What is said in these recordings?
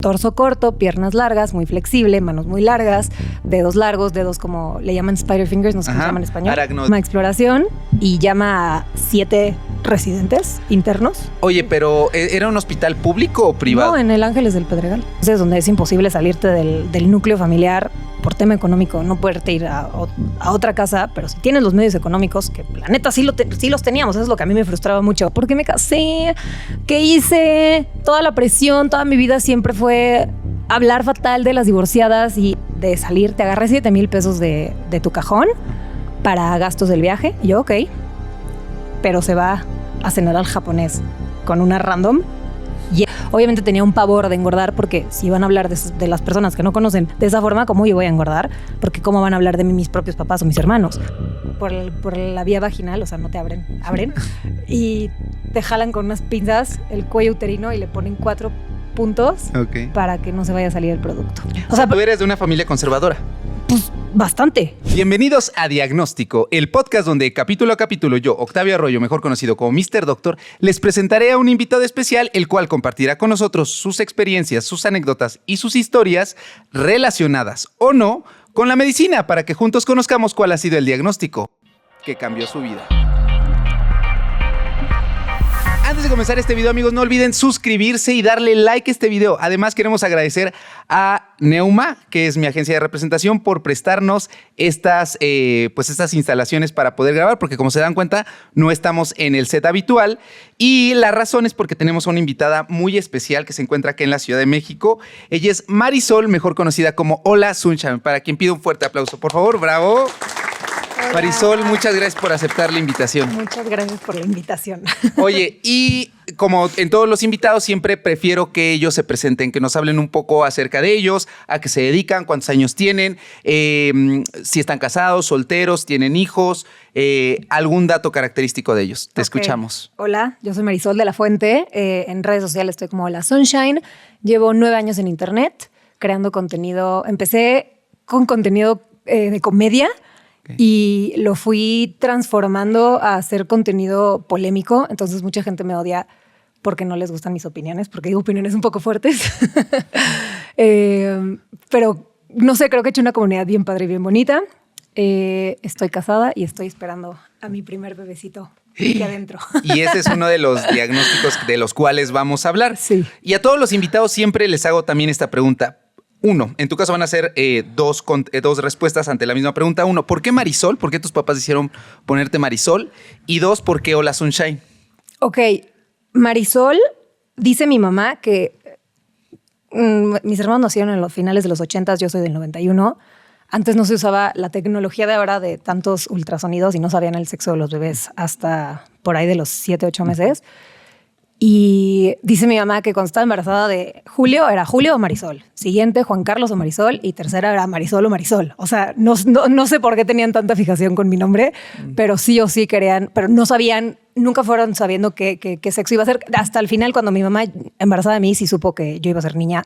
Torso corto, piernas largas, muy flexible, manos muy largas, dedos largos, dedos como le llaman spider fingers, no sé cómo se llaman en español. Aracnoid. Exploración y llama a 7 residentes internos. Oye, pero ¿era un hospital público o privado? No, en el Ángeles del Pedregal. Es donde es imposible salirte del núcleo familiar por tema económico, no poderte ir a otra casa, pero si tienes los medios económicos, que la neta sí los teníamos, eso es lo que a mí me frustraba mucho. ¿Por qué me casé? ¿Qué hice? Toda la presión, toda mi vida siempre fue hablar fatal de las divorciadas y de salir, te agarré 7,000 pesos de tu cajón para gastos del viaje. Y yo, ok, pero se va a cenar al japonés con una random. Y obviamente tenía un pavor de engordar porque si van a hablar de las personas que no conocen de esa forma, ¿cómo yo voy a engordar? Porque ¿cómo van a hablar de mí mis propios papás o mis hermanos? Por la vía vaginal, o sea, no te abren y te jalan con unas pinzas el cuello uterino y le ponen 4 puntos para que no se vaya a salir el producto. O sea, tú eres de una familia conservadora. Pues bastante. Bienvenidos a Diagnóstico, el podcast donde capítulo a capítulo yo, Octavio Arroyo, mejor conocido como Mr. Doctor, les presentaré a un invitado especial, el cual compartirá con nosotros sus experiencias, sus anécdotas y sus historias relacionadas o no con la medicina, para que juntos conozcamos cuál ha sido el diagnóstico que cambió su vida. Antes de comenzar este video, amigos, no olviden suscribirse y darle like a este video. Además, queremos agradecer a Neuma, que es mi agencia de representación, por prestarnos estas instalaciones para poder grabar, porque como se dan cuenta, no estamos en el set habitual. Y la razón es porque tenemos a una invitada muy especial que se encuentra aquí en la Ciudad de México. Ella es Marisol, mejor conocida como Hola Sunshine, para quien pido un fuerte aplauso. Por favor, bravo. Hola. Marisol, muchas gracias por aceptar la invitación. Muchas gracias por la invitación. Oye, y como en todos los invitados, siempre prefiero que ellos se presenten, que nos hablen un poco acerca de ellos, a qué se dedican, cuántos años tienen, si están casados, solteros, tienen hijos, algún dato característico de ellos. Te escuchamos. Hola, yo soy Marisol de la Fuente. En redes sociales estoy como Hola Sunshine. Llevo 9 años en internet creando contenido. Empecé con contenido de comedia. Y lo fui transformando a hacer contenido polémico. Entonces mucha gente me odia porque no les gustan mis opiniones, porque digo opiniones un poco fuertes. Pero no sé, creo que he hecho una comunidad bien padre y bien bonita. Estoy casada y estoy esperando a mi primer bebecito aquí adentro. Y ese es uno de los diagnósticos de los cuales vamos a hablar. Sí. Y a todos los invitados siempre les hago también esta pregunta. Uno, en tu caso van a ser dos respuestas ante la misma pregunta. Uno, ¿por qué Marisol? ¿Por qué tus papás hicieron ponerte Marisol? Y dos, ¿por qué Hola Sunshine? Ok, Marisol, dice mi mamá que mis hermanos nacieron en los finales de los 80s, yo soy del 91. Antes no se usaba la tecnología de ahora de tantos ultrasonidos y no sabían el sexo de los bebés hasta por ahí de los 7, 8 meses. Y dice mi mamá que cuando estaba embarazada de Julio, era Julio o Marisol. Siguiente, Juan Carlos o Marisol. Y tercera era Marisol o Marisol. O sea, no sé por qué tenían tanta fijación con mi nombre, pero sí o sí querían, pero no sabían, nunca fueron sabiendo qué sexo iba a ser. Hasta el final, cuando mi mamá embarazada de mí, sí supo que yo iba a ser niña,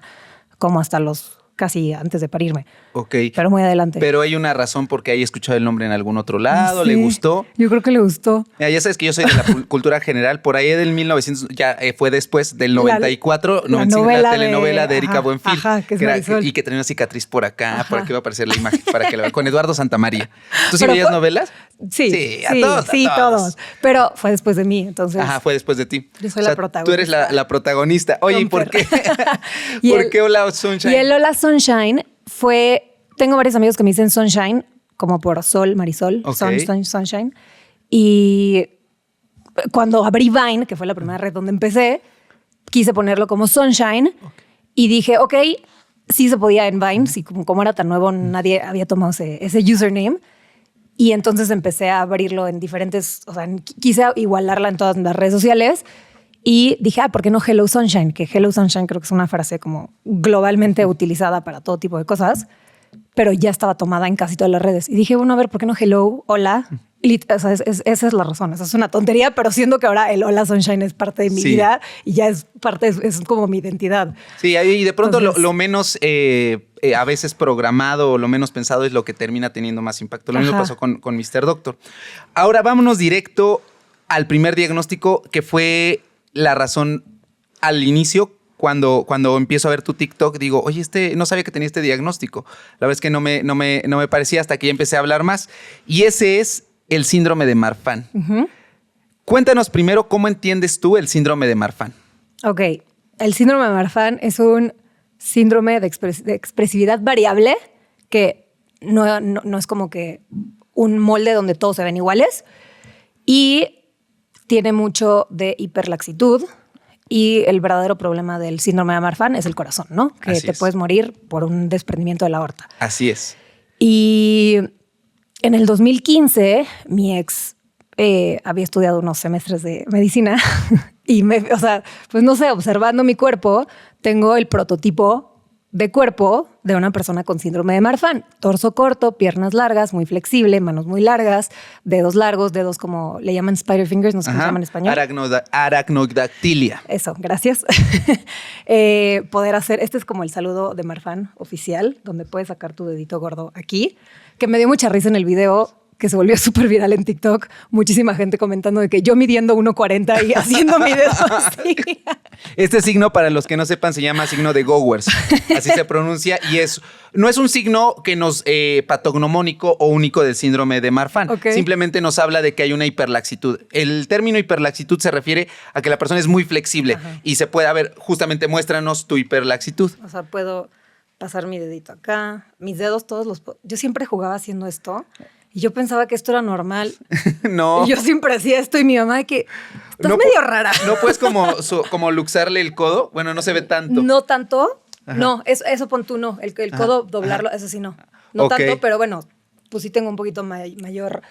como hasta los casi antes de parirme. Ok. Pero muy adelante. Pero hay una razón por qué haya escuchado el nombre en algún otro lado, sí, ¿le gustó? Yo creo que le gustó. Ya sabes que yo soy de la cultura general, por ahí del 1900, ya fue después del 94, la telenovela de Erika Buenfil. Ajá, que es Marisol. Y que tenía una cicatriz por acá, ajá, por aquí va a aparecer la imagen, para que la vean, con Eduardo Santamaría. ¿Tú sí veías novelas? Sí, todos. Pero fue después de mí, entonces. Ajá, fue después de ti. Yo soy la protagonista. Tú eres la protagonista. Oye, ¿y por qué? ¿Por qué Hola Sunshine? Y el Hola Sunshine tengo varios amigos que me dicen Sunshine, como por Sol, Marisol, okay. Sunshine. Y cuando abrí Vine, que fue la primera red donde empecé, quise ponerlo como Sunshine, okay. Y dije, ok, sí se podía en Vine, sí, como era tan nuevo, nadie había tomado ese username. Y entonces empecé a abrirlo en diferentes, o sea, quise igualarla en todas las redes sociales. Y dije, ¿por qué no Hello Sunshine? Que Hello Sunshine creo que es una frase como globalmente utilizada para todo tipo de cosas, pero ya estaba tomada en casi todas las redes. Y dije, bueno, a ver, ¿por qué no Hello, Hola? O sea, esa es la razón. Esa es una tontería, pero siento que ahora el Hola Sunshine es parte de mi vida y ya es parte, es como mi identidad. Sí, y de pronto entonces, lo menos a veces programado o lo menos pensado es lo que termina teniendo más impacto. Lo mismo pasó con Mr. Doctor. Ahora vámonos directo al primer diagnóstico, que fue la razón al inicio cuando empiezo a ver tu TikTok, digo, oye, no sabía que tenía este diagnóstico. La verdad es que no me parecía hasta que ya empecé a hablar más. Y ese es el síndrome de Marfan. Uh-huh. Cuéntanos primero cómo entiendes tú el síndrome de Marfan. Ok, el síndrome de Marfan es un síndrome de expresividad variable que no es como que un molde donde todos se ven iguales y tiene mucho de hiperlaxitud y el verdadero problema del síndrome de Marfan es el corazón, ¿no? Que Así te es. puedes morir por un desprendimiento de la aorta. Así es. Y en el 2015 mi ex había estudiado unos semestres de medicina y pues no sé, observando mi cuerpo, tengo el prototipo de cuerpo de una persona con síndrome de Marfan. Torso corto, piernas largas, muy flexible, manos muy largas, dedos largos, dedos como le llaman spider fingers, no sé cómo se llaman en español. Aracnodactilia. Eso, gracias. Poder hacer, este es como el saludo de Marfan oficial, donde puedes sacar tu dedito gordo aquí, que me dio mucha risa en el video, que se volvió súper viral en TikTok. Muchísima gente comentando de que yo midiendo 1.40 y haciendo mi dedo así. Este signo, para los que no sepan, se llama signo de Gowers. Así se pronuncia y no es un signo que nos patognomónico o único del síndrome de Marfan. Okay. Simplemente nos habla de que hay una hiperlaxitud. El término hiperlaxitud se refiere a que la persona es muy flexible. Ajá. Y se puede, justamente muéstranos tu hiperlaxitud. O sea, puedo pasar mi dedito acá, mis dedos yo siempre jugaba haciendo esto. Y yo pensaba que esto era normal. No. Y yo siempre hacía esto y mi mamá de que estás medio rara. ¿No puedes como luxarle el codo? Bueno, no se ve tanto. No tanto. Ajá. No, eso pon tú no. El codo doblarlo, eso sí no. No tanto, pero bueno, pues sí tengo un poquito mayor.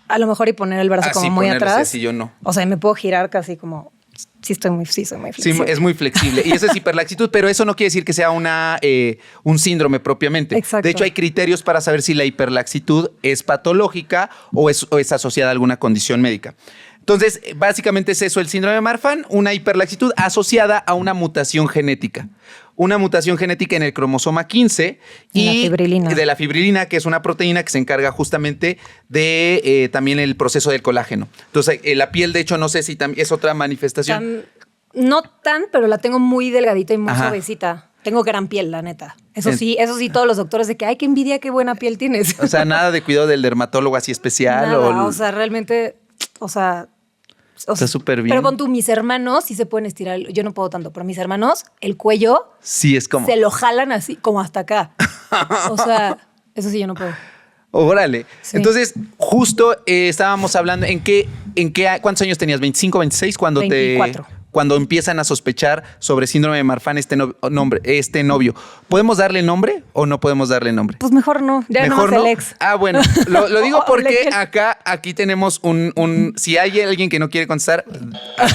A lo mejor y poner el brazo como muy atrás. Sí, yo no. O sea, me puedo girar casi como... Sí, soy muy flexible. Sí, es muy flexible. Y eso es hiperlaxitud, pero eso no quiere decir que sea un síndrome propiamente. Exacto. De hecho, hay criterios para saber si la hiperlaxitud es patológica o es asociada a alguna condición médica. Entonces, básicamente es eso el síndrome de Marfan, una hiperlaxitud asociada a una mutación genética. Una mutación genética en el cromosoma 15 y de la fibrilina, que es una proteína que se encarga justamente de también el proceso del colágeno. Entonces, la piel, de hecho, no sé si es otra manifestación. No tan, pero la tengo muy delgadita y muy suavecita. Tengo gran piel, la neta. Eso sí, todos los doctores de que, ay, qué envidia, qué buena piel tienes. O sea, nada de cuidado del dermatólogo así especial. Nada, o sea, realmente, está súper bien. Pero con mis hermanos sí se pueden estirar. Yo no puedo tanto, pero mis hermanos, el cuello sí es como... se lo jalan así, como hasta acá. O sea, eso sí yo no puedo. Órale. Sí. Entonces, justo estábamos hablando, ¿cuántos años tenías? ¿25, 26? 24. Cuando empiezan a sospechar sobre síndrome de Marfan este novio. ¿Podemos darle nombre o no podemos darle nombre? Pues mejor no. Ya mejor no no. El ex. Ah, bueno. Lo digo porque aquí tenemos si hay alguien que no quiere contestar,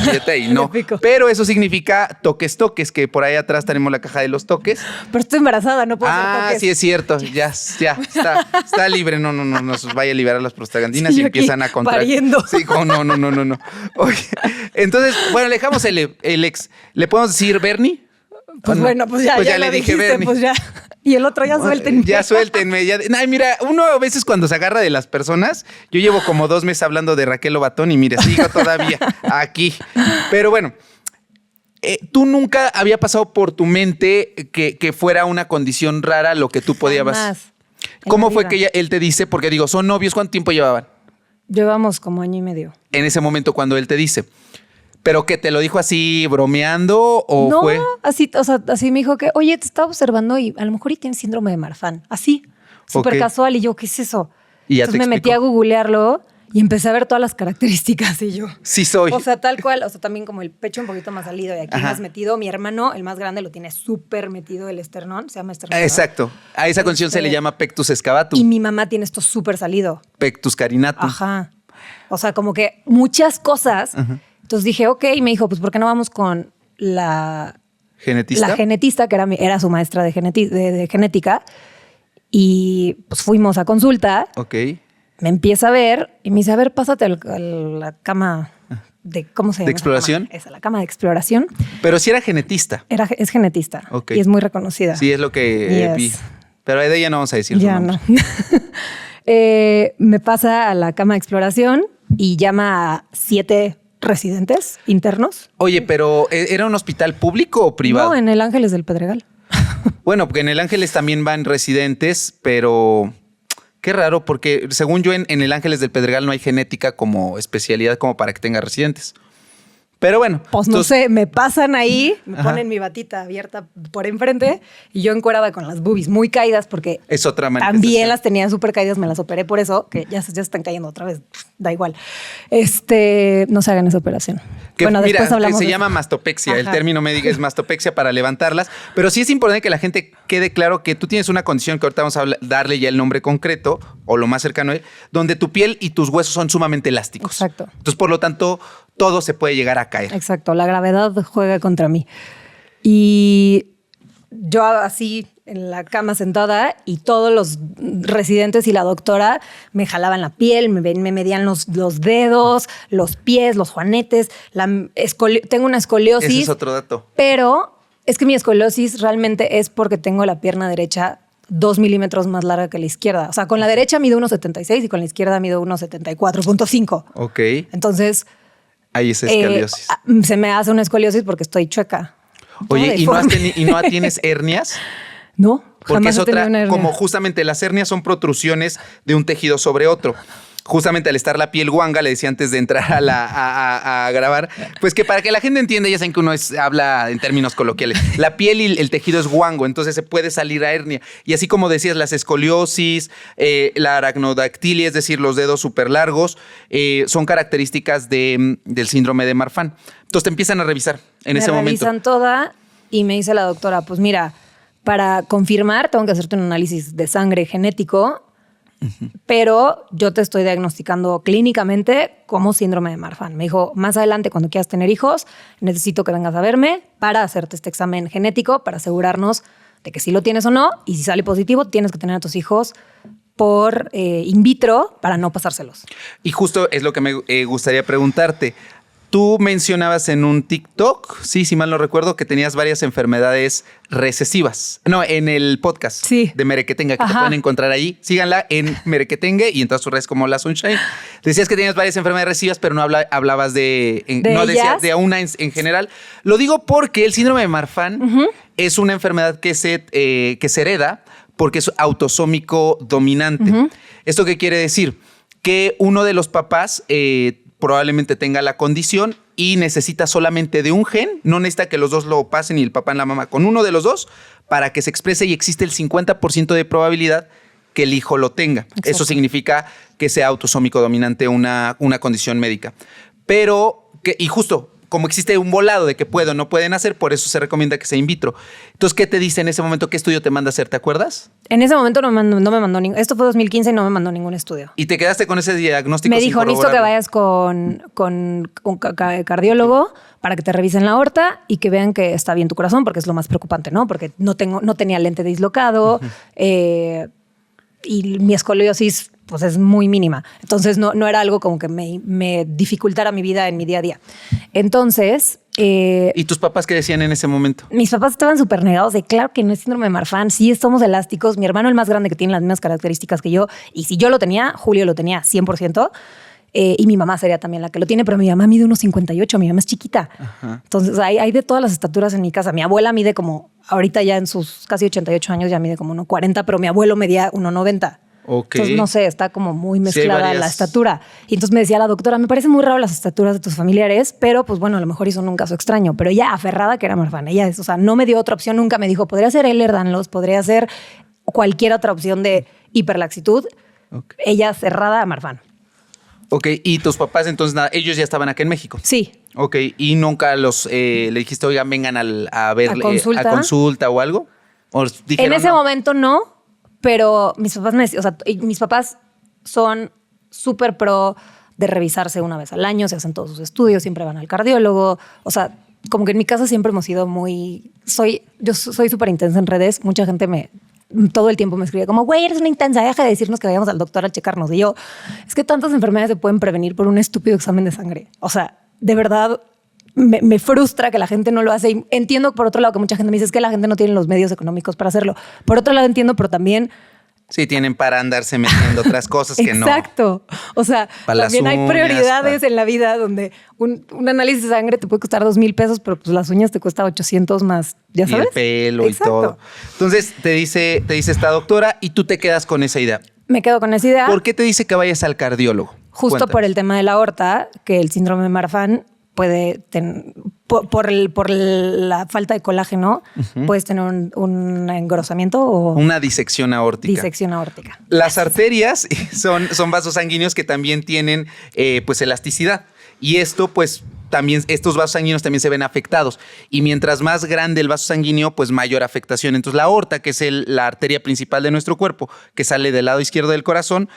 fíjate ahí, no. Pero eso significa toques, que por ahí atrás tenemos la caja de los toques. Pero estoy embarazada, no puedo hacer toques. Sí es cierto. Ya está libre. No nos vaya a liberar las prostaglandinas y empiezan a contraer. Pariendo. Sí, no. Oye, entonces, bueno, le dejamos el ex. ¿Le podemos decir Bernie? Pues bueno, pues ya le dije dijiste, Bernie. pues ya. Y el otro ya suéltenme. Ya suéltenme. Ay, mira, uno a veces cuando se agarra de las personas, yo llevo como 2 meses hablando de Raquel Lobatón y mire, sigo todavía aquí. Pero bueno, ¿tú nunca había pasado por tu mente que fuera una condición rara lo que tú podías? Jamás. ¿Cómo fue que él te dice? Porque digo, son novios, ¿cuánto tiempo llevaban? Llevamos como 1 año y medio. En ese momento cuando él te dice... ¿Pero que te lo dijo así bromeando o no, fue? así me dijo que, oye, te estaba observando y a lo mejor tienes síndrome de Marfan. Así, súper casual. Y yo, ¿qué es eso? Y entonces me metí a googlearlo y empecé a ver todas las características y yo. Sí soy. O sea, tal cual. O sea, también como el pecho un poquito más salido y aquí más metido. Mi hermano, el más grande, lo tiene súper metido el esternón. Se llama esternón. Exacto. A esa condición se le llama pectus excavatum. Y mi mamá tiene esto súper salido. Pectus carinatum. Ajá. O sea, como que muchas cosas... Ajá. Entonces dije, ok, y me dijo, pues ¿por qué no vamos con la genetista? La genetista, que era su maestra de genética. Y pues fuimos a consulta. Ok. Me empieza a ver y me dice, a ver, pásate a la cama de, ¿cómo se llama? ¿De exploración? La cama de exploración. Pero sí era genetista. Es genetista. Okay. Y es muy reconocida. Sí, es lo que vi. Pero de ella no vamos a decir ya su nombre. No. Me pasa a la cama de exploración y llama a 7 residentes internos. Oye, pero ¿era un hospital público o privado? No, en el Ángeles del Pedregal. Bueno, porque en el Ángeles también van residentes, pero qué raro, porque según yo en el Ángeles del Pedregal no hay genética como especialidad como para que tenga residentes. Pero bueno. Pues no sé, me pasan ahí, me ponen mi batita abierta por enfrente y yo encuerada con las boobies muy caídas porque es otra también las tenía súper caídas, me las operé por eso, que ya se están cayendo otra vez, da igual. No se hagan esa operación. Que, bueno, mira, después hablamos. Se llama mastopexia. Ajá. El término médico es mastopexia para levantarlas. Pero sí es importante que la gente quede claro que tú tienes una condición que ahorita vamos a darle ya el nombre concreto o lo más cercano a él, donde tu piel y tus huesos son sumamente elásticos. Exacto. Entonces, por lo tanto, todo se puede llegar a caer. Exacto, la gravedad juega contra mí. Y yo así en la cama sentada y todos los residentes y la doctora me jalaban la piel, me medían los dedos, los pies, los juanetes. Tengo una escoliosis. Ese es otro dato. Pero es que mi escoliosis realmente es porque tengo la pierna derecha 2 milímetros más larga que la izquierda. O sea, con la derecha mido 1,76 y con la izquierda mido 1,74.5. Ok. Entonces... ahí es escoliosis. Se me hace una escoliosis porque estoy chueca. Oye, ¿y no tienes hernias? No, porque jamás es he tenido otra, una hernia. como justamente las hernias son protrusiones de un tejido sobre otro. Justamente al estar la piel guanga, le decía antes de entrar a grabar, pues que para que la gente entienda, ya saben que uno habla en términos coloquiales, la piel y el tejido es guango, entonces se puede salir a hernia. Y así como decías, las escoliosis, la aracnodactilia, es decir, los dedos súper largos, son características del síndrome de Marfan. Entonces te empiezan a revisar en ese momento. Me revisan toda y me dice la doctora, pues mira, para confirmar tengo que hacerte un análisis de sangre genético, pero yo te estoy diagnosticando clínicamente como síndrome de Marfan. Me dijo, más adelante cuando quieras tener hijos, necesito que vengas a verme para hacerte este examen genético, para asegurarnos de que sí lo tienes o no, y si sale positivo, tienes que tener a tus hijos por in vitro para no pasárselos. Y justo es lo que me gustaría preguntarte. Tú mencionabas en un TikTok, sí, si mal no recuerdo, que tenías varias enfermedades recesivas. No, en el podcast de Merequetengue, que te pueden encontrar ahí. Síganla en Merequetengue y en todas sus redes como La Sunshine. Decías que tenías varias enfermedades recesivas, pero no hablabas no decías de una en general. Lo digo porque el síndrome de Marfan es una enfermedad que se hereda porque es autosómico dominante. ¿Esto qué quiere decir? Que uno de los papás probablemente tenga la condición y necesita solamente de un gen, no necesita que los dos lo pasen y el papá y la mamá, con uno de los dos para que se exprese y existe el 50% de probabilidad que el hijo lo tenga. Exacto. Eso significa que sea autosómico dominante una condición médica. Pero, y justo como existe un volado de que puede o no pueden hacer, por eso se recomienda que sea in vitro. Entonces, ¿qué te dice en ese momento? ¿Qué estudio te manda a hacer? ¿Te acuerdas? En ese momento no me mandó ningún... Esto fue 2015 y no me mandó ningún estudio. ¿Y te quedaste con ese diagnóstico? Me dijo, necesito que vayas con un cardiólogo para que te revisen la aorta y que vean que está bien tu corazón, porque es lo más preocupante, ¿no? Porque no tenía lente dislocado y mi escoliosis pues es muy mínima. Entonces no era algo como que me dificultara mi vida en mi día a día. Entonces... ¿Y tus papás qué decían en ese momento? Mis papás estaban súper negados de claro que no es síndrome de Marfan, sí somos elásticos. Mi hermano el más grande que tiene las mismas características que yo, y si yo lo tenía, Julio lo tenía 100%, y mi mamá sería también la que lo tiene, pero mi mamá mide 1,58, mi mamá es chiquita. Ajá. Entonces hay de todas las estaturas en mi casa. Mi abuela mide como, ahorita ya en sus casi 88 años ya mide como 1,40, pero mi abuelo medía 1,90. Okay. Entonces, no sé, está como muy mezclada la estatura. Y entonces me decía la doctora, me parece muy raro las estaturas de tus familiares, pero pues bueno, a lo mejor hizo un caso extraño. Pero ella aferrada que era Marfan. Ella es, o sea, no me dio otra opción, nunca me dijo, podría ser Ehlers-Danlos, podría ser cualquier otra opción de hiperlaxitud. Okay. Ella cerrada a Marfan. Ok, y tus papás entonces, nada, ellos ya estaban acá en México. Sí. Ok, y nunca le dijiste, oigan, vengan a ver a consulta o algo. ¿O dijeron, en ese momento no. Pero mis papás son súper pro de revisarse una vez al año, se hacen todos sus estudios, siempre van al cardiólogo. O sea, como que en mi casa siempre hemos sido yo soy súper intensa en redes. Mucha gente todo el tiempo me escribe como, güey, eres una intensa, deja de decirnos que vayamos al doctor a checarnos. Y yo, es que tantas enfermedades se pueden prevenir por un estúpido examen de sangre. O sea, de verdad... Me frustra que la gente no lo hace. Y entiendo, por otro lado, que mucha gente me dice es que la gente no tiene los medios económicos para hacerlo. Por otro lado, entiendo, pero también Sí, tienen para andarse metiendo otras cosas que no. Exacto. O sea, Pa' las también hay uñas, prioridades en la vida donde un análisis de sangre te puede costar 2,000 pesos, pero pues las uñas te cuesta 800 más, ¿ya sabes? Y el pelo Exacto. y todo. Entonces te dice esta doctora y tú te quedas con esa idea. Me quedo con esa idea. ¿Por qué te dice que vayas al cardiólogo? Justo Cuéntanos. por el tema de la aorta, que el síndrome de Marfan puede tener, por la falta de colágeno, puedes tener un engrosamiento o Una disección aórtica. disección aórtica. Las arterias son vasos sanguíneos que también tienen pues elasticidad. Y esto pues también, estos vasos sanguíneos también se ven afectados. Y mientras más grande el vaso sanguíneo, pues mayor afectación. Entonces la aorta, que es la arteria principal de nuestro cuerpo, que sale del lado izquierdo del corazón,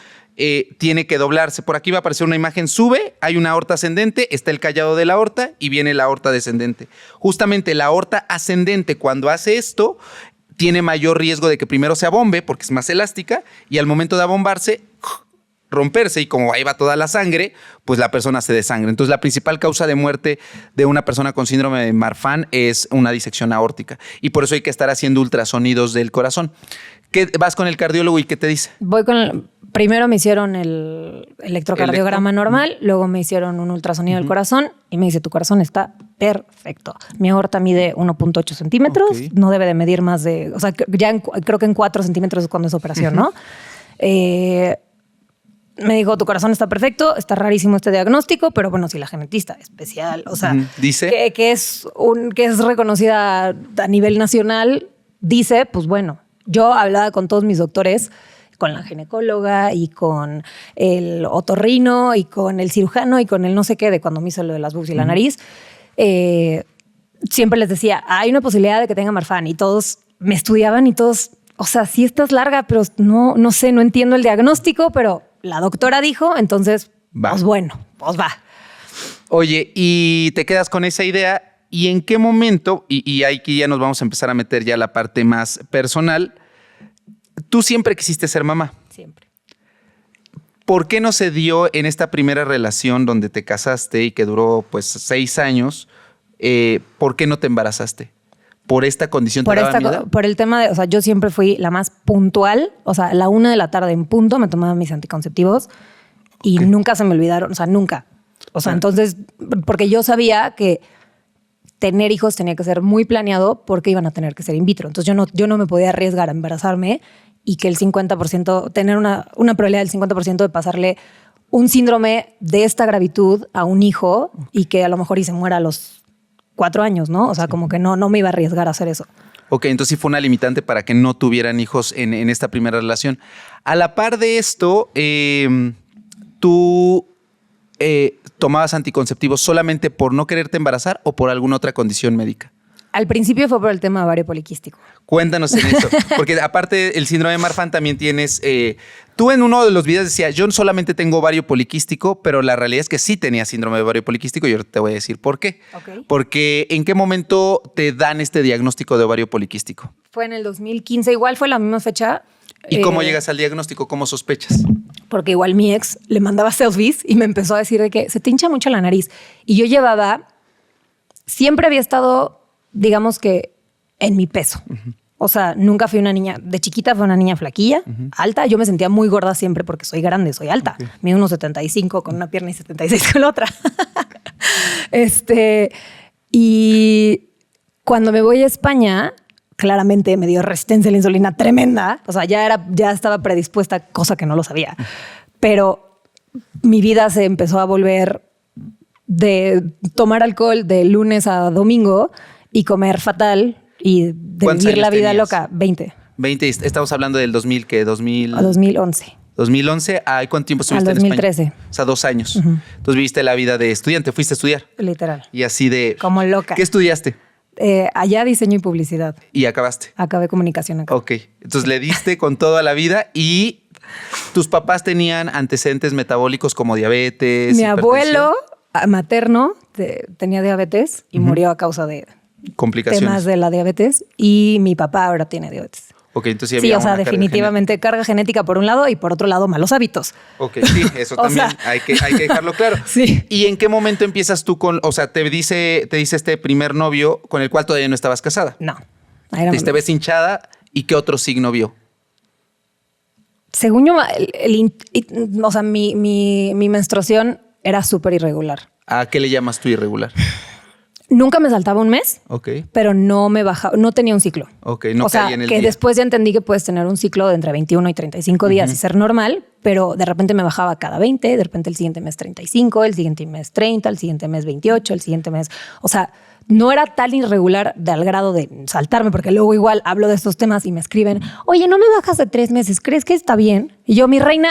tiene que doblarse. Por aquí va a aparecer una imagen, sube, hay una aorta ascendente, está el callado de la aorta y viene la aorta descendente. Justamente la aorta ascendente, cuando hace esto, tiene mayor riesgo de que primero se abombe porque es más elástica y al momento de abombarse, romperse, y como ahí va toda la sangre, pues la persona se desangra. Entonces la principal causa de muerte de una persona con síndrome de Marfan es una disección aórtica y por eso hay que estar haciendo ultrasonidos del corazón. Vas con el cardiólogo y ¿qué te dice? Primero me hicieron el electrocardiograma normal, luego me hicieron un ultrasonido del corazón y me dice, tu corazón está perfecto. Mi aorta mide 1.8 centímetros, no debe de medir más de, o sea, creo que en 4 centímetros es cuando es operación, ¿no? Me dijo, tu corazón está perfecto, está rarísimo este diagnóstico, pero bueno, si la genetista especial, o sea, dice que es reconocida a nivel nacional, dice, pues bueno, yo hablaba con todos mis doctores, con la ginecóloga y con el otorrino y con el cirujano y con el no sé qué de cuando me hizo lo de las bubs y la nariz, siempre les decía, hay una posibilidad de que tenga Marfan y todos me estudiaban y todos, o sea, sí estás larga, pero no sé, no entiendo el diagnóstico, pero la doctora dijo, entonces, pues bueno, pues va. Oye, y te quedas con esa idea y en qué momento, y aquí ya nos vamos a empezar a meter ya la parte más personal, tú siempre quisiste ser mamá. Siempre. ¿Por qué no se dio en esta primera relación donde te casaste y que duró pues 6 años? ¿Por qué no te embarazaste? ¿Por esta condición te daba miedo? Por el tema de, o sea, yo siempre fui la más puntual, o sea, a la 1 de la tarde en punto me tomaba mis anticonceptivos y nunca se me olvidaron, o sea, nunca. O sea, entonces, porque yo sabía que tener hijos tenía que ser muy planeado porque iban a tener que ser in vitro. Entonces yo no me podía arriesgar a embarazarme y que el 50%, tener una probabilidad del 50% de pasarle un síndrome de esta gravitud a un hijo y que a lo mejor y se muera a los 4 años, ¿no? O sea, como que no me iba a arriesgar a hacer eso. Ok, entonces sí fue una limitante para que no tuvieran hijos en esta primera relación. A la par de esto, tú tomabas anticonceptivos solamente por no quererte embarazar o por alguna otra condición médica. Al principio fue por el tema ovario poliquístico. Cuéntanos en eso, porque aparte el síndrome de Marfan también tienes... tú en uno de los videos decías, yo solamente tengo ovario poliquístico, pero la realidad es que sí tenía síndrome de ovario poliquístico y yo te voy a decir por qué. Okay. Porque ¿en qué momento te dan este diagnóstico de ovario poliquístico? Fue en el 2015, igual fue la misma fecha. ¿Y cómo llegas al diagnóstico? ¿Cómo sospechas? Porque igual mi ex le mandaba selfies y me empezó a decir de que se te hincha mucho la nariz. Y yo siempre había estado, digamos que, en mi peso. O sea, nunca fui una niña, de chiquita fui una niña flaquilla, alta. Yo me sentía muy gorda siempre porque soy grande, soy alta. Mido unos 75 con una pierna y 76 con la otra. Y cuando me voy a España, claramente me dio resistencia a la insulina tremenda. O sea, ya estaba predispuesta, cosa que no lo sabía. Pero mi vida se empezó a volver de tomar alcohol de lunes a domingo y comer fatal y de vivir la vida loca. 20. 20, estamos hablando del 2000, ¿qué? 2011. 2011, ¿cuánto tiempo estuviste en España? 2013. O sea, 2 años. Entonces viviste la vida de estudiante, fuiste a estudiar. Literal. Y así de... Como loca. ¿Qué estudiaste? Allá diseño y publicidad. ¿Y acabaste? Acabé comunicación acá. Ok, entonces le diste con toda la vida y tus papás tenían antecedentes metabólicos como diabetes, Mi abuelo materno tenía diabetes y murió a causa de complicaciones. Temas de la diabetes y mi papá ahora tiene diabetes. Ok, entonces sí, o sea, definitivamente carga genética por un lado y por otro lado malos hábitos. Ok, sí, eso también hay que dejarlo claro. Sí. ¿Y en qué momento empiezas tú o sea, te dice este primer novio con el cual todavía no estabas casada? No. Te ves hinchada y ¿qué otro signo vio? según yo, o sea, mi menstruación era súper irregular. ¿A qué le llamas tú irregular? Nunca me saltaba un mes, Ok. pero no me bajaba, no tenía un ciclo. Ok, no o sea, caía en el que día. después ya entendí que puedes tener un ciclo de entre 21 y 35 días y ser normal, pero de repente me bajaba cada 20, de repente el siguiente mes 35, el siguiente mes 30, el siguiente mes 28, el siguiente mes... O sea, no era tan irregular al grado de saltarme, porque luego igual hablo de estos temas y me escriben, oye, no me bajas de 3 meses, ¿crees que está bien? Y yo, mi reina...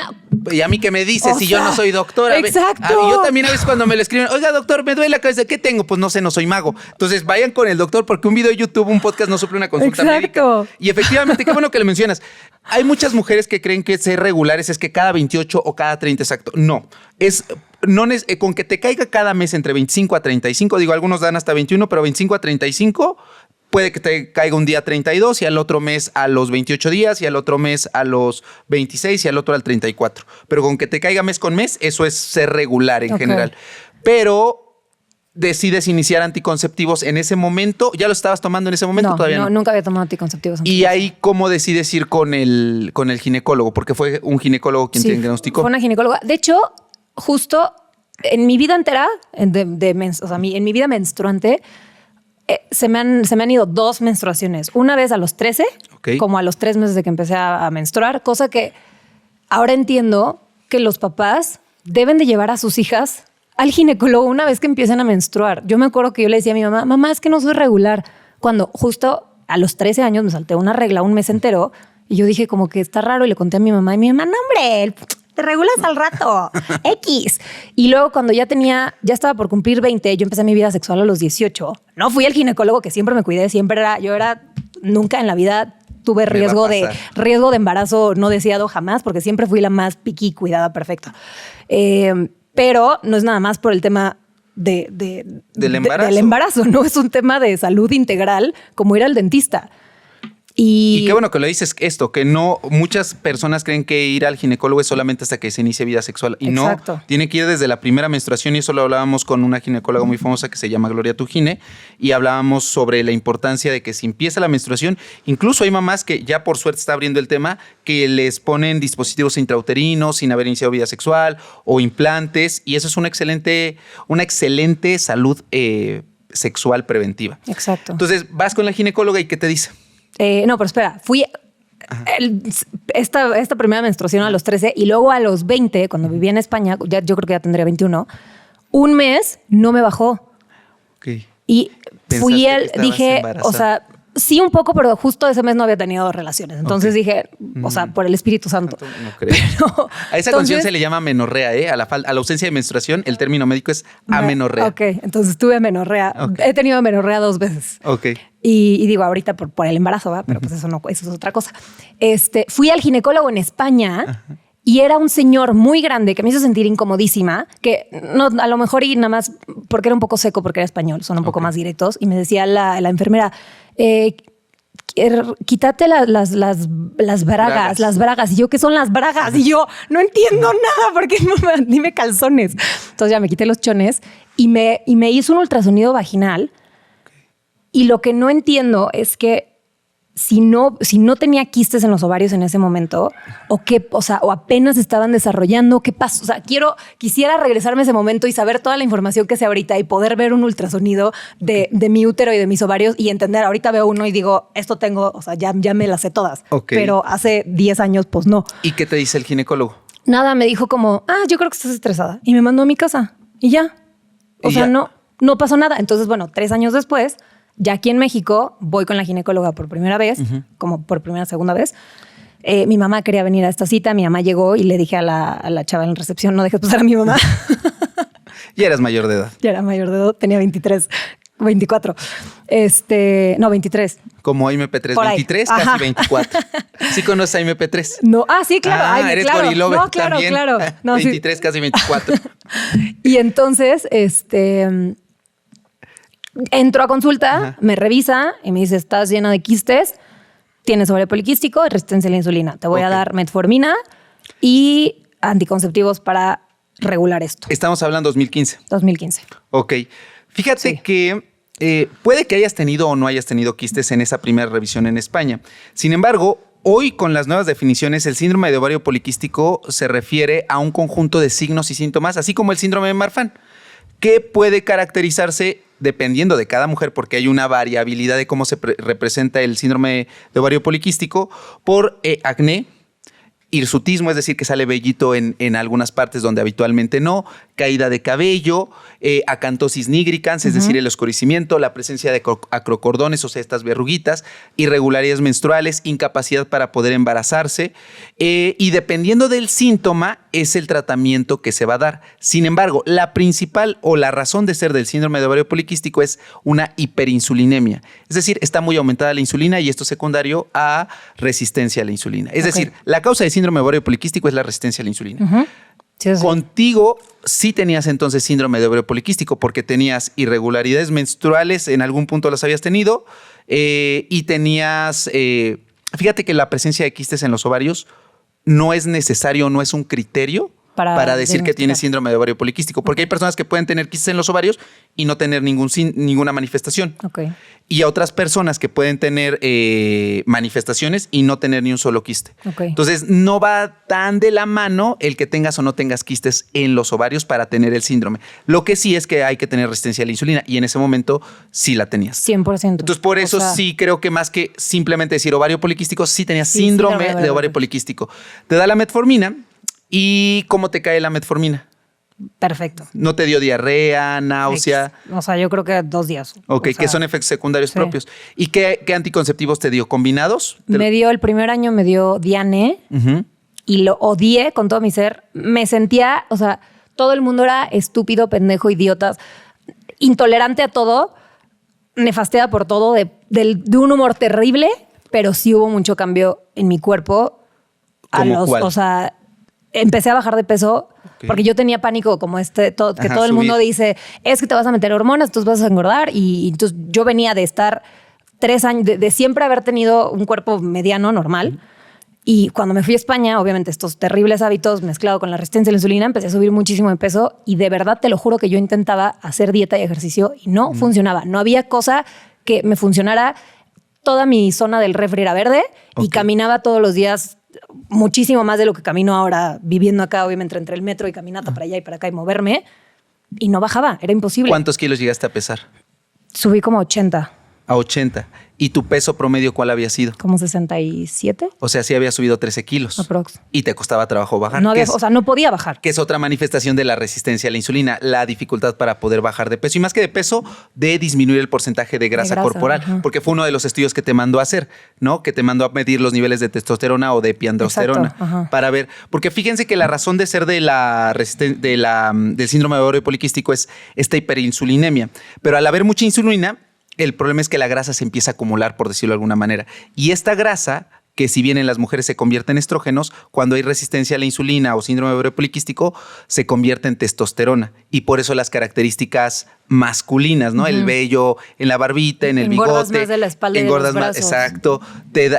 ¿Y a mí qué me dices si yo no soy doctora? Exacto. Y yo también a veces cuando me lo escriben, oiga, doctor, me duele la cabeza, ¿qué tengo? Pues no sé, no soy mago. Entonces vayan con el doctor porque un video de YouTube, un podcast no suple una consulta médica. Y efectivamente, qué bueno que lo mencionas. Hay muchas mujeres que creen que ser regulares es que cada 28 o cada 30 exacto. No, con que te caiga cada mes entre 25 a 35, digo, algunos dan hasta 21, pero 25 a 35, puede que te caiga un día 32 y al otro mes a los 28 días y al otro mes a los 26 y al otro al 34. Pero con que te caiga mes con mes, eso es ser regular en general. Pero decides iniciar anticonceptivos en ese momento. ¿Ya lo estabas tomando en ese momento? Todavía no. Nunca había tomado anticonceptivos. Y ahí, ¿cómo decides ir con el ginecólogo? Porque fue un ginecólogo quien te diagnosticó. Fue una ginecóloga. De hecho, justo en mi vida entera, en mi vida menstruante, se me han ido 2 menstruaciones. Una vez a los 13, como a los 3 meses de que empecé a menstruar, cosa que ahora entiendo que los papás deben de llevar a sus hijas al ginecólogo una vez que empiezan a menstruar. Yo me acuerdo que yo le decía a mi mamá, mamá, es que no soy regular. Cuando justo a los 13 años me salté una regla un mes entero y yo dije como que está raro y le conté a mi mamá y mi mamá, no hombre, te regulas al rato, X. Y luego cuando ya estaba por cumplir 20, yo empecé mi vida sexual a los 18. No fui al ginecólogo que siempre me cuidé, nunca en la vida tuve riesgo de embarazo no deseado jamás, porque siempre fui la más piqui, cuidada, perfecta. Pero no es nada más por el tema del embarazo, no es un tema de salud integral como ir al dentista. Y qué bueno que lo dices esto, que no muchas personas creen que ir al ginecólogo es solamente hasta que se inicie vida sexual. Y exacto. No, tiene que ir desde la primera menstruación y eso lo hablábamos con una ginecóloga muy famosa que se llama Gloria Tugine y hablábamos sobre la importancia de que si empieza la menstruación, incluso hay mamás que ya por suerte está abriendo el tema, que les ponen dispositivos intrauterinos sin haber iniciado vida sexual o implantes y eso es una excelente salud sexual preventiva. Exacto. Entonces vas con la ginecóloga y ¿qué te dice? No, pero espera, fui esta primera menstruación a los 13 y luego a los 20, cuando vivía en España, yo creo que ya tendría 21, un mes no me bajó. Okay. Y dije, embarazada. o sea, sí un poco, pero justo ese mes no había tenido relaciones. Entonces dije, o sea, por el Espíritu Santo. No creo. Pero, a esa condición se le llama amenorrea, ¿eh? A la ausencia de menstruación, el término médico es amenorrea. Ok, entonces tuve amenorrea. Okay. He tenido amenorrea 2 veces. Ok. Y digo, ahorita por el embarazo, ¿va? Pero pues eso es otra cosa. Fui al ginecólogo en España y era un señor muy grande que me hizo sentir incomodísima, que no, a lo mejor y nada más porque era un poco seco, porque era español, son un poco más directos. Y me decía la enfermera, quítate las bragas. Y yo, ¿qué son las bragas? Y yo, no entiendo nada, porque dime calzones. Entonces ya me quité los chones y me hizo un ultrasonido vaginal. Y lo que no entiendo es que si no tenía quistes en los ovarios en ese momento, o apenas estaban desarrollando, ¿qué pasó? O sea, quisiera regresarme a ese momento y saber toda la información que sé ahorita y poder ver un ultrasonido de mi útero y de mis ovarios y entender. Ahorita veo uno y digo, esto tengo, o sea, ya me las sé todas. Okay. Pero hace 10 años, pues no. ¿Y qué te dice el ginecólogo? Nada, me dijo como, yo creo que estás estresada. Y me mandó a mi casa. Y ya. O sea, no pasó nada. Entonces, bueno, 3 años después, ya aquí en México, voy con la ginecóloga por primera vez, como por segunda vez. Mi mamá quería venir a esta cita, mi mamá llegó y le dije a la chava en recepción, no dejes pasar a mi mamá. Ya eras mayor de edad. Ya era mayor de edad, tenía 24. No, 23. Como MP3, 23, casi 24. ¿Sí conoces a MP3? No, sí, claro. Eres claro. Gorilover no, claro, también. Claro. No, 23, sí. Casi 24. Y entonces, entro a consulta, me revisa y me dice, estás llena de quistes, tienes ovario poliquístico y resistencia a la insulina. Te voy a dar metformina y anticonceptivos para regular esto. Estamos hablando 2015. 2015. Ok. Fíjate que puede que hayas tenido o no hayas tenido quistes en esa primera revisión en España. Sin embargo, hoy con las nuevas definiciones, el síndrome de ovario poliquístico se refiere a un conjunto de signos y síntomas, así como el síndrome de Marfan, que puede caracterizarse dependiendo de cada mujer, porque hay una variabilidad de cómo se representa el síndrome de ovario poliquístico, por acné, hirsutismo, es decir, que sale vellito en algunas partes donde habitualmente no, caída de cabello, acantosis nigricans, es decir, el oscurecimiento, la presencia de acrocordones, o sea, estas verruguitas, irregularidades menstruales, incapacidad para poder embarazarse, y dependiendo del síntoma es el tratamiento que se va a dar. Sin embargo, la principal o la razón de ser del síndrome de ovario poliquístico es una hiperinsulinemia, es decir, está muy aumentada la insulina y esto es secundario a resistencia a la insulina. Es decir, la causa de síndrome de ovario poliquístico es la resistencia a la insulina. Sí. Contigo sí tenías entonces síndrome de ovario poliquístico porque tenías irregularidades menstruales, en algún punto las habías tenido, y tenías, fíjate que la presencia de quistes en los ovarios no es necesario, no es un criterio para decir que tienes síndrome de ovario poliquístico, porque hay personas que pueden tener quistes en los ovarios y no tener ninguna manifestación. Y a otras personas que pueden tener manifestaciones y no tener ni un solo quiste. Entonces, no va tan de la mano el que tengas o no tengas quistes en los ovarios para tener el síndrome. Lo que sí es que hay que tener resistencia a la insulina y en ese momento sí la tenías. 100%. Entonces, por eso sí creo que más que simplemente decir ovario poliquístico, sí tenías síndrome de ovario poliquístico. Te da la metformina. ¿Y cómo te cae la metformina? Perfecto. ¿No te dio diarrea, náusea? O sea, yo creo que 2 días. Que son efectos secundarios propios. ¿Y qué anticonceptivos te dio? ¿Combinados? El primer año me dio Diane y lo odié con todo mi ser. Me sentía, o sea, todo el mundo era estúpido, pendejo, idiota, intolerante a todo, nefasteada por todo, de un humor terrible, pero sí hubo mucho cambio en mi cuerpo. ¿Cuál? O sea, empecé a bajar de peso porque yo tenía pánico como que todo el mundo dice, es que te vas a meter hormonas, tú vas a engordar. Y entonces yo venía de estar 3 años, de siempre haber tenido un cuerpo mediano, normal. Y cuando me fui a España, obviamente estos terribles hábitos mezclado con la resistencia a la insulina, empecé a subir muchísimo de peso y de verdad te lo juro que yo intentaba hacer dieta y ejercicio y no funcionaba. No había cosa que me funcionara. Toda mi zona del refri era verde y caminaba todos los días muchísimo más de lo que camino ahora viviendo acá, obviamente entre el metro y caminata para allá y para acá y moverme, y no bajaba, era imposible. ¿Cuántos kilos llegaste a pesar? Subí como 80. A 80. ¿Y tu peso promedio cuál había sido? Como 67. O sea, sí había subido 13 kilos. Aprox. Y te costaba trabajo bajar. O sea, no podía bajar. Que es otra manifestación de la resistencia a la insulina, la dificultad para poder bajar de peso. Y más que de peso, de disminuir el porcentaje de grasa corporal. Porque fue uno de los estudios que te mandó a hacer, ¿no? Que te mandó a medir los niveles de testosterona o de epiandrosterona. Para ver. Porque fíjense que la razón de ser del síndrome de ovario poliquístico es esta hiperinsulinemia. Pero al haber mucha insulina, el problema es que la grasa se empieza a acumular, por decirlo de alguna manera. Y esta grasa, que si bien en las mujeres se convierte en estrógenos, cuando hay resistencia a la insulina o síndrome de ovario poliquístico, se convierte en testosterona. Y por eso las características masculinas, ¿no? El vello en la barbita, en el bigote. Engordas más de la espalda y de los brazos. Exacto.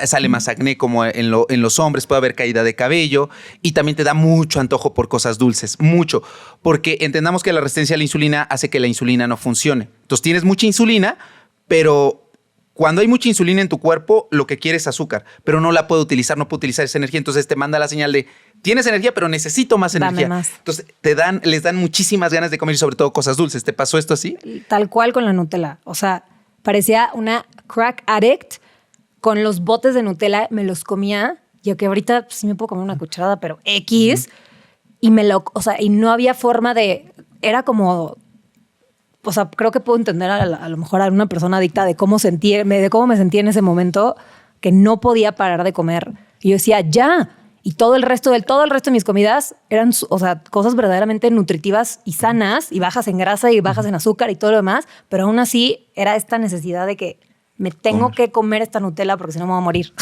Sale más acné como en los hombres, puede haber caída de cabello y también te da mucho antojo por cosas dulces, mucho. Porque entendamos que la resistencia a la insulina hace que la insulina no funcione. Entonces tienes mucha insulina, pero cuando hay mucha insulina en tu cuerpo, lo que quieres es azúcar, pero no la puede utilizar, no puede utilizar esa energía. Entonces te manda la señal de, tienes energía, pero necesito más energía. Dame más. Entonces les dan muchísimas ganas de comer y sobre todo cosas dulces. ¿Te pasó esto así? Tal cual con la Nutella. O sea, parecía una crack addict con los botes de Nutella. Me los comía. Yo que ahorita sí me puedo comer una cucharada, pero X. Y y no había forma de... Era como... O sea, creo que puedo entender a lo mejor a una persona adicta de cómo me sentía en ese momento, que no podía parar de comer. Y yo decía, ya. Y todo el resto de mis comidas eran, o sea, cosas verdaderamente nutritivas y sanas y bajas en grasa y bajas en azúcar y todo lo demás. Pero aún así era esta necesidad de que me tengo que comer esta Nutella porque si no me voy a morir.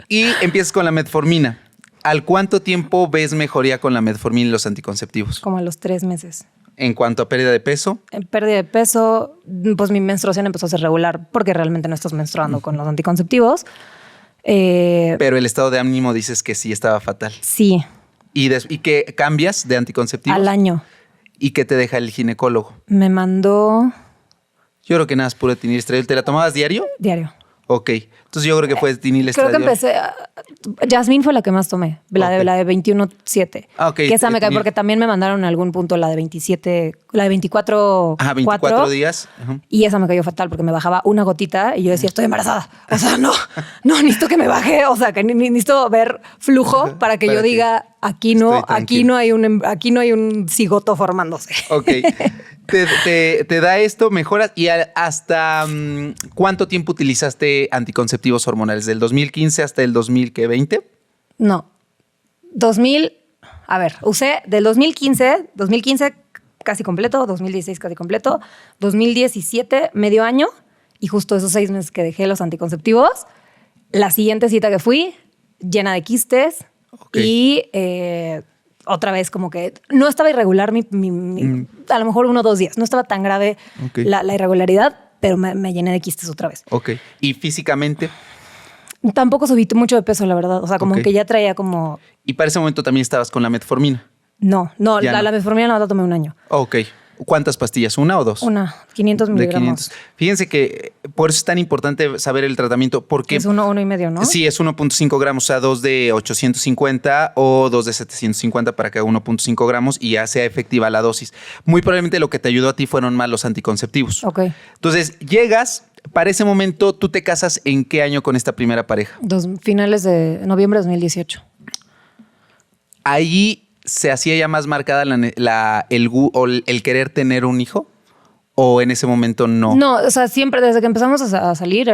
Y empiezas con la metformina. ¿Al cuánto tiempo ves mejoría con la metformina y los anticonceptivos? Como a los 3 meses. ¿En cuanto a pérdida de peso? En pérdida de peso, pues mi menstruación empezó a ser regular porque realmente no estás menstruando con los anticonceptivos. Pero el estado de ánimo dices que sí estaba fatal. Sí. ¿Y qué cambias de anticonceptivos? Al año. ¿Y qué te deja el ginecólogo? Me mandó... Yo creo que nada, es puro tiniestral. ¿Te la tomabas diario? Diario. Ok. Entonces yo creo que fue Tinil Creo que Estradiol. Jasmine fue la que más tomé, la Ok. de 21.7. Ah, ok. Que esa me cae Tinil. porque también me mandaron en algún punto la de 27, la de 24. Ajá, 24 días. Ajá. Y esa me cayó fatal porque me bajaba una gotita y yo decía, estoy embarazada. O sea, no, necesito que me baje. O sea, que necesito ver flujo para que Para yo que diga, aquí estoy tranquilo. aquí no hay un cigoto formándose. Ok. Te da esto, mejoras. ¿Y hasta cuánto tiempo utilizaste anticonceptivos hormonales? ¿Del 2015 hasta el 2020? No. 2000, a ver, usé del 2015 casi completo, 2016 casi completo, 2017 medio año y justo esos 6 meses que dejé los anticonceptivos, la siguiente cita que fui, llena de quistes Ok. y otra vez como que no estaba irregular a lo mejor 1 o 2 días, no estaba tan grave Ok. la irregularidad, pero me llené de quistes otra vez. Ok. ¿Y físicamente? Tampoco subí mucho de peso, la verdad, o sea, como Ok. que ya traía como... Y para ese momento también estabas con la metformina. No, Ya no. la metformina no la tomé 1 año. Ok. ¿Cuántas pastillas? ¿1 o 2? 500 De miligramos. 500. Fíjense que por eso es tan importante saber el tratamiento, porque Es 1,5, ¿no? sí, es 1.5 gramos, o sea, 2 de 850 o 2 de 750 para que haga 1.5 gramos y ya sea efectiva la dosis. Muy probablemente lo que te ayudó a ti fueron más los anticonceptivos. Ok. Entonces, llegas, para ese momento, ¿tú te casas en qué año con esta primera pareja? Finales de noviembre de 2018. Ahí se hacía ya más marcada el querer tener un hijo, o en ese momento no. No, o sea, siempre, desde que empezamos a salir,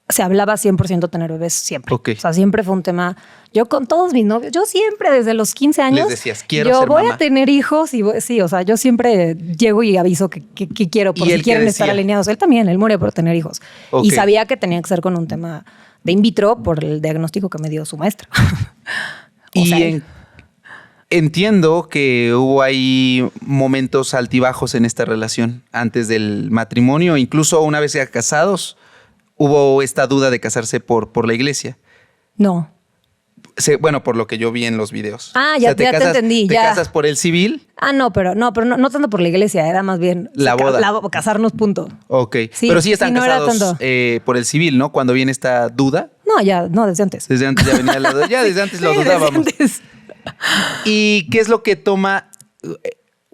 se hablaba 100% tener bebés, siempre. Ok. O sea, siempre fue un tema. Yo con todos mis novios, yo siempre desde los 15 años. Les decías, quiero yo ser voy mamá. a tener hijos y sí, o sea, yo siempre llego y aviso que quiero, por ¿Y si él qué quieren decía? estar alineados. Él también, él moría por tener hijos. Ok. Y sabía que tenía que ser con un tema de in vitro por el diagnóstico que me dio su maestra. O sea, Entiendo que hubo ahí momentos altibajos en esta relación antes del matrimonio, incluso una vez ya casados, hubo esta duda de casarse por la iglesia. no. Bueno, por lo que yo vi en los videos. Ah, ya te entendí, ¿Te ya. casas por el civil? Ah, no tanto por la iglesia, era más bien La boda. casarnos, punto. Ok. Sí, Pero sí están sí, no era casados tanto. por el civil, ¿no? Cuando viene esta duda. No, desde antes. Desde antes ya venía la duda. Ya desde antes lo Sí, desde dudábamos. antes. ¿Y qué es lo que toma?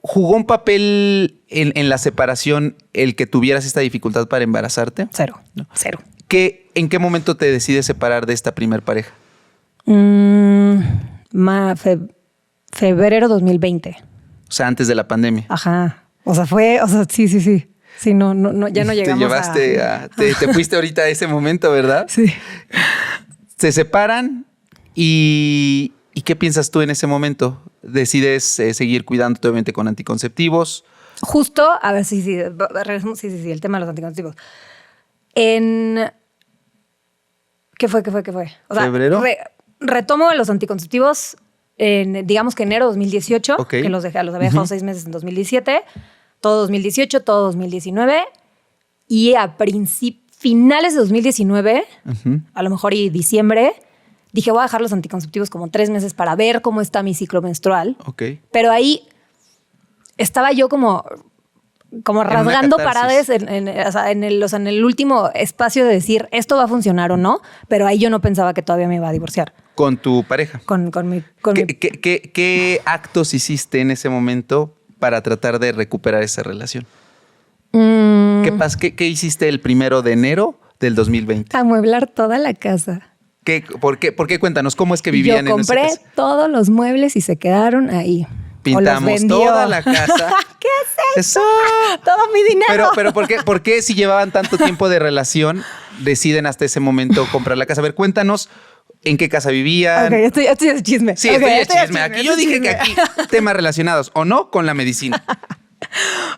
¿Jugó un papel en la separación el que tuvieras esta dificultad para embarazarte? Cero. ¿En qué momento te decides separar de esta primer pareja? Febrero 2020. O sea, antes de la pandemia. Ajá. O sea, sí. Sí, no, ya no llegamos Te fuiste ahorita a ese momento, ¿verdad? Sí. Se separan y ¿qué piensas tú en ese momento? ¿Decides seguir cuidándote obviamente con anticonceptivos? Justo, a ver, sí, el tema de los anticonceptivos. ¿Qué fue? O sea, ¿Febrero? Retomo los anticonceptivos digamos que enero de 2018, Ok. que los había dejado 6 meses en 2017, todo 2018, todo 2019, y a finales de 2019, a lo mejor y diciembre, dije voy a dejar los anticonceptivos como 3 meses para ver cómo está mi ciclo menstrual. Ok. Pero ahí estaba yo como una rasgando catarsis. paradas en el último espacio de decir esto va a funcionar o no, pero ahí yo no pensaba que todavía me iba a divorciar. Con tu pareja. Con ¿Qué actos hiciste en ese momento para tratar de recuperar esa relación? ¿Qué hiciste el 1 de enero del 2020? amueblar toda la casa. ¿Por qué? Cuéntanos, ¿cómo es que vivían Yo en esa compré casa? todos los muebles y se quedaron ahí. Pintamos toda la casa. ¿Qué es Eso. Todo mi dinero. Pero ¿por qué si llevaban tanto tiempo de relación deciden hasta ese momento comprar la casa? A ver, cuéntanos en qué casa vivían. Ok, estoy de chisme. Sí, Ok, estoy de estoy de chisme. Aquí estoy yo de dije que chisme. aquí temas relacionados o no con la medicina.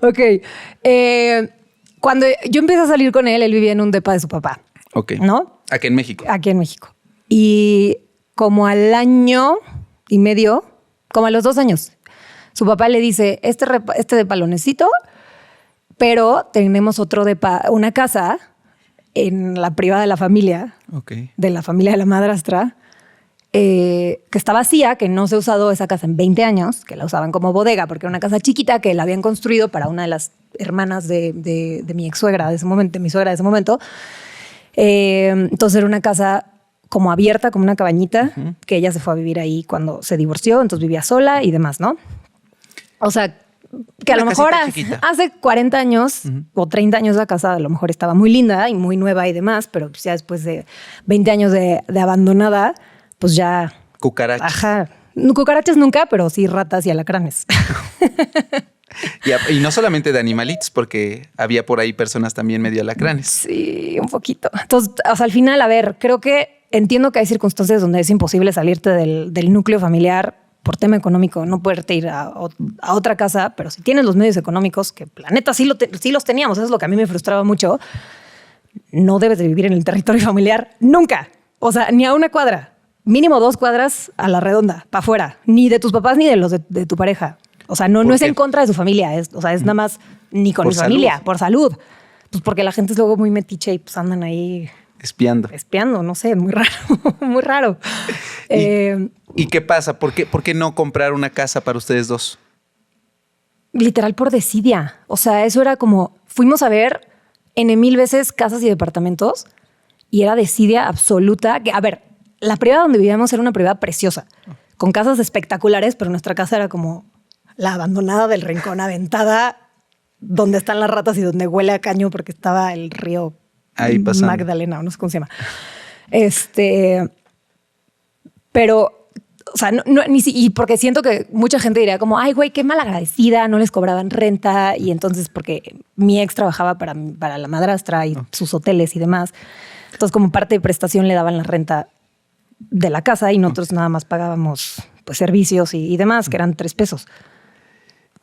Ok. Cuando yo empecé a salir con él vivía en un depa de su papá. Ok. ¿No? Aquí en México. Aquí en México. Y como al año y medio, como a los 2 años, su papá le dice, este depa lo necesito, pero tenemos otro depa, una casa en la privada de la familia, Ok. de la familia de la madrastra, que está vacía, que no se ha usado esa casa en 20 años, que la usaban como bodega, porque era una casa chiquita que la habían construido para una de las hermanas de mi ex suegra de ese momento, de mi suegra de ese momento. Entonces era una casa como abierta, como una cabañita, que ella se fue a vivir ahí cuando se divorció, entonces vivía sola y demás, ¿no? O sea, que a lo mejor hace 40 años o 30 años la casa a lo mejor estaba muy linda y muy nueva y demás, pero ya después de 20 años de abandonada, pues ya... Cucarachas. Ajá. Cucarachas nunca, pero sí ratas y alacranes. Y no solamente de animalitos, porque había por ahí personas también medio alacranes. Sí, un poquito. Entonces, o sea, al final, a ver, creo que entiendo que hay circunstancias donde es imposible salirte del núcleo familiar por tema económico, no poderte ir a otra casa, pero si tienes los medios económicos, que la neta sí los teníamos, eso es lo que a mí me frustraba mucho, no debes de vivir en el territorio familiar nunca. O sea, ni a una cuadra, mínimo 2 cuadras a la redonda, para afuera, ni de tus papás ni de los de tu pareja. O sea, no es en contra de su familia, es nada más ni con mi familia, por salud. Pues porque la gente es luego muy metiche y pues andan ahí... Espiando, no sé, muy raro, muy raro. ¿Y qué pasa? ¿Por qué no comprar una casa para ustedes dos? Literal por desidia. O sea, eso era como, fuimos a ver N mil veces casas y departamentos y era desidia absoluta. Que, a ver, la privada donde vivíamos era una privada preciosa, con casas espectaculares, pero nuestra casa era como la abandonada del rincón, aventada, donde están las ratas y donde huele a caño porque estaba el río ahí pasando. Magdalena, no sé cómo se llama. Pero, o sea, y porque siento que mucha gente diría como, ay, güey, qué malagradecida, no les cobraban renta. Y entonces, porque mi ex trabajaba para la madrastra y sus hoteles y demás. Entonces, como parte de prestación le daban la renta de la casa y nosotros nada más pagábamos pues servicios y demás, que eran 3 pesos.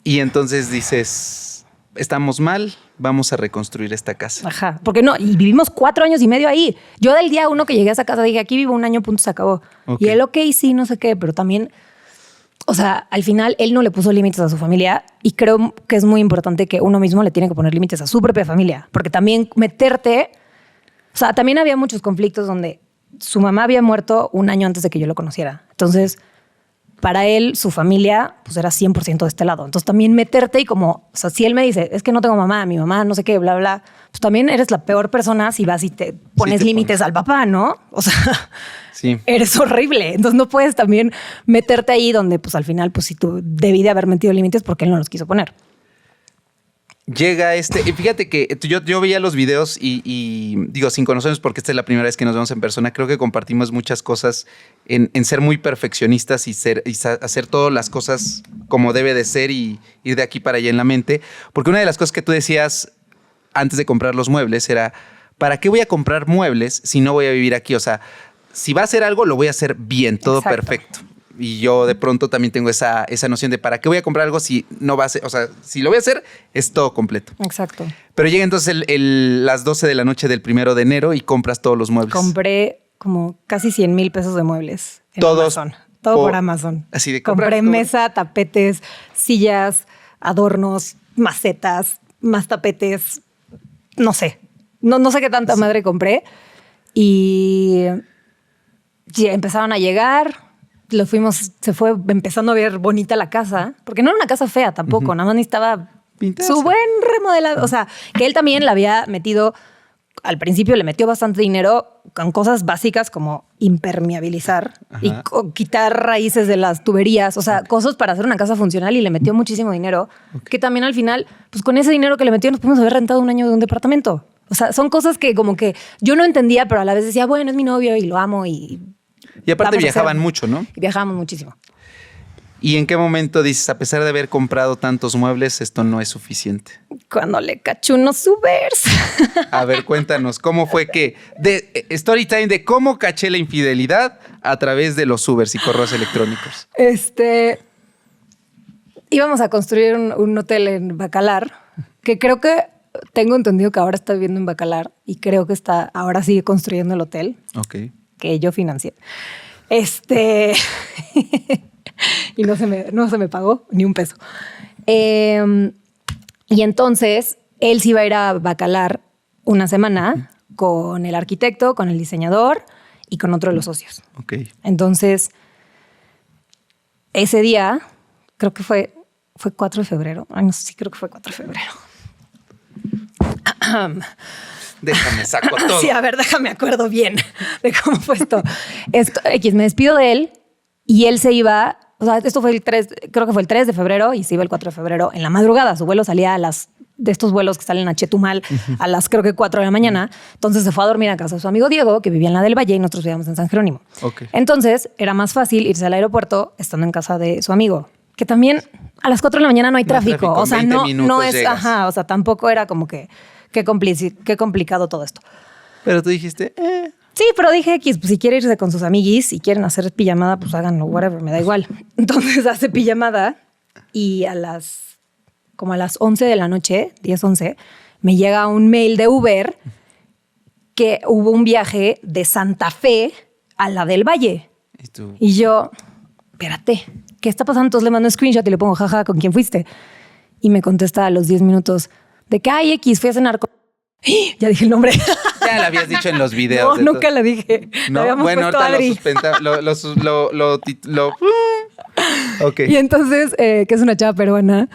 Y entonces dices, estamos mal, vamos a reconstruir esta casa. Ajá, porque no, y vivimos 4 años y medio ahí. Yo del día 1 que llegué a esa casa dije, aquí vivo 1 año, punto, se acabó. Okay. Y él, ok, sí, no sé qué, pero también, o sea, al final él no le puso límites a su familia y creo que es muy importante que uno mismo le tiene que poner límites a su propia familia, porque también meterte, o sea, también había muchos conflictos donde su mamá había muerto 1 año antes de que yo lo conociera. Entonces, para él, su familia, pues era 100% de este lado. Entonces también meterte y como, o sea, si él me dice, es que no tengo mamá, mi mamá, no sé qué, bla, bla, pues también eres la peor persona si vas y te pones límites al papá, ¿no? O sea, eres horrible. Entonces no puedes también meterte ahí donde, pues al final, pues si tú debí de haber metido límites porque él no los quiso poner. Llega y fíjate que yo veía los videos y digo, sin conocernos porque esta es la primera vez que nos vemos en persona, creo que compartimos muchas cosas en ser muy perfeccionistas y hacer todas las cosas como debe de ser y ir de aquí para allá en la mente. Porque una de las cosas que tú decías antes de comprar los muebles era, ¿para qué voy a comprar muebles si no voy a vivir aquí? O sea, si va a hacer algo, lo voy a hacer bien, todo Exacto. perfecto. Y yo de pronto también tengo esa noción de ¿para qué voy a comprar algo si no va a ser? O sea, si lo voy a hacer, es todo completo. Exacto. Pero llega entonces las 12 de la noche del 1 de enero y compras todos los muebles. Compré como casi 100,000 pesos de muebles en Todos Amazon. Todo por Amazon. Así de compré mesa, tapetes, sillas, adornos, macetas, más tapetes. No sé. No sé qué tanta madre compré. Y ya empezaron a llegar. Se fue empezando a ver bonita la casa, porque no era una casa fea tampoco, nada más necesitaba pintarse. Su buen remodelado. O sea, que él también le había metido, al principio le metió bastante dinero con cosas básicas como impermeabilizar y quitar raíces de las tuberías, o sea, cosas para hacer una casa funcional y le metió muchísimo dinero, que también al final, pues con ese dinero que le metió nos pudimos haber rentado 1 año de un departamento. O sea, son cosas que como que yo no entendía, pero a la vez decía, bueno, es mi novio y lo amo y aparte viajaban mucho, ¿no? Viajábamos muchísimo. ¿Y en qué momento dices, a pesar de haber comprado tantos muebles, esto no es suficiente? Cuando le cachó unos Ubers. A ver, cuéntanos, ¿cómo fue que... story time de cómo caché la infidelidad a través de los Ubers y correos electrónicos. Íbamos a construir un hotel en Bacalar, que creo que tengo entendido que ahora está viviendo en Bacalar y creo que ahora sigue construyendo el hotel. Ok. Que yo financié. Y no se me pagó ni un peso. Y entonces él sí iba a ir a Bacalar 1 semana con el arquitecto, con el diseñador y con otro de los socios. Ok. Entonces, ese día, creo que fue 4 de febrero. Ay, no sé si creo que fue 4 de febrero. Déjame, saco todo. Sí, a ver, déjame acuerdo bien de cómo fue esto. X, me despido de él y él se iba, o sea, esto fue creo que fue el 3 de febrero y se iba el 4 de febrero en la madrugada. Su vuelo salía de estos vuelos que salen a Chetumal a las creo que 4 de la mañana. Entonces se fue a dormir a casa de su amigo Diego, que vivía en la del Valle y nosotros vivíamos en San Jerónimo. Okay. Entonces era más fácil irse al aeropuerto estando en casa de su amigo, que también a las 4 de la mañana no hay tráfico. O sea, no es, llegas. Ajá, o sea, tampoco era como que qué complicado todo esto. Pero tú dijiste, Sí, pero dije que pues, si quiere irse con sus amiguis, si quieren hacer pijamada, pues háganlo, whatever, me da igual. Entonces hace pijamada y como a las 11 de la noche, 10, 11, me llega un mail de Uber que hubo un viaje de Santa Fe a la del Valle. Y yo, espérate, ¿qué está pasando? Entonces le mando un screenshot y le pongo, jaja, ¿con quién fuiste? Y me contesta a los 10 minutos de que, ay, X, fui a cenar con... Ya dije el nombre. Ya lo habías dicho en los videos. No, nunca lo dije. No, bueno, ahorita lo Ok. Y entonces, que es una chava peruana,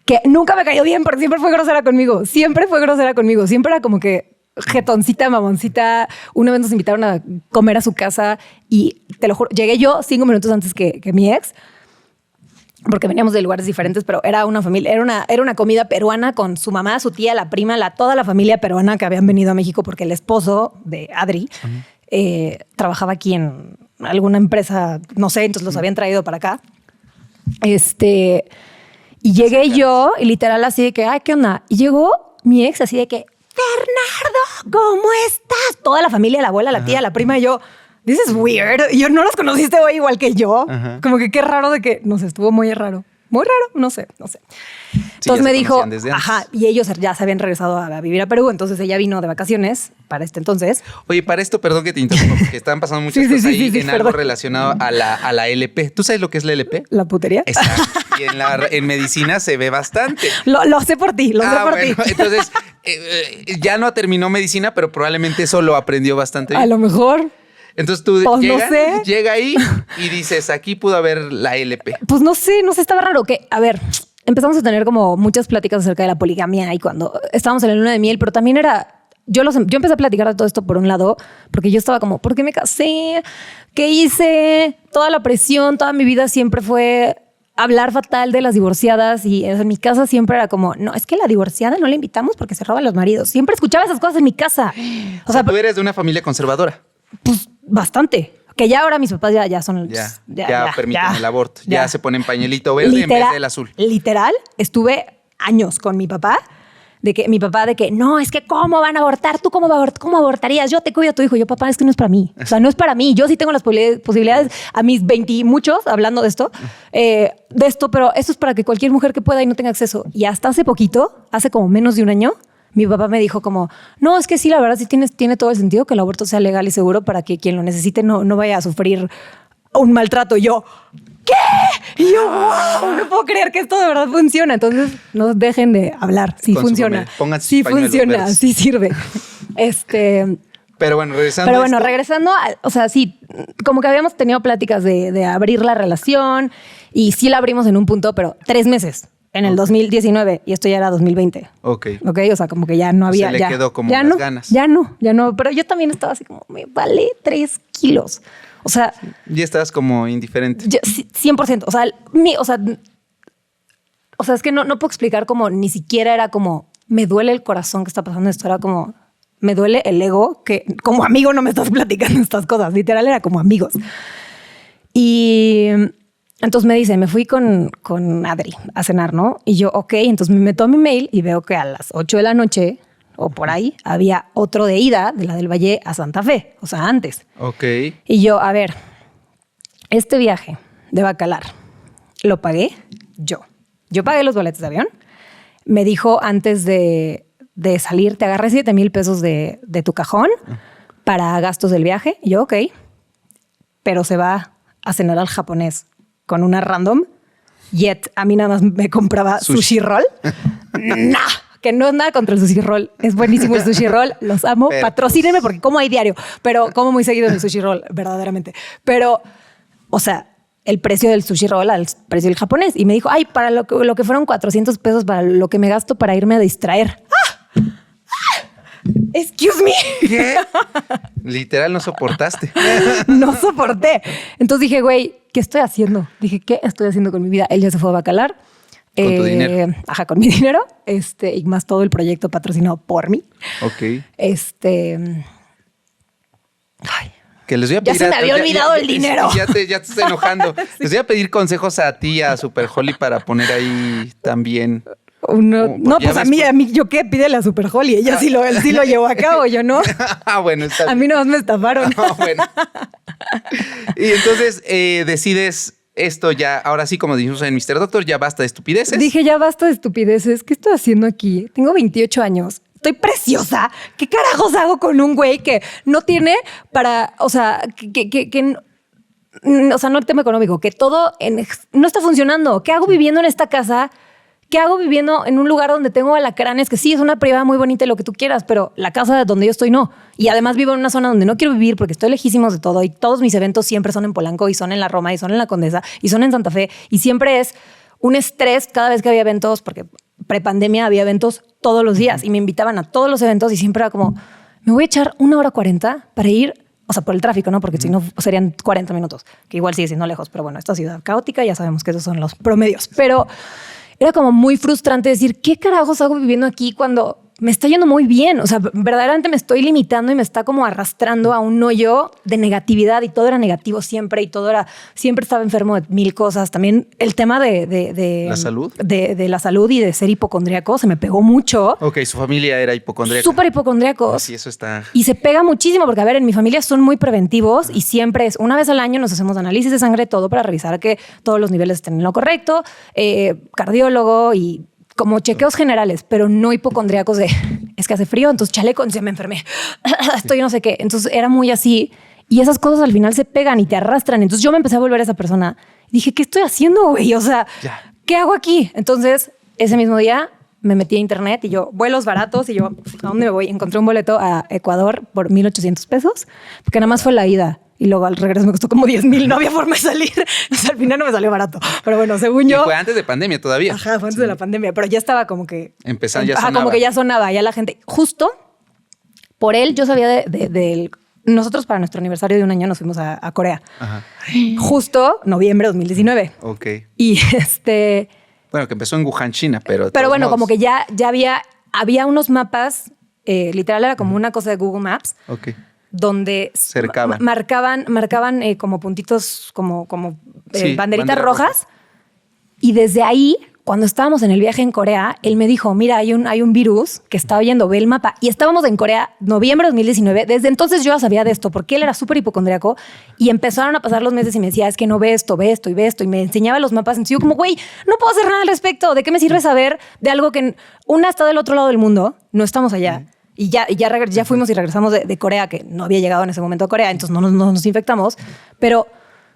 que nunca me cayó bien, porque siempre fue grosera conmigo. Siempre era como que jetoncita, mamoncita. Una vez nos invitaron a comer a su casa y te lo juro, llegué yo 5 minutos antes que mi ex, porque veníamos de lugares diferentes, pero era una familia, era una comida peruana con su mamá, su tía, la prima, toda la familia peruana que habían venido a México porque el esposo de Adri trabajaba aquí en alguna empresa, no sé, entonces los habían traído para acá. Y llegué yo y literal así de que, ay, ¿qué onda? Y llegó mi ex así de que, Bernardo, ¿cómo estás? Toda la familia, la abuela, la tía, la prima y yo, this is weird. Y yo, ¿no los conociste hoy igual que yo? Ajá. Como que qué raro de que, no sé, estuvo muy raro. Muy raro, no sé. Entonces me dijo, ajá, y ellos ya se habían regresado a vivir a Perú, entonces ella vino de vacaciones para este entonces. Oye, para esto, perdón que te interrumpa, porque estaban pasando muchas cosas ahí en perdón. Algo relacionado a la LP. ¿Tú sabes lo que es la LP? La putería. Exacto. Y en medicina se ve sé por ti, lo sé por ti. Entonces, ya no terminó medicina, pero probablemente eso lo aprendió bastante bien. A lo mejor. Entonces tú llega ahí y dices, aquí pudo haber la LP. Pues no sé, estaba raro. Que, a ver, empezamos a tener como muchas pláticas acerca de la poligamia y cuando estábamos en la luna de miel, pero también yo empecé a platicar de todo esto por un lado, porque yo estaba como, ¿por qué me casé? ¿Qué hice? Toda la presión, toda mi vida siempre fue hablar fatal de las divorciadas y en mi casa siempre era como, no, es que la divorciada no la invitamos porque se roban los maridos. Siempre escuchaba esas cosas en mi casa. O sea, tú eres de una familia conservadora. Pues bastante. Que ya ahora mis papás ya son... Ya permiten el aborto. Ya se ponen pañuelito verde en vez del azul. Literal, estuve años con mi papá de que no, es que ¿cómo van a abortar? ¿Tú cómo abortarías? Yo te cuido a tu hijo. Yo, papá, es que no es para mí. O sea, no es para mí. Yo sí tengo las posibilidades a mis 20 y muchos hablando de esto, pero esto es para que cualquier mujer que pueda y no tenga acceso. Y hasta hace poquito, hace como menos de un año, mi papá me dijo como, no, es que sí, la verdad sí tiene todo el sentido que el aborto sea legal y seguro para que quien lo necesite no vaya a sufrir un maltrato. Y yo, ¿qué? Y yo, wow, no puedo creer que esto de verdad funciona. Entonces, no dejen de hablar. Sí funciona. Sí funciona, sí sirve. Pero bueno, regresando. O sea, sí, como que habíamos tenido pláticas de abrir la relación y sí la abrimos en un punto, pero 3 meses. En el 2019 y esto ya era 2020. Ok. O sea, como que ya no había... Se le quedó como las ganas. Ya no. Pero yo también estaba así como, me vale 3 kilos. O sea... Ya estabas como indiferente. 100%. O sea, es que no puedo explicar como ni siquiera era como, me duele el corazón que está pasando esto. Era como, me duele el ego que como amigo no me estás platicando estas cosas. Literal era como amigos. Y... Entonces me dice, me fui con Adri a cenar, ¿no? Y yo, ok, entonces me meto a mi mail y veo que a las 8 de la noche o por ahí había otro de ida de la del Valle a Santa Fe, o sea, antes. Ok. Y yo, a ver, este viaje de Bacalar, ¿lo pagué? Yo pagué los boletos de avión. Me dijo antes de salir, te agarré 7,000 pesos de tu cajón para gastos del viaje. Y yo, ok, pero se va a cenar al japonés con una random, yet a mí nada más me compraba sushi roll. Que no es nada contra el sushi roll. Es buenísimo el sushi roll. Los amo. Pero, patrocínenme porque como hay diario, pero como muy seguido en el sushi roll, verdaderamente. Pero, o sea, el precio del sushi roll al precio del japonés. Y me dijo, ay, para lo que fueron 400 pesos para lo que me gasto para irme a distraer. excuse me. ¿Qué? Literal, no soportaste. No soporté. Entonces dije, güey, ¿qué estoy haciendo? Dije, ¿qué estoy haciendo con mi vida? Él ya se fue a Bacalar. ¿Con tu dinero? Ajá, con mi dinero. Y más todo el proyecto patrocinado por mí. Ok. Ay, Que les voy a ya pedir se me había olvidado el dinero. Ya te estoy enojando. Sí. Les voy a pedir consejos a ti, a Super Holly, para poner ahí también. No, pues a mí, ¿yo qué? Pídele a Super Holly. Ella él sí lo llevó a cabo, yo no. Bueno, está bien. A mí nomás me estafaron. Bueno. Y entonces decides esto ya, ahora sí, como dijimos en Mr. Doctor, ya basta de estupideces. Dije, ya basta de estupideces. ¿Qué estoy haciendo aquí? Tengo 28 años. Estoy preciosa. ¿Qué carajos hago con un güey que no tiene para, o sea, o sea, no el tema económico, que todo no está funcionando? ¿Qué hago viviendo en esta casa? ¿Qué hago viviendo en un lugar donde tengo alacranes? Que sí, es una privada muy bonita y lo que tú quieras, pero la casa donde yo estoy no. Y además vivo en una zona donde no quiero vivir porque estoy lejísimos de todo y todos mis eventos siempre son en Polanco y son en la Roma y son en la Condesa y son en Santa Fe y siempre es un estrés cada vez que había eventos, porque prepandemia había eventos todos los días y me invitaban a todos los eventos y siempre era como, me voy a echar 1:40 para ir, o sea, por el tráfico, ¿no? Porque si no serían 40 minutos, que igual sigue siendo lejos, pero bueno, esta ciudad caótica, ya sabemos que esos son los promedios, pero era como muy frustrante decir, ¿qué carajos hago viviendo aquí cuando me está yendo muy bien? O sea, verdaderamente me estoy limitando y me está como arrastrando a un hoyo de negatividad y todo era negativo siempre y todo era, siempre estaba enfermo de mil cosas. También el tema de ¿La salud? De la salud y de ser hipocondríaco se me pegó mucho. Ok, su familia era hipocondríaca. Súper hipocondríacos. Sí, eso está. Y se pega muchísimo porque, a ver, en mi familia son muy preventivos y siempre es una vez al año nos hacemos análisis de sangre, todo para revisar que todos los niveles estén en lo correcto, cardiólogo y como chequeos generales, pero no hipocondríacos de es que hace frío, entonces chaleco, entonces me enfermé, estoy no sé qué. Entonces era muy así y esas cosas al final se pegan y te arrastran. Entonces yo me empecé a volver esa persona y dije, ¿qué estoy haciendo, güey? O sea, ¿qué hago aquí? Entonces ese mismo día me metí a internet y yo, vuelos baratos y yo, ¿a dónde me voy? Encontré un boleto a Ecuador por 1,800 pesos, porque nada más fue la ida. Y luego al regreso me costó como 10,000. No había forma de salir. O sea, al final no me salió barato. Pero bueno, según yo... Y fue antes de pandemia todavía. Ajá, fue antes de la pandemia. Pero ya estaba como que... Empezando, ya sonaba. Como que ya sonaba. Ya la gente... Justo por él, yo sabía de nosotros para nuestro aniversario de 1 año nos fuimos a Corea. Ajá. Justo noviembre de 2019. Ok. Y Bueno, que empezó en Wuhan, China, pero... Pero bueno, como que ya había unos mapas. Literal era como una cosa de Google Maps. Ok. Donde marcaban como puntitos, como banderitas rojas. Y desde ahí, cuando estábamos en el viaje en Corea, él me dijo, mira, hay un virus que está oyendo, ve el mapa. Y estábamos en Corea, noviembre de 2019. Desde entonces yo ya sabía de esto, porque él era súper hipocondríaco. Y empezaron a pasar los meses y me decía, es que no ve esto, ve esto y ve esto. Y me enseñaba los mapas. Entonces yo como, güey, no puedo hacer nada al respecto. ¿De qué me sirve saber de algo que una está del otro lado del mundo? No estamos allá. Y ya fuimos y regresamos de Corea, que no había llegado en ese momento a Corea, entonces no nos infectamos. Pero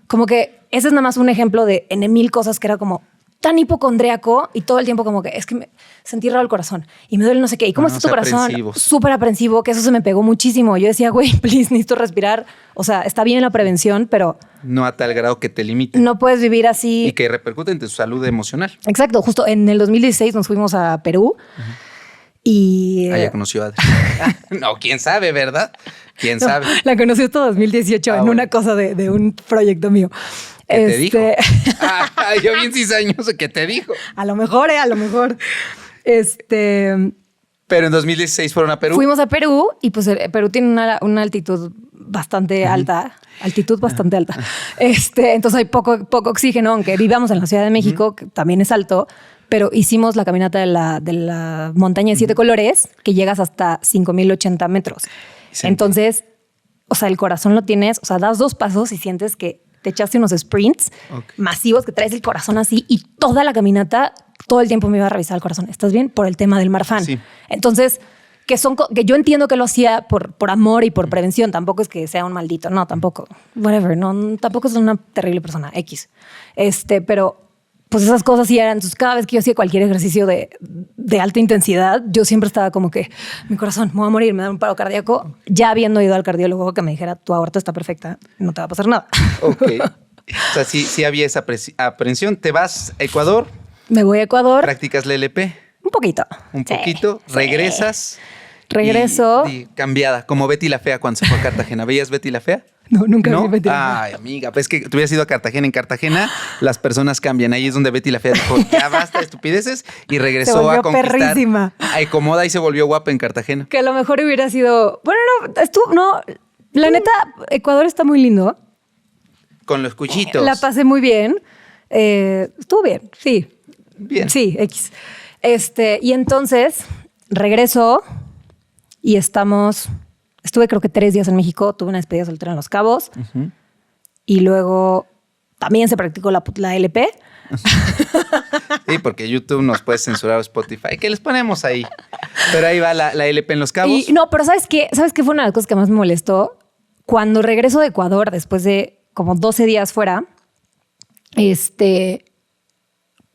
como que ese es nada más un ejemplo de en 1000 cosas que era como tan hipocondríaco y todo el tiempo como que es que me sentí raro el corazón y me duele no sé qué. ¿Y cómo está tu corazón? Súper aprensivo, que eso se me pegó muchísimo. Yo decía, güey, please, necesito respirar. O sea, está bien la prevención, pero... No a tal grado que te limite. No puedes vivir así. Y que repercute en tu salud emocional. Exacto. Justo en el 2016 nos fuimos a Perú. Y... ya conoció a Adri. No, quién sabe, ¿verdad? ¿Quién sabe? La conoció hasta 2018 en una cosa de un proyecto mío. ¿Qué te dijo? Yo bien 6 años, ¿qué te dijo? A lo mejor, a lo mejor. Pero en 2016 fueron a Perú. Fuimos a Perú y pues Perú tiene una altitud bastante alta. Altitud bastante alta. Entonces hay poco oxígeno, aunque vivamos en la Ciudad de México, que también es alto. Pero hicimos la caminata de la montaña de 7 colores, que llegas hasta 5,080 metros. Sí. Entonces, o sea, el corazón lo tienes, o sea, das 2 pasos y sientes que te echaste unos sprints masivos, que traes el corazón así y toda la caminata, todo el tiempo me iba a revisar el corazón. ¿Estás bien? Por el tema del Marfan. Sí. Entonces, que yo entiendo que lo hacía por amor y por prevención. Tampoco es que sea un maldito. No, tampoco. Whatever. No, tampoco es una terrible persona. X. Pero... pues esas cosas sí eran. Entonces, cada vez que yo hacía cualquier ejercicio de alta intensidad, yo siempre estaba como que mi corazón, me voy a morir, me da un paro cardíaco, ya habiendo ido al cardiólogo que me dijera, tu aorta está perfecta, no te va a pasar nada. Ok. O sea, sí había esa aprensión. ¿Te vas a Ecuador? Me voy a Ecuador. ¿Practicas la LP? Un poquito. Un poquito. ¿Regresas? Regreso. Y cambiada, como Betty la Fea cuando se fue a Cartagena. ¿Veías Betty la Fea? No, nunca ¿No? vi Betty la Fea. Ay, amiga, pues es que tú hubieras ido a Cartagena. En Cartagena las personas cambian. Ahí es donde Betty la Fea dijo, ya basta de estupideces, y regresó Se volvió a conquistar. perrísima. A Ecomoda y se volvió guapa en Cartagena. Que a lo mejor hubiera sido... Bueno, no, la neta, Ecuador está muy lindo. Con los cuchitos. La pasé muy bien. Estuvo bien, sí. Bien. Sí, X. Y entonces regreso y estuve creo que 3 días en México, tuve una despedida soltera en Los Cabos y luego también se practicó la LP. Sí, porque YouTube nos puede censurar, Spotify, que les ponemos ahí. Pero ahí va la LP en Los Cabos. No, pero ¿sabes qué? ¿Sabes qué fue una de las cosas que más me molestó? Cuando regreso de Ecuador, después de como 12 días fuera,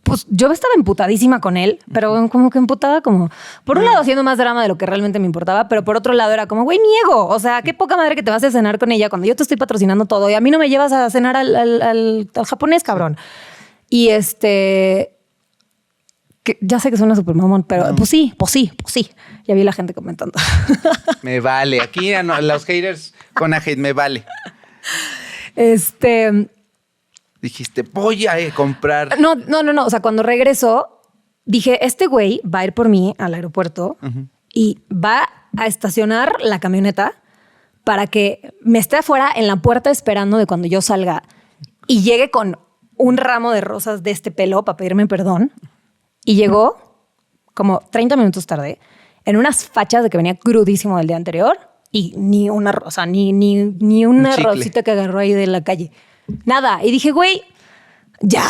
pues yo estaba emputadísima con él, pero como que emputada como... Por un lado haciendo más drama de lo que realmente me importaba, pero por otro lado era como, güey, niego. O sea, qué poca madre que te vas a cenar con ella cuando yo te estoy patrocinando todo y a mí no me llevas a cenar al japonés, cabrón. Y que ya sé que suena súper mamón, pero pues sí. Ya vi la gente comentando. Me vale. Aquí los haters con hate, me vale. Dijiste, voy a comprar. No. O sea, cuando regresó, dije, este güey va a ir por mí al aeropuerto y va a estacionar la camioneta para que me esté afuera en la puerta esperando de cuando yo salga y llegue con un ramo de rosas de este pelo para pedirme perdón. Y llegó como 30 minutos tarde en unas fachas de que venía crudísimo del día anterior y ni una rosa, ni una rosita que agarró ahí de la calle. Nada. Y dije, güey, ya.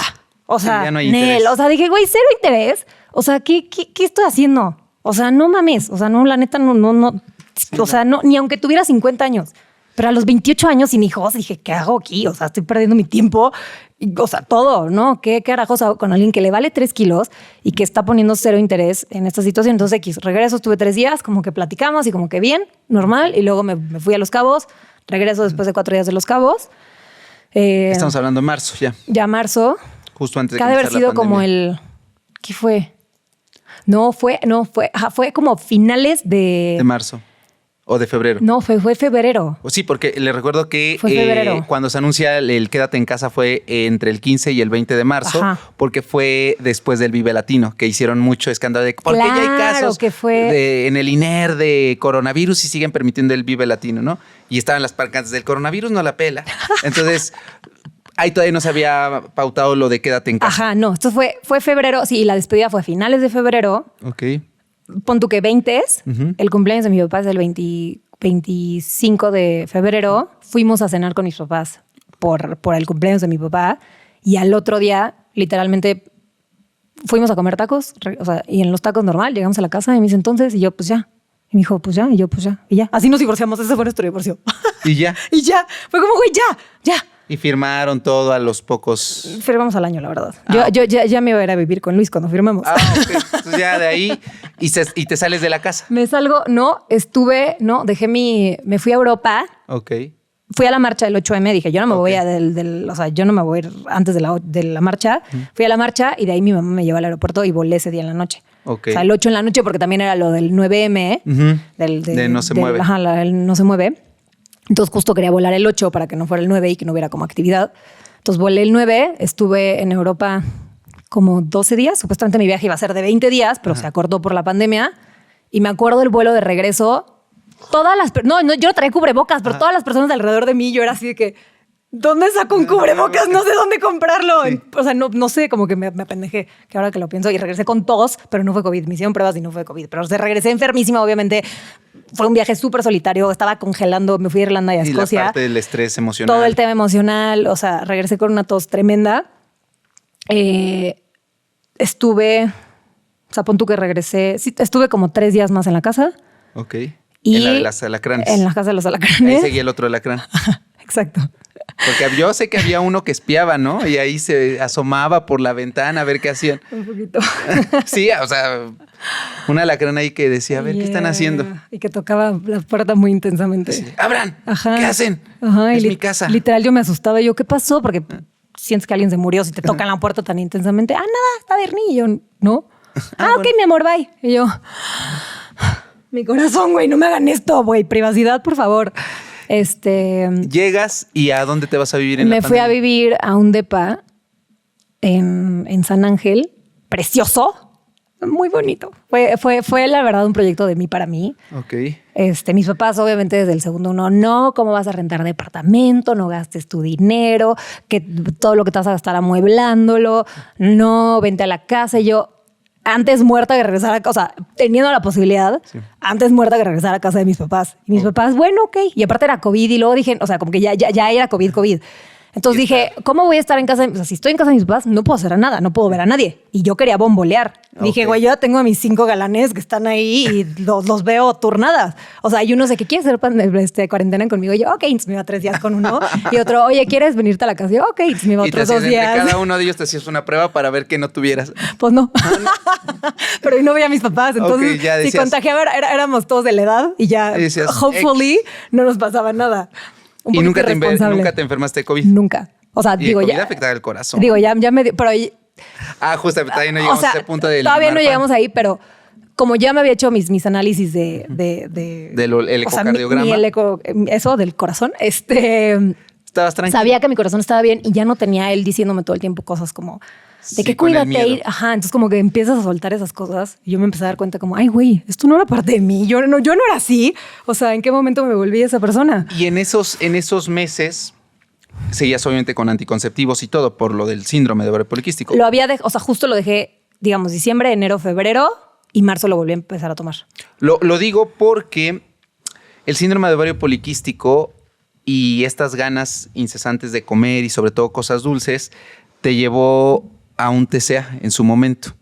O sea, ya no hay interés. O sea, dije, güey, cero interés. O sea, ¿qué estoy haciendo? O sea, no mames. O sea, no, la neta, no. O sea, no, ni aunque tuviera 50 años. Pero a los 28 años sin hijos, dije, ¿qué hago aquí? O sea, estoy perdiendo mi tiempo. O sea, todo, ¿no? ¿Qué carajos hago con alguien que le vale 3 kilos y que está poniendo cero interés en esta situación? Entonces, X, regreso, estuve 3 días, como que platicamos y como que bien, normal. Y luego me fui a Los Cabos. Regreso después de 4 días de Los Cabos. Estamos hablando de marzo ya. Ya marzo. Justo antes de que ha de haber sido como ¿qué fue? Fue como finales de marzo o de febrero. No, fue febrero. Sí, porque le recuerdo que Fue febrero. Cuando se anuncia el Quédate en Casa fue entre el 15 y el 20 de marzo, porque fue después del Vive Latino, que hicieron mucho escándalo de porque ya hay casos que fue... en el INER de coronavirus y siguen permitiendo el Vive Latino, ¿no? Y estaban las pancartas del coronavirus, no la pela. Entonces, ahí todavía no se había pautado lo de Quédate en Casa. Ajá, no, esto fue febrero, sí, y la despedida fue a finales de febrero. Ok. Pon tú que 20, el cumpleaños de mi papá es el 25 de febrero. Fuimos a cenar con mis papás por el cumpleaños de mi papá y al otro día, literalmente, fuimos a comer tacos, o sea, y en los tacos normal, llegamos a la casa y me dice entonces, y yo pues ya. Y me dijo, pues ya, y yo pues ya, y ya. Así nos divorciamos, ese fue nuestro divorcio. ¿Y ya? Y ya, fue como, güey, ya. Y firmaron todo a los pocos... Firmamos al año, la verdad. Yo ya me iba a ir a vivir con Luis cuando firmamos. Ok. Entonces ya de ahí y te sales de la casa. Me salgo, me fui a Europa. Ok. Fui a la marcha del 8M, dije, yo no me voy o sea, yo no me voy a ir antes de la marcha. Fui a la marcha y de ahí mi mamá me llevó al aeropuerto y volé ese día en la noche. Okay. O sea, el 8 en la noche porque también era lo del 9M. De no se mueve. Ajá, el no se mueve. Entonces justo quería volar el 8 para que no fuera el 9 y que no hubiera como actividad. Entonces volé el 9, estuve en Europa como 12 días. Supuestamente mi viaje iba a ser de 20 días, pero se acortó por la pandemia. Y me acuerdo del vuelo de regreso. No, yo no traía cubrebocas, pero todas las personas alrededor de mí, yo era así de que, ¿dónde saco un cubrebocas? No sé dónde comprarlo. Sí. O sea, no sé, como que me apendejé, que ahora que lo pienso. Y regresé con tos, pero no fue COVID. Me hicieron pruebas y no fue COVID. Pero regresé enfermísima, obviamente. Fue un viaje súper solitario. Estaba congelando. Me fui a Irlanda y a Escocia. Y la parte del estrés emocional. Todo el tema emocional. O sea, regresé con una tos tremenda. Estuve... O sea, pon tú que regresé... Sí, estuve como 3 días más en la casa. Ok. Y en la de las alacranes. En la casa de los alacranes. Ahí seguía el otro alacrán. Exacto. Porque yo sé que había uno que espiaba, ¿no? Y ahí se asomaba por la ventana a ver qué hacían. Un poquito. Sí, o sea, un alacrán ahí que decía, a ver, ¿qué están haciendo? Y que tocaba la puerta muy intensamente. Sí. ¡Abran! ¿Qué hacen? Es mi casa. Literal, yo me asustaba. Yo, ¿qué pasó? Porque sientes que alguien se murió si te tocan la puerta tan intensamente. Nada, está Bernie. Y yo, ¿no? Bueno. Ok, mi amor, bye. Y yo... Mi corazón, güey, no me hagan esto, güey. Privacidad, por favor. Llegas y ¿a dónde te vas a vivir Me fui a vivir a un depa en San Ángel. Precioso. Muy bonito. Fue la verdad un proyecto de mí para mí. Ok. Mis papás, obviamente, desde el segundo uno, no, ¿cómo vas a rentar departamento? No gastes tu dinero, que todo lo que te vas a gastar amueblándolo, no, vente a la casa. Y yo, antes muerta que regresar a casa, o sea, teniendo la posibilidad, antes muerta que regresar a casa de mis papás. Y mis papás, bueno, ok. Y aparte era COVID y luego dije, o sea, como que ya era COVID. Entonces dije, ¿cómo voy a estar en casa? O sea, si estoy en casa de mis papás, no puedo hacer nada, no puedo ver a nadie. Y yo quería bombolear. Dije, güey, yo tengo a mis 5 galanes que están ahí y los veo turnadas. O sea, y uno sé que quiere hacer cuarentena conmigo. Y yo, ok, entonces me iba 3 días con uno. Y otro, oye, ¿quieres venirte a la casa? Y yo, ok, entonces me iba otros 2 días. Entre cada uno de ellos te hacías una prueba para ver que no tuvieras. Pues no. Pero yo no veía a mis papás. Entonces, si contagiaba, éramos todos de la edad y ya, decías, hopefully, no nos pasaba nada. ¿Y nunca te enfermaste de COVID? Nunca. O sea, y digo, COVID ya afectaba el corazón. Digo, ya me dio, pero justamente todavía no llegamos a ese punto del todavía no llegamos ahí, pero como ya me había hecho mis análisis del ecocardiograma. Eso del corazón, estabas tranquila. Sabía que mi corazón estaba bien y ya no tenía él diciéndome todo el tiempo cosas como de que cuídate. Ajá, entonces como que empiezas a soltar esas cosas y yo me empecé a dar cuenta como, ay, güey, esto no era parte de mí. Yo no era así. O sea, ¿en qué momento me volví esa persona? Y en esos meses seguías obviamente con anticonceptivos y todo por lo del síndrome de ovario poliquístico. Lo había o sea, justo lo dejé, digamos, diciembre, enero, febrero y marzo lo volví a empezar a tomar. Lo digo porque el síndrome de ovario poliquístico y estas ganas incesantes de comer y sobre todo cosas dulces te llevó a un TCA en su momento.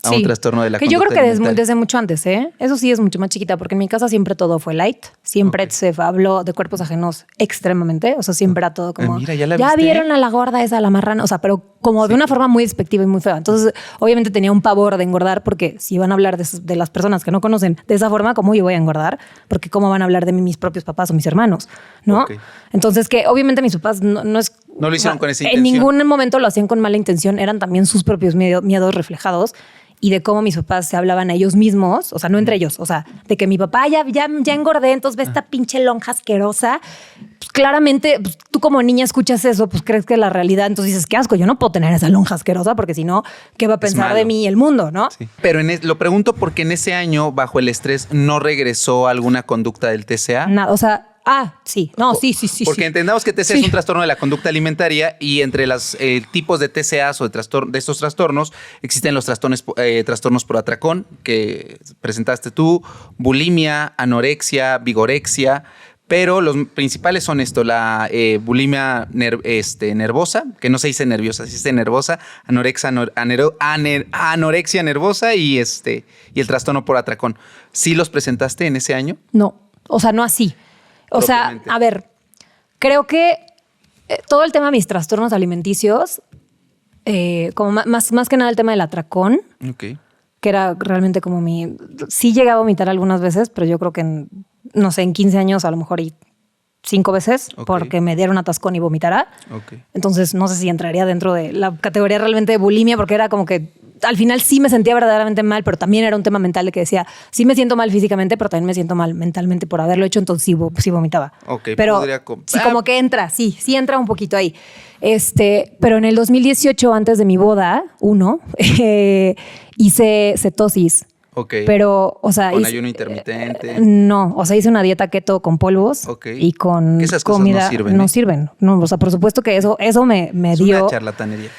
A un trastorno de la conducta yo creo que alimentaria. desde mucho antes, ¿eh? Eso sí es mucho más chiquita, porque en mi casa siempre todo fue light. Siempre se habló de cuerpos ajenos extremadamente. O sea, siempre era todo como, mira, ¿ya vieron a la gorda esa, la marrana. O sea, pero como de una forma muy despectiva y muy fea. Entonces, obviamente tenía un pavor de engordar, porque si van a hablar de las personas que no conocen de esa forma, ¿cómo yo voy a engordar? Porque ¿cómo van a hablar de mí mis propios papás o mis hermanos? ¿No? Okay. Entonces, que obviamente mis papás no lo hicieron con esa intención. En ningún momento lo hacían con mala intención. Eran también sus propios miedos reflejados. Y de cómo mis papás se hablaban a ellos mismos, o sea, no entre ellos, o sea, de que mi papá ya engordé, entonces ve esta pinche lonja asquerosa. Pues claramente, pues, tú como niña escuchas eso, pues crees que es la realidad, entonces dices, qué asco, yo no puedo tener esa lonja asquerosa porque si no, ¿qué va a pensar de mí el mundo, no? Sí. Pero lo pregunto porque en ese año, bajo el estrés, ¿no regresó alguna conducta del TCA? Nada, o sea... sí. No, sí. Porque entendamos que TCA es un trastorno de la conducta alimentaria y entre los tipos de TCAs o de estos trastornos existen los trastornos por atracón que presentaste tú, bulimia, anorexia, vigorexia, pero los principales son la bulimia nervosa, que no se dice nerviosa, se dice nervosa, anorexia nervosa y el trastorno por atracón. ¿Sí los presentaste en ese año? No, o sea, no así. O sea, a ver, creo que todo el tema de mis trastornos alimenticios, como más que nada el tema del atracón, que era realmente como sí llegué a vomitar algunas veces, pero yo creo que en 15 años a lo mejor 5 veces, porque me dieron atascón y vomitara. Entonces no sé si entraría dentro de la categoría realmente de bulimia, porque era como que al final sí me sentía verdaderamente mal, pero también era un tema mental de que decía, sí me siento mal físicamente, pero también me siento mal mentalmente por haberlo hecho, entonces sí vomitaba. Pero sí, como que entra, sí entra un poquito ahí. Pero en el 2018, antes de mi boda, hice cetosis. Pero, o sea... ¿Con ayuno intermitente? No, o sea, hice una dieta keto con polvos y con esas comida. Cosas no sirven. No sirven. No, o sea, por supuesto que eso me dio... Es una charlatanería.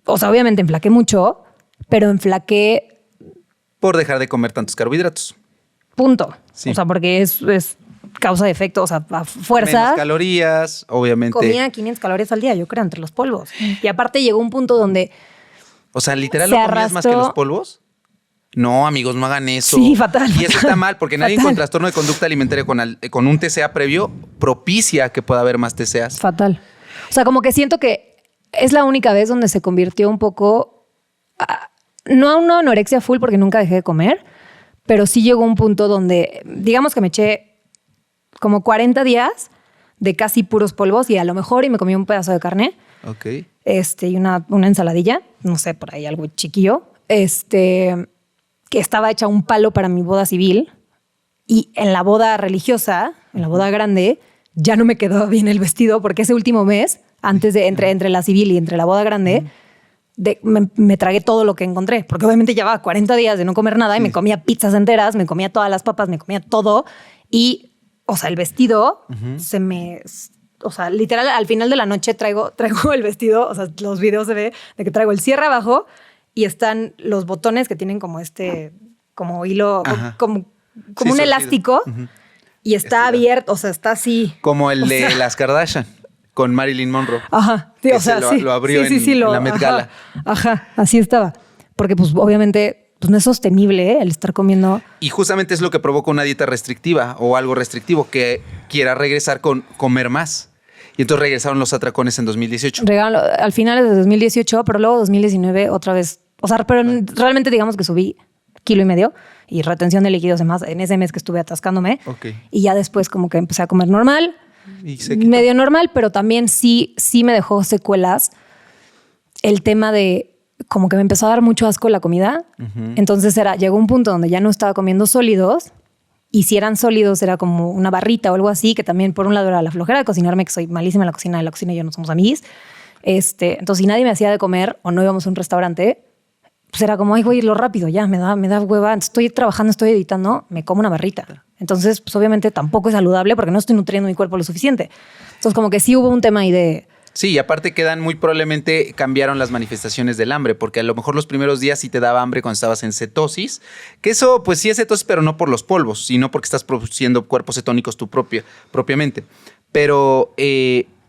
O sea, obviamente enflaqué mucho, pero enflaqué... Por dejar de comer tantos carbohidratos. Punto. Sí. O sea, porque es causa de efecto, o sea, a fuerza... Menos calorías, obviamente. Comía 500 calorías al día, yo creo, entre los polvos. Y aparte llegó un punto donde... O sea, literal, ¿lo comías más que los polvos? No, amigos, no hagan eso. Sí, fatal. Y eso está mal, porque nadie con trastorno de conducta alimentaria con un TCA previo propicia que pueda haber más TCAs. Fatal. O sea, como que siento que es la única vez donde se convirtió un poco... no a una anorexia full porque nunca dejé de comer, pero sí llegó un punto donde, digamos que me eché como 40 días de casi puros polvos y a lo mejor me comí un pedazo de carne. Y una ensaladilla, no sé, por ahí algo chiquillo. Que estaba hecha un palo para mi boda civil Y en la boda religiosa, en la boda grande, ya no me quedó bien el vestido porque ese último mes, antes de entre la civil y entre la boda grande, me tragué todo lo que encontré. Porque obviamente llevaba 40 días de no comer nada y me comía pizzas enteras, me comía todas las papas, me comía todo. Y, o sea, el vestido se me... O sea, literal, al final de la noche traigo el vestido, o sea, los videos se ve de que traigo el cierre abajo y están los botones que tienen como como hilo, como un elástico y está abierto, o sea, está así. Como el de las Kardashian con Marilyn Monroe. Ajá, sí, o sea, lo abrió en la Met Gala. Ajá, así estaba. Porque pues obviamente pues, no es sostenible el estar comiendo. Y justamente es lo que provoca una dieta restrictiva o algo restrictivo, que quiera regresar con comer más. Y entonces regresaron los atracones en 2018. Al final de 2018, pero luego 2019 otra vez. O sea, pero realmente digamos que subí 1,5 kilos y retención de líquidos en ese mes que estuve atascándome. Okay. Y ya después como que empecé a comer normal, medio normal, pero también sí me dejó secuelas el tema de como que me empezó a dar mucho asco la comida. Entonces llegó un punto donde ya no estaba comiendo sólidos. Y si eran sólidos, era como una barrita o algo así, que también por un lado era la flojera de cocinarme, que soy malísima en la cocina y yo no somos amiguis. Entonces, si nadie me hacía de comer o no íbamos a un restaurante, pues era como, ay, voy a irlo rápido, ya, me da hueva. Estoy trabajando, estoy editando, me como una barrita. Entonces, pues obviamente tampoco es saludable porque no estoy nutriendo mi cuerpo lo suficiente. Entonces, como que sí hubo un tema ahí de... Sí, y aparte muy probablemente cambiaron las manifestaciones del hambre, porque a lo mejor los primeros días sí te daba hambre cuando estabas en cetosis, que eso pues sí es cetosis, pero no por los polvos, sino porque estás produciendo cuerpos cetónicos tú propiamente. Pero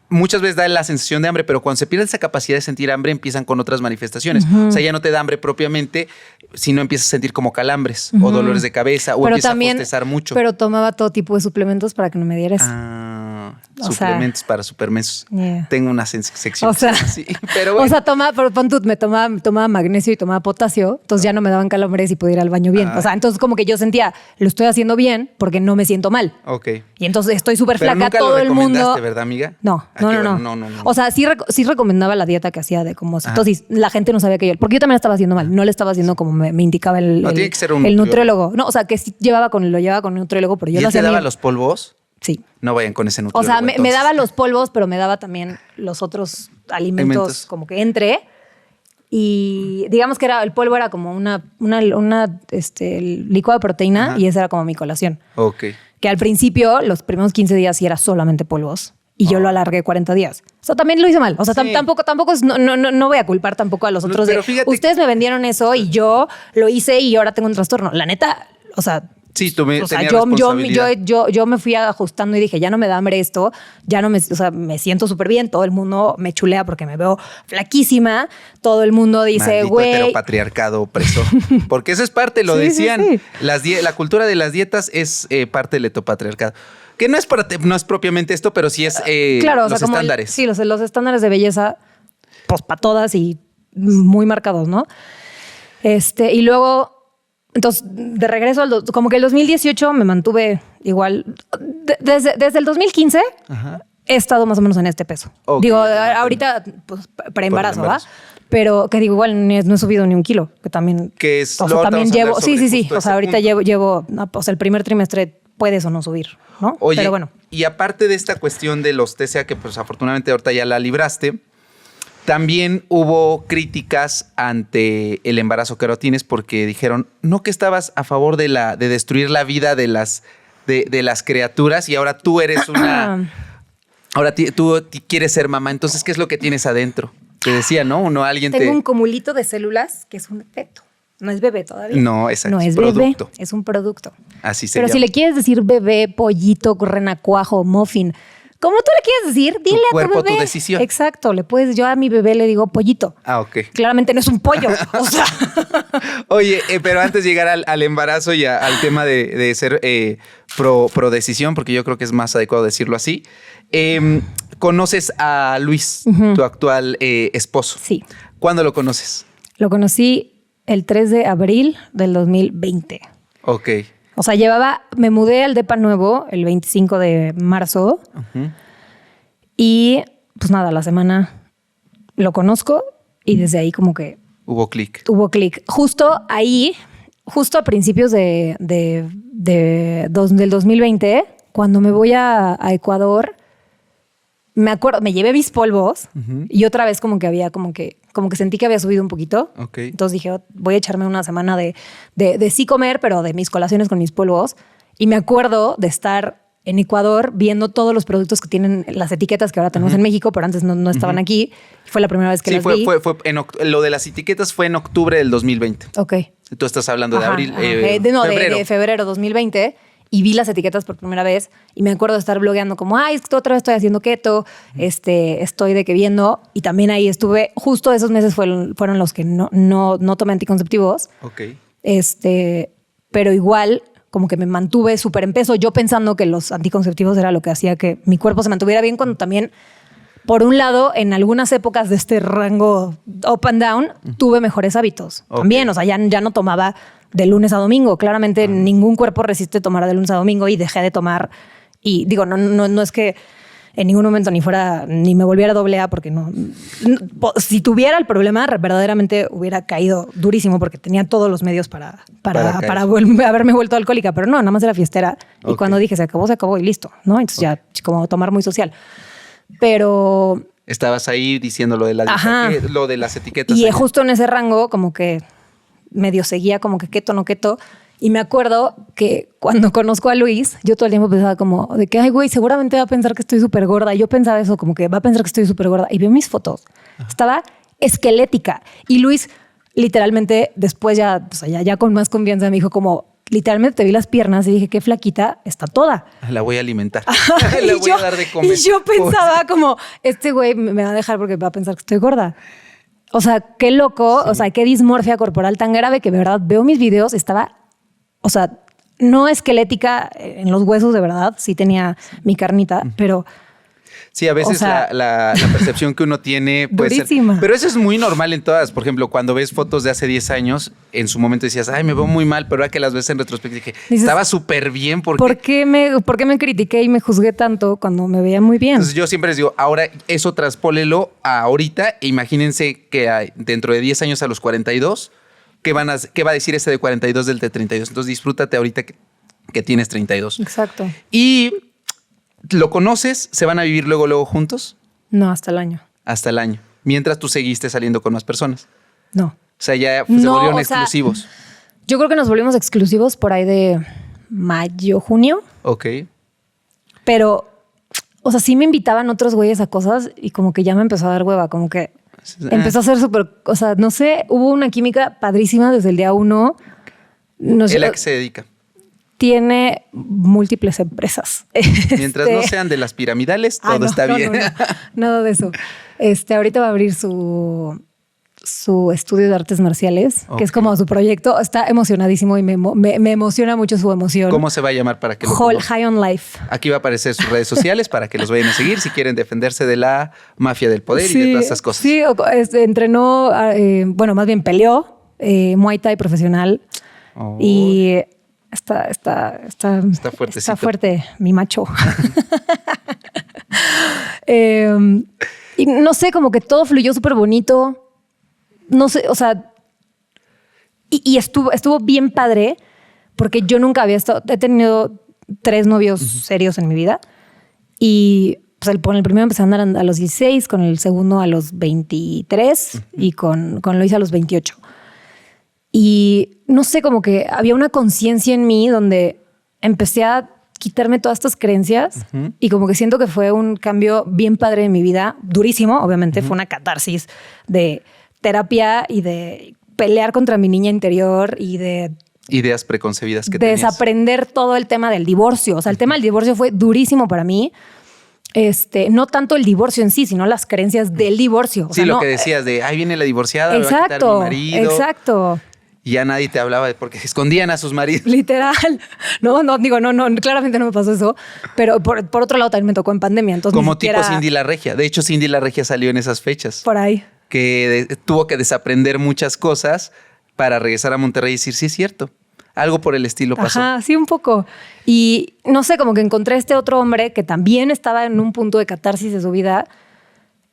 muchas veces da la sensación de hambre, pero cuando se pierde esa capacidad de sentir hambre empiezan con otras manifestaciones. O sea, ya no te da hambre propiamente, sino empiezas a sentir como calambres o dolores de cabeza o empiezas a bostezar mucho. Pero tomaba todo tipo de suplementos para que no me diera eso. Suplementos para supermensos. Yeah. Tengo una sección. O sea, sí, pero bueno. O sea, tomaba magnesio y tomaba potasio, entonces ya no me daban calambres y podía ir al baño bien. O sea, entonces como que yo sentía, lo estoy haciendo bien porque no me siento mal. Ok. Y entonces estoy súper flaca, nunca todo el mundo. ¿Verdad, amiga? No. O sea, sí recomendaba la dieta que hacía de como cetosis. La gente no sabía que yo, porque yo también la estaba haciendo mal. No le estaba haciendo como me indicaba el nutriólogo. No, o sea, que sí lo llevaba con un nutriólogo, pero yo lo hacía. ¿Y él te daba los polvos? Sí. No vayan con ese nutriólogo. O sea, me daba los polvos, pero me daba también los otros alimentos como que y digamos que el polvo era como una licuado de proteína y esa era como mi colación. Ok. Que al principio, los primeros 15 días sí era solamente polvos y yo lo alargué 40 días. O sea, también lo hice mal. O sea, tampoco no voy a culpar tampoco a los otros. Pero fíjate, ustedes me vendieron eso y yo lo hice y ahora tengo un trastorno. La neta, o sea... Sí, tú me tenías yo me fui ajustando y dije, ya no me da hambre esto, me siento súper bien, todo el mundo me chulea porque me veo flaquísima, todo el mundo dice, güey. Heteropatriarcado opresor. Porque eso es parte, lo decían. Sí. La cultura de las dietas es parte del heteropatriarcado. Que no es propiamente esto, pero sí es claro, los estándares. Sí, los estándares de belleza, pues para todas y muy marcados, ¿no? Y luego... Entonces, de regreso como que el 2018 me mantuve igual. Desde el 2015 he estado más o menos en este peso. Okay. Digo, ahorita, pues, preembarazo, ¿va? Pero que digo, igual no he subido ni 1 kilo, que también... Que es... O sea, también llevo... Sí. O sea, ahorita llevo... O sea, el primer trimestre puedes o no subir, ¿no? Oye, pero bueno. Y aparte de esta cuestión de los TCA, que pues afortunadamente ahorita ya la libraste... También hubo críticas ante el embarazo que ahora tienes porque dijeron, no que estabas a favor de destruir la vida de las criaturas y ahora tú eres tú quieres ser mamá. Entonces, ¿qué es lo que tienes adentro? Te decía, ¿no? Tengo un cumulito de células que es un feto. No es bebé todavía. No, exacto. No es producto. Bebé, es un producto. Así se Pero llama. si le quieres decir bebé, pollito, renacuajo, muffin... Como tú le quieres decir, dile a tu bebé. Tu cuerpo, tu decisión. Exacto, yo a mi bebé le digo pollito. Ah, ok. Claramente no es un pollo, o sea. Oye, pero antes de llegar al embarazo y al tema de ser pro decisión, porque yo creo que es más adecuado decirlo así, conoces a Luis, tu actual esposo. Sí. ¿Cuándo lo conoces? Lo conocí el 3 de abril del 2020. Ok. O sea, me mudé al depa nuevo el 25 de marzo y pues nada, la semana lo conozco y desde ahí como que... Hubo clic. Justo ahí justo a principios del 2020, cuando me voy a Ecuador, me acuerdo, me llevé mis polvos y otra vez como que sentí que había subido un poquito. Okay. Entonces dije, voy a echarme una semana de sí comer, pero de mis colaciones con mis polvos. Y me acuerdo de estar en Ecuador viendo todos los productos que tienen las etiquetas que ahora tenemos en México, pero antes no estaban aquí. Fue la primera vez que las vi. Lo de las etiquetas fue en octubre del 2020. Ok. Tú estás hablando de abril, febrero. De febrero 2020. Y vi las etiquetas por primera vez y me acuerdo de estar blogueando como, es que otra vez estoy haciendo keto, estoy de que viendo. Y también ahí estuve, justo esos meses fueron los que no tomé anticonceptivos. Ok. Pero igual como que me mantuve súper en peso, yo pensando que los anticonceptivos era lo que hacía que mi cuerpo se mantuviera bien, cuando también, por un lado, en algunas épocas de este rango up and down, tuve mejores hábitos. Okay. También, o sea, ya no tomaba de lunes a domingo. Claramente ningún cuerpo resiste tomar de lunes a domingo y dejé de tomar. Y digo, no es que en ningún momento ni me volviera AA, porque si tuviera el problema, verdaderamente hubiera caído durísimo, porque tenía todos los medios para haberme vuelto alcohólica. Pero no, nada más era fiestera. Okay. Y cuando dije se acabó y listo, ¿no? Entonces ya como tomar muy social. Pero... Estabas ahí diciendo lo de las etiquetas. Y justo en ese rango como que medio seguía como que keto, no keto. Y me acuerdo que cuando conozco a Luis, yo todo el tiempo pensaba como de que, güey, seguramente va a pensar que estoy súper gorda. Y yo pensaba eso, como que va a pensar que estoy súper gorda. Y veo mis fotos. Ajá. Estaba esquelética. Y Luis, literalmente, después ya con más confianza, me dijo como, literalmente te vi las piernas y dije, qué flaquita está toda. La voy a alimentar. La voy a dar de comer. Y yo pensaba como, este güey me va a dejar porque va a pensar que estoy gorda. O sea, qué loco, sí. O sea, qué dismorfia corporal tan grave que de verdad veo mis videos, estaba, o sea, no esquelética en los huesos de verdad, sí tenía mi carnita, pero... Sí, a veces la percepción que uno tiene puede durísima. Ser... Pero eso es muy normal en todas. Por ejemplo, cuando ves fotos de hace 10 años, en su momento decías, me veo muy mal, pero ahora que las ves en retrospectiva dije, estaba súper bien. ¿Por qué me critiqué y me juzgué tanto cuando me veía muy bien? Entonces yo siempre les digo, ahora eso traspólelo a ahorita e imagínense que dentro de 10 años a los 42, ¿qué va a decir ese de 42 del de 32? Entonces disfrútate ahorita que tienes 32. Exacto. Y... ¿Lo conoces? ¿Se van a vivir luego juntos? No, hasta el año. Hasta el año. Mientras tú seguiste saliendo con más personas. No. O sea, ya se volvieron exclusivos. Yo creo que nos volvimos exclusivos por ahí de mayo, junio. Ok. Pero, o sea, sí me invitaban otros güeyes a cosas y como que ya me empezó a dar hueva. Como que empezó a ser súper... O sea, no sé, hubo una química padrísima desde el día 1. ¿Él a qué se dedica? Tiene múltiples empresas. Mientras no sean de las piramidales, todo está bien. No, nada de eso. Ahorita va a abrir su estudio de artes marciales, que es como su proyecto. Está emocionadísimo y me emociona mucho su emoción. ¿Cómo se va a llamar para que lo High on Life. Aquí va a aparecer sus redes sociales para que los vayan a seguir si quieren defenderse de la mafia del poder y de todas esas cosas. Sí, entrenó, más bien peleó Muay Thai profesional y... Está fuertecito. Está fuerte, mi macho. Y no sé, como que todo fluyó súper bonito. No sé, o sea... Y estuvo bien padre, porque yo nunca había estado... He tenido 3 novios serios en mi vida. Y pues, con el primero empecé a andar a los 16, con el segundo a los 23 y con Luis a los 28. Y no sé, como que había una conciencia en mí donde empecé a quitarme todas estas creencias y como que siento que fue un cambio bien padre en mi vida, durísimo, obviamente, fue una catarsis de terapia y de pelear contra mi niña interior y de... Ideas preconcebidas que tenías. Desaprender todo el tema del divorcio. O sea, el tema del divorcio fue durísimo para mí. No tanto el divorcio en sí, sino las creencias del divorcio. O sea, lo que decías de, ahí viene la divorciada, exacto, me va a quitar mi marido. Exacto. Y ya nadie te hablaba porque escondían a sus maridos. Literal. No, claramente no me pasó eso. Pero por otro lado también me tocó en pandemia. Entonces como tipo Cindy la Regia. De hecho, Cindy la Regia salió en esas fechas. Por ahí. Que tuvo que desaprender muchas cosas para regresar a Monterrey y decir, sí, es cierto. Algo por el estilo pasó. Ajá, sí, un poco. Y no sé, como que encontré este otro hombre que también estaba en un punto de catarsis de su vida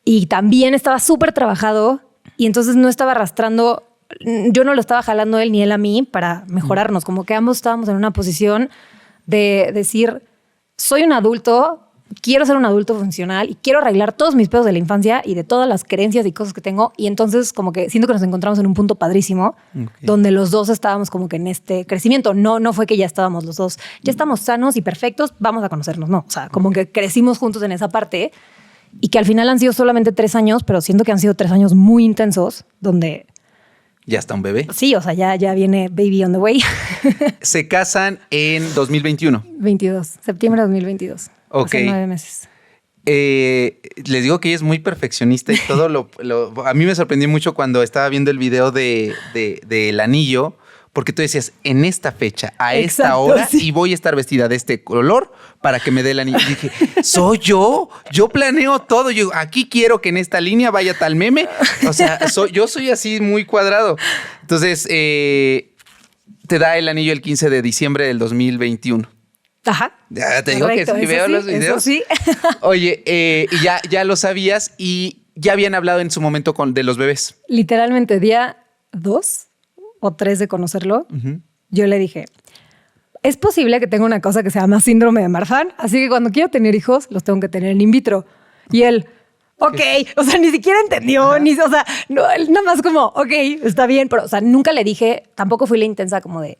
y también estaba súper trabajado y entonces no estaba arrastrando yo no lo estaba jalando él ni él a mí para mejorarnos. Como que ambos estábamos en una posición de decir, soy un adulto, quiero ser un adulto funcional y quiero arreglar todos mis pedos de la infancia y de todas las creencias y cosas que tengo. Y entonces como que siento que nos encontramos en un punto padrísimo donde los dos estábamos como que en este crecimiento. No fue que ya estábamos los dos, ya estamos sanos y perfectos, vamos a conocernos. No, o sea, como que crecimos juntos en esa parte y que al final han sido solamente 3 años, pero siento que han sido 3 años muy intensos donde... Ya está un bebé. Sí, o sea, ya viene baby on the way. Se casan en 2021. 22, septiembre de 2022. Ok. Hace 9 meses. Les digo que ella es muy perfeccionista y todo a mí me sorprendió mucho cuando estaba viendo el video del anillo, porque tú decías, en esta fecha, a esta Exacto, hora, sí. y voy a estar vestida de este color para que me dé el anillo. Y dije, soy yo planeo todo. Yo aquí quiero que en esta línea vaya tal meme. O sea, yo soy así muy cuadrado. Entonces, te da el anillo el 15 de diciembre del 2021. Ajá. Ya te digo Correcto, que sí veo sí, los videos. Eso sí. Oye, y ya lo sabías y ya habían hablado en su momento de los bebés. Literalmente día 2 o 3 de conocerlo, yo le dije, es posible que tenga una cosa que se llama síndrome de Marfan, así que cuando quiero tener hijos, los tengo que tener en in vitro. Y él, ok, o sea, ni siquiera entendió, o sea, no, él nada más como, ok, está bien, pero, o sea, nunca le dije, tampoco fui la intensa como de,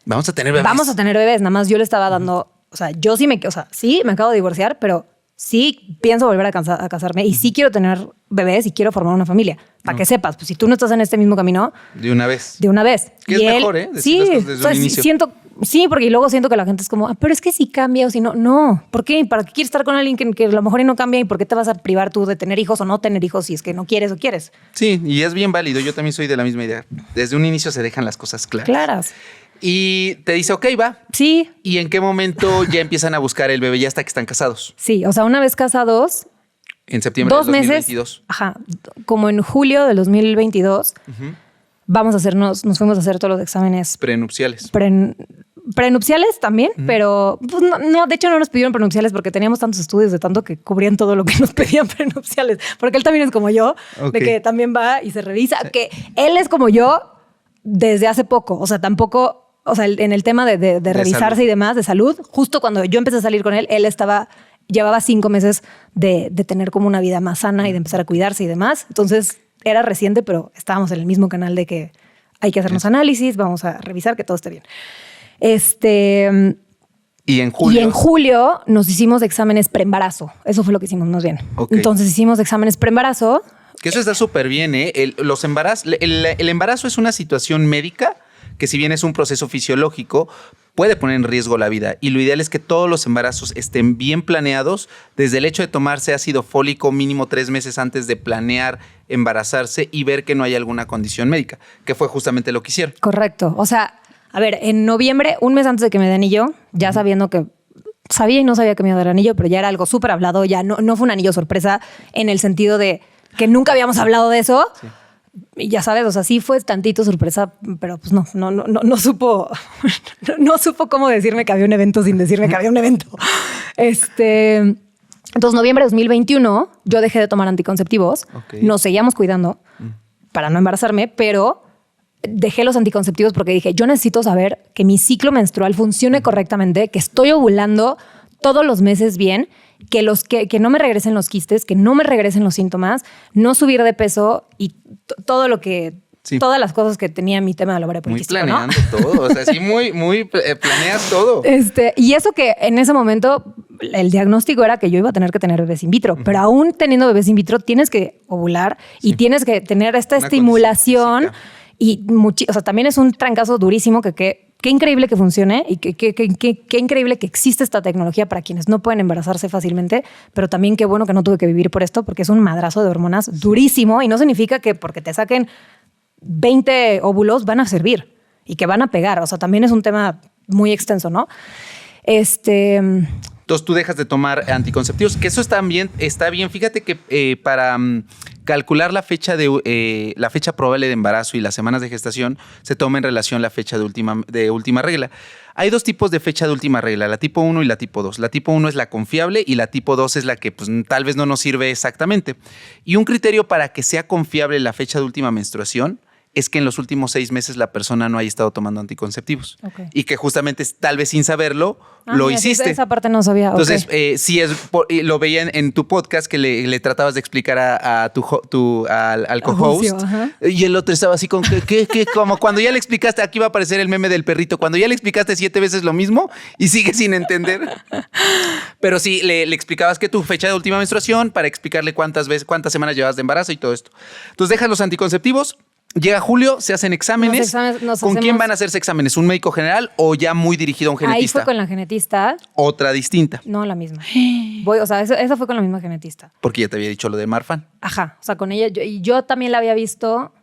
vamos a tener bebés. vamos a tener bebés, nada más yo le estaba dando, o sea, yo sí sí, me acabo de divorciar, pero sí pienso volver a casarme y sí quiero tener bebés y quiero formar una familia. Para que sepas, pues si tú no estás en este mismo camino... De una vez. De una vez. Que es mejor, ¿eh? Sí, Desde un inicio. Sí, porque luego siento que la gente es como, pero es que si cambia o si no. No, ¿por qué? ¿Para qué quieres estar con alguien que a lo mejor no cambia? ¿Y por qué te vas a privar tú de tener hijos o no tener hijos si es que no quieres o quieres? Sí, y es bien válido. Yo también soy de la misma idea. Desde un inicio se dejan las cosas claras. Y te dice, ok, va. Sí. ¿Y en qué momento ya empiezan a buscar el bebé ya hasta que están casados? Sí, o sea, una vez casados... En septiembre de 2022. Meses, ajá, como en julio del 2022, nos fuimos a hacer todos los exámenes. Prenupciales. Prenupciales también, pero pues, no, de hecho no nos pidieron prenupciales porque teníamos tantos estudios de tanto que cubrían todo lo que nos pedían prenupciales. Porque él también es como yo, de que también va y se revisa. Que él es como yo desde hace poco, o sea, tampoco, o sea, en el tema de revisarse salud y demás, de salud, justo cuando yo empecé a salir con él llevaba 5 meses de tener como una vida más sana y de empezar a cuidarse y demás. Entonces era reciente, pero estábamos en el mismo canal de que hay que hacernos análisis, vamos a revisar que todo esté bien. Y en julio nos hicimos exámenes preembarazo. Eso fue lo que hicimos más bien. Okay. Entonces hicimos exámenes preembarazo. Que eso está súper bien, ¿eh? El embarazo es una situación médica que si bien es un proceso fisiológico, puede poner en riesgo la vida. Y lo ideal es que todos los embarazos estén bien planeados, desde el hecho de tomarse ácido fólico mínimo 3 meses antes de planear embarazarse y ver que no hay alguna condición médica, que fue justamente lo que hicieron. Correcto. O sea, a ver, en noviembre, un mes antes de que me dé anillo, ya sabiendo que sabía y no sabía que me iba a dar anillo, pero ya era algo súper hablado, ya no fue un anillo sorpresa en el sentido de que nunca habíamos hablado de eso. Sí. Y ya sabes, o sea, sí fue tantito sorpresa, pero pues no supo cómo decirme que había un evento sin decirme que había un evento. Entonces, noviembre de 2021, yo dejé de tomar anticonceptivos. Okay. Nos seguíamos cuidando para no embarazarme, pero dejé los anticonceptivos porque dije, yo necesito saber que mi ciclo menstrual funcione correctamente, que estoy ovulando todos los meses bien, que no me regresen los quistes, que no me regresen los síntomas, no subir de peso y todo lo que... Sí. Todas las cosas que tenía en mi tema de la ovario poliquístico, muy planeando, ¿no? Todo, o sea, sí, muy planeas todo. Y eso que en ese momento el diagnóstico era que yo iba a tener que tener bebés in vitro, pero aún teniendo bebés in vitro tienes que ovular y tienes que tener esta estimulación y o sea, también es un trancazo durísimo que qué increíble que funcione y qué increíble que existe esta tecnología para quienes no pueden embarazarse fácilmente, pero también qué bueno que no tuve que vivir por esto porque es un madrazo de hormonas durísimo y no significa que porque te saquen 20 óvulos van a servir y que van a pegar. O sea, también es un tema muy extenso, ¿no? Entonces tú dejas de tomar anticonceptivos, que eso está bien. Fíjate que para calcular la fecha probable de embarazo y las semanas de gestación se toma en relación la fecha de última regla. Hay 2 tipos de fecha de última regla, la tipo 1 y la tipo 2. La tipo 1 es la confiable y la tipo 2 es la que pues, tal vez no nos sirve exactamente. Y un criterio para que sea confiable la fecha de última menstruación es que en los últimos 6 meses la persona no haya estado tomando anticonceptivos. Ok. Y que justamente tal vez sin saberlo lo mira, hiciste. Esa parte no sabía. Entonces, ok. sí lo veía en tu podcast que le tratabas de explicar al co-host. Ocio, ajá. Y el otro estaba así con que como cuando ya le explicaste, aquí va a aparecer el meme del perrito, cuando ya le explicaste 7 veces lo mismo y sigue sin entender. Pero sí, le explicabas que tu fecha de última menstruación para explicarle cuántas semanas llevas de embarazo y todo esto. Entonces dejas los anticonceptivos. Llega julio, se hacen exámenes. ¿Con quién van a hacerse exámenes? ¿Un médico general o ya muy dirigido a un genetista? Ahí fue con la genetista. Otra distinta. No, la misma. Esa fue con la misma genetista. Porque ya te había dicho lo de Marfan. Ajá, o sea, con ella. Yo también la había visto,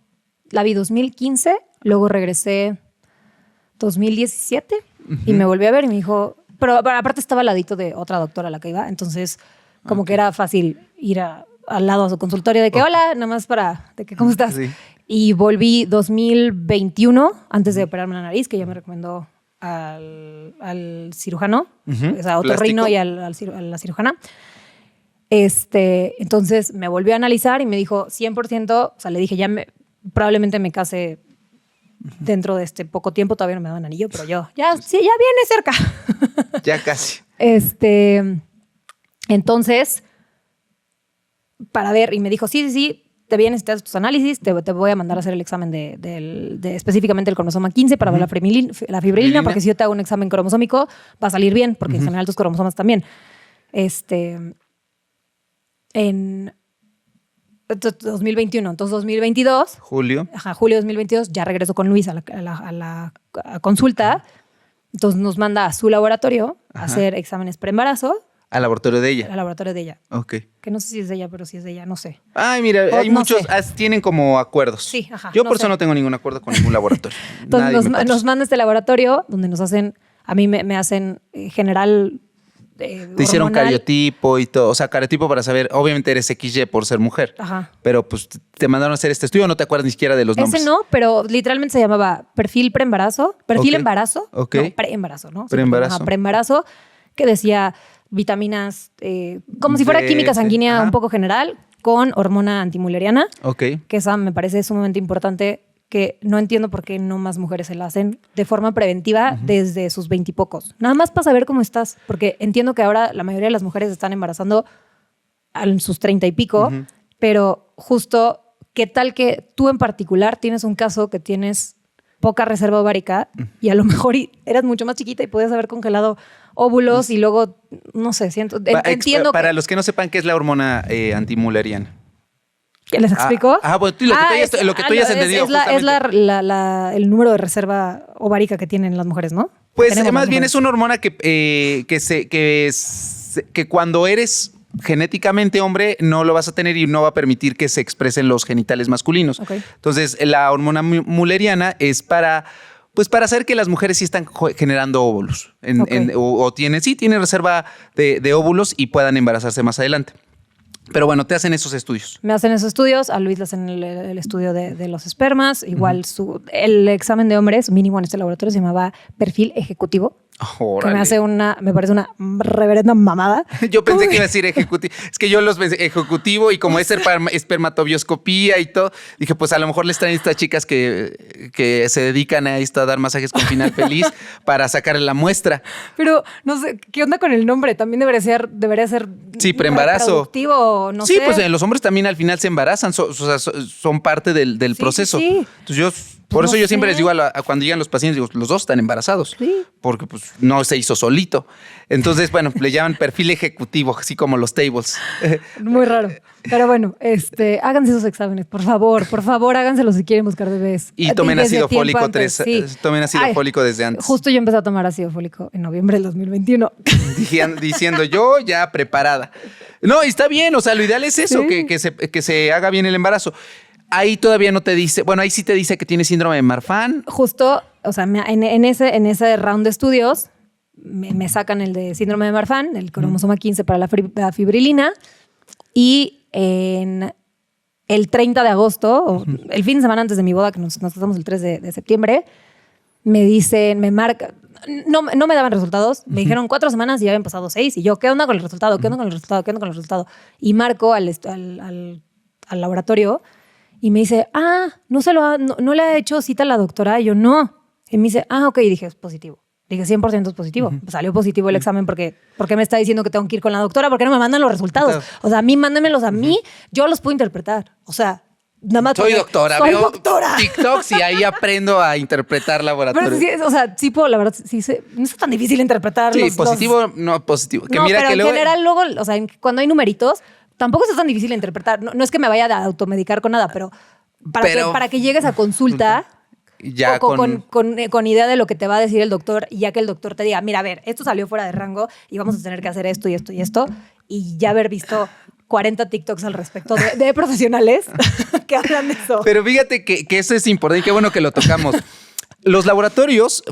la vi 2015, luego regresé 2017 y me volví a ver y me dijo, pero aparte estaba al ladito de otra doctora a la que iba, entonces como que era fácil ir al lado a su consultorio de que hola, nada más de que ¿cómo estás? Sí. Y volví 2021, antes de operarme la nariz, que ya me recomendó al cirujano, o sea, otorrino y a la cirujana. Entonces me volvió a analizar y me dijo 100%, o sea, le dije, probablemente me case dentro de este poco tiempo, todavía no me daban anillo, pero ya viene cerca. Ya casi. Entonces, para ver, y me dijo, sí, te vienes, te haces tus análisis, te voy a mandar a hacer el examen de específicamente el cromosoma 15 para ver la fibrilina, porque si yo te hago un examen cromosómico va a salir bien, porque en general tus cromosomas también. En 2021, entonces 2022. Julio. Ajá, julio de 2022, ya regreso con Luis a la consulta. Entonces nos manda a su laboratorio a hacer exámenes preembarazo. Al laboratorio de ella. Al laboratorio de ella. Ok. Que no sé si es de ella, pero si es de ella, no sé. Ay, mira, hay no muchos, sé. tienen como acuerdos. Sí, ajá. Yo por eso no tengo ningún acuerdo con ningún laboratorio. Entonces nos manda este laboratorio donde nos hacen, a mí me hacen general te hicieron cariotipo y todo. O sea, cariotipo para saber, obviamente eres XY por ser mujer. Ajá. Pero pues te mandaron a hacer este estudio, no te acuerdas ni siquiera de los nombres. Ese no, pero literalmente se llamaba perfil preembarazo, perfil embarazo. Ok. No, preembarazo, ¿no? Preembarazo. Ajá, preembarazo, que decía vitaminas, como si fuera química sanguínea un poco general, con hormona antimulleriana. Ok. Que esa me parece sumamente importante, que no entiendo por qué no más mujeres se la hacen de forma preventiva desde sus 20 y pocos. Nada más para saber cómo estás, porque entiendo que ahora la mayoría de las mujeres están embarazando en sus 30 y pico, pero justo, ¿qué tal que tú en particular tienes un caso que tienes poca reserva ovárica y a lo mejor eras mucho más chiquita y podías haber congelado óvulos y luego, no sé, entiendo para los que no sepan qué es la hormona antimulleriana. ¿Qué les explico? Bueno, lo que tú hayas entendido. Es el número de reserva ovárica que tienen las mujeres, ¿no? Pues más bien es una hormona que cuando eres genéticamente hombre no lo vas a tener y no va a permitir que se expresen los genitales masculinos. Okay. Entonces, la hormona mulleriana es para saber que las mujeres sí están generando óvulos tienen reserva de óvulos y puedan embarazarse más adelante. Pero bueno, te hacen esos estudios. Me hacen esos estudios, a Luis le hacen el estudio de los espermas, igual el examen de hombres, mínimo en este laboratorio, se llamaba perfil ejecutivo. Que me parece una reverenda mamada. Yo pensé que iba a decir ejecutivo. Es que yo los pensé ejecutivo y como es espermatobioscopía y todo, dije, pues a lo mejor les traen estas chicas que se dedican a esto, a dar masajes con final feliz para sacarle la muestra. Pero no sé, ¿qué onda con el nombre? También debería ser sí, preembarazo. Reproductivo, no sé. Sí, pues los hombres también al final se embarazan, son parte del proceso. Sí. Entonces por eso yo siempre les digo cuando llegan los pacientes, digo, los dos están embarazados. Sí. Porque pues no se hizo solito. Entonces, bueno, le llaman perfil ejecutivo, así como los tables. Muy raro. Pero bueno, háganse esos exámenes, por favor, háganselos si quieren buscar bebés. Y tomen ácido fólico tomen ácido fólico desde antes. Justo yo empecé a tomar ácido fólico en noviembre del 2021. Diciendo yo ya preparada. No, y está bien, o sea, lo ideal es eso, sí. que se haga bien el embarazo. Ahí todavía no te dice, bueno, ahí sí te dice que tiene síndrome de Marfan. Justo, o sea, en ese round de estudios me sacan el de síndrome de Marfan, el cromosoma 15 para la fibrilina, y en el 30 de agosto, el fin de semana antes de mi boda, que nos casamos el 3 de septiembre, me dicen, me marcan, no me daban resultados, me dijeron 4 semanas y ya habían pasado 6, y yo, ¿qué onda con el resultado? ¿Qué onda con el resultado? ¿Qué onda con el resultado? Y marco al laboratorio Y me dice, no le ha hecho cita a la doctora. Y yo, no. Y me dice, ok. Y dije, es positivo. Dije, 100% es positivo. Salió positivo el examen porque me está diciendo que tengo que ir con la doctora. ¿Por qué no me mandan los resultados? O sea, a mí, mándenmelos a mí. Yo los puedo interpretar. O sea, nada más. Soy doctora. Soy doctora. TikToks y ahí aprendo a interpretar laboratorios. Pero sí, o sea, sí puedo, la verdad, no es tan difícil interpretar. Sí, positivo, no positivo. Que no, mira pero que en luego... general, luego, o sea, cuando hay numeritos, tampoco es tan difícil de interpretar. No es que me vaya a automedicar con nada, pero para que llegues a consulta ya con idea de lo que te va a decir el doctor, y ya que el doctor te diga, mira, a ver, esto salió fuera de rango y vamos a tener que hacer esto y esto y esto, y ya haber visto 40 TikToks al respecto de profesionales que hablan de eso. Pero fíjate que eso es importante y qué bueno que lo tocamos. Los laboratorios,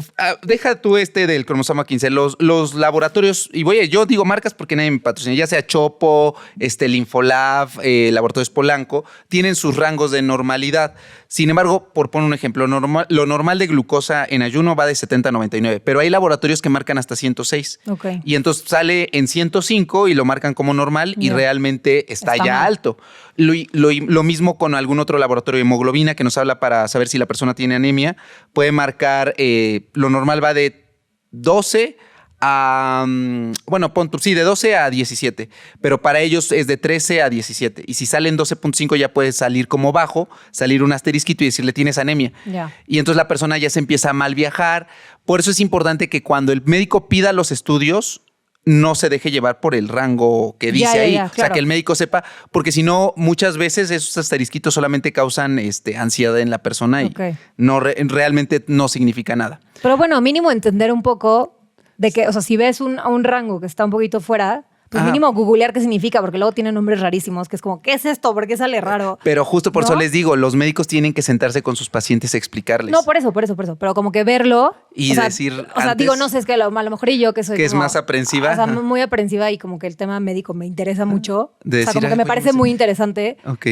deja tú del cromosoma 15, los laboratorios, y yo digo marcas porque nadie me patrocina, ya sea Chopo, Linfolab, Laboratorios Polanco, tienen sus rangos de normalidad. Sin embargo, por poner un ejemplo, lo normal de glucosa en ayuno va de 70 a 99, pero hay laboratorios que marcan hasta 106. Okay. Y entonces sale en 105 y lo marcan como normal y realmente está ya mal. Alto. Lo mismo con algún otro laboratorio de hemoglobina que nos habla para saber si la persona tiene anemia. Puede marcar, lo normal va de 12 a, de 12 a 17, pero para ellos es de 13 a 17. Y si salen 12.5 ya puede salir como bajo, salir un asterisquito y decirle tienes anemia. Yeah. Y entonces la persona ya se empieza a mal viajar. Por eso es importante que cuando el médico pida los estudios, no se deje llevar por el rango que dice ahí. Claro. O sea, que el médico sepa, porque si no, muchas veces esos asterisquitos solamente causan ansiedad en la persona y realmente no significa nada. Pero bueno, mínimo entender un poco de que, o sea, si ves un rango que está un poquito fuera, pues mínimo googlear qué significa, porque luego tiene nombres rarísimos, que es como, ¿qué es esto? ¿Por qué sale raro? Pero justo por eso les digo, los médicos tienen que sentarse con sus pacientes a explicarles. No, por eso. Pero como que verlo y decir. O sea, digo, no sé, es que a lo mejor yo que soy. Que es más aprensiva. O sea, muy aprensiva y como que el tema médico me interesa mucho. De decir, o sea, como que me parece muy interesante. Ok.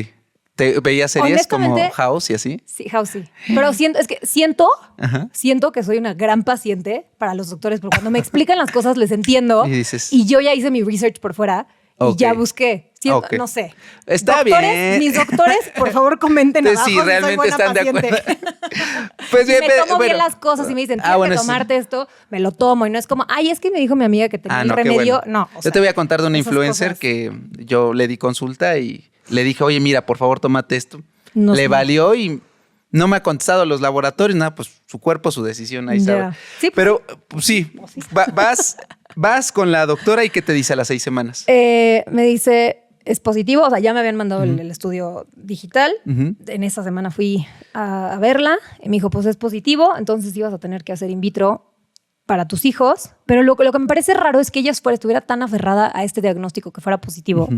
¿Te veías series como House y así? Sí, House sí. Pero siento que soy una gran paciente para los doctores, porque cuando me explican las cosas les entiendo. Y dices, y yo ya hice mi research por fuera y ya busqué. No sé. Está bien. Mis doctores, por favor, comenten abajo. Sí, realmente están paciente. de acuerdo. Pues bien, me tomo bien las cosas y me dicen, tienes que tomarte esto, me lo tomo. Y no es como, es que me dijo mi amiga que tenía el remedio. Bueno. No. Yo te voy a contar de una influencer que yo le di consulta y le dije, oye, mira, por favor, tómate esto. Le valió y no me ha contestado los laboratorios. Nada, pues su cuerpo, su decisión, ahí sabe. Sí, pero sí, vas con la doctora y ¿qué te dice a las 6 semanas? Me dice, es positivo. O sea, ya me habían mandado el estudio digital. En esa semana fui a verla y me dijo, pues es positivo, entonces ibas a tener que hacer in vitro para tus hijos. Pero lo que me parece raro es que ella estuviera tan aferrada a este diagnóstico que fuera positivo.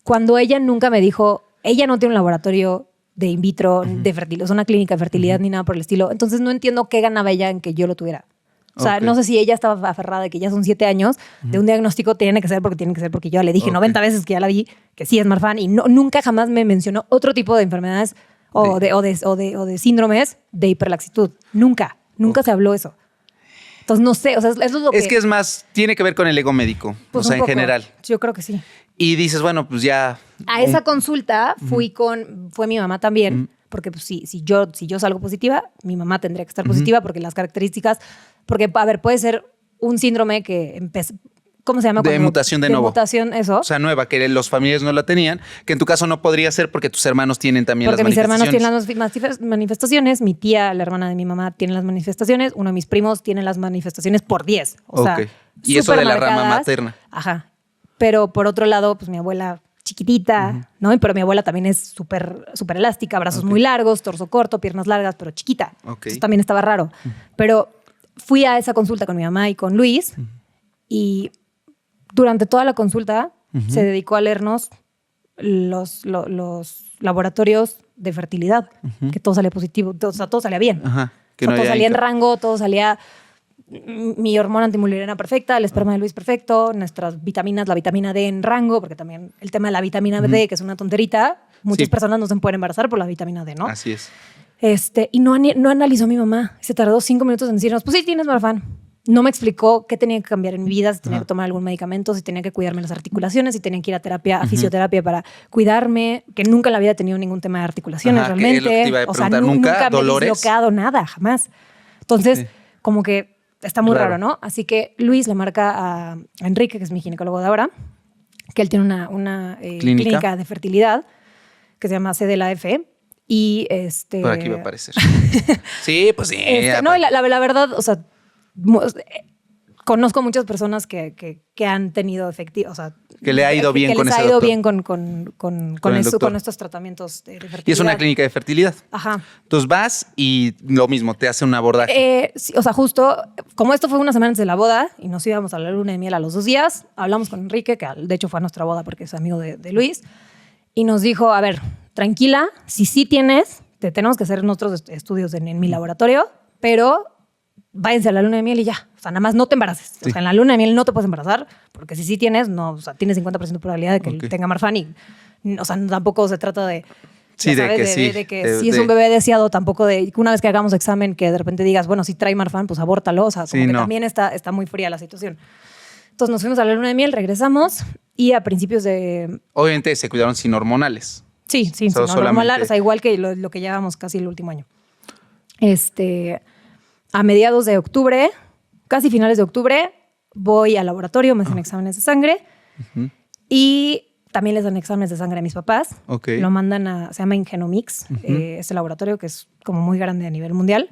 Cuando ella nunca me dijo, ella no tiene un laboratorio de in vitro, de fertilidad, es una clínica de fertilidad ni nada por el estilo. Entonces no entiendo qué ganaba ella en que yo lo tuviera. O sea, no sé si ella estaba aferrada de que ya son 7 años, de un diagnóstico tiene que ser porque yo le dije 90 veces que ya la vi, que sí es Marfan, y nunca jamás me mencionó otro tipo de enfermedades o de síndromes de hiperlaxitud. Nunca se habló eso. Entonces no sé, o sea, eso es lo que... Es que es más, tiene que ver con el ego médico, pues o sea, en general. Yo creo que sí. Y dices, bueno, pues ya... A esa consulta fue mi mamá también, porque pues, si yo salgo positiva, mi mamá tendría que estar positiva porque las características, porque a ver, puede ser un síndrome que ¿cómo se llama? De mutación de nuevo. Mutación, eso. O sea, nueva, que los familiares no la tenían, que en tu caso no podría ser porque tus hermanos tienen también las manifestaciones. Porque mis hermanos tienen las manifestaciones, mi tía, la hermana de mi mamá, tiene las manifestaciones, uno de mis primos tiene las manifestaciones por 10. O sea, y eso de la rama materna. Ajá. Pero por otro lado, pues mi abuela chiquitita, ¿no? Pero mi abuela también es súper elástica, brazos muy largos, torso corto, piernas largas, pero chiquita. Eso también estaba raro. Pero fui a esa consulta con mi mamá y con Luis y durante toda la consulta se dedicó a leernos los laboratorios de fertilidad, que todo salía positivo, o sea, todo salía bien. Que todo salía en rango, todo salía... Mi hormona antimulleriana perfecta, el esperma de Luis perfecto, nuestras vitaminas, la vitamina D en rango, porque también el tema de la vitamina D, que es una tonterita, muchas personas no se pueden embarazar por la vitamina D, ¿no? Así es. Y no analizó mi mamá. Se tardó 5 minutos en decirnos, pues sí, tienes Marfan. no me explicó qué tenía que cambiar en mi vida, si tenía que tomar algún medicamento, si tenía que cuidarme las articulaciones, si tenía que ir a terapia, a fisioterapia para cuidarme, que nunca en la vida he tenido ningún tema de articulaciones realmente. Es lo que te iba a preguntar. Nunca ¿Dolores? me he dislocado nada, jamás. Entonces, como que está muy raro, ¿no? Así que Luis le marca a Enrique, que es mi ginecólogo de ahora, que él tiene una clínica de fertilidad que se llama CDLAF. Y Por aquí va a aparecer. Sí, pues sí. No, la verdad, o sea, conozco muchas personas que han tenido efectivo, o sea, que le ha ido bien con ese doctor. Que les ha ido bien con estos tratamientos de fertilidad. Y es una clínica de fertilidad. Ajá. Entonces vas y lo mismo, te hace un abordaje. Sí, o sea, justo, como esto fue una semana antes de la boda y nos íbamos a la luna de miel a los 2 días, hablamos con Enrique, que de hecho fue a nuestra boda porque es amigo de Luis, y nos dijo, a ver, tranquila, si sí tienes, te tenemos que hacer nuestros estudios en mi laboratorio, pero váyanse a la luna de miel y ya. O sea, nada más no te embaraces. Sí. O sea, en la luna de miel no te puedes embarazar, porque si sí tienes, no, o sea, tienes 50% de probabilidad de que tenga Marfan y, o sea, tampoco se trata de... Sí, ¿sabes? de que si es un bebé deseado, tampoco de que una vez que hagamos examen que de repente digas, bueno, si trae Marfan, pues abórtalo. O sea, como que también está muy fría la situación. Entonces nos fuimos a la luna de miel, regresamos y a principios de... Obviamente se cuidaron sin hormonales. Sí, sin hormonales, o sea, igual que lo que llevábamos casi el último año. A mediados de octubre, casi finales de octubre, voy al laboratorio, me hacen exámenes de sangre y también les dan exámenes de sangre a mis papás. Lo mandan se llama Ingenomix, este laboratorio que es como muy grande a nivel mundial.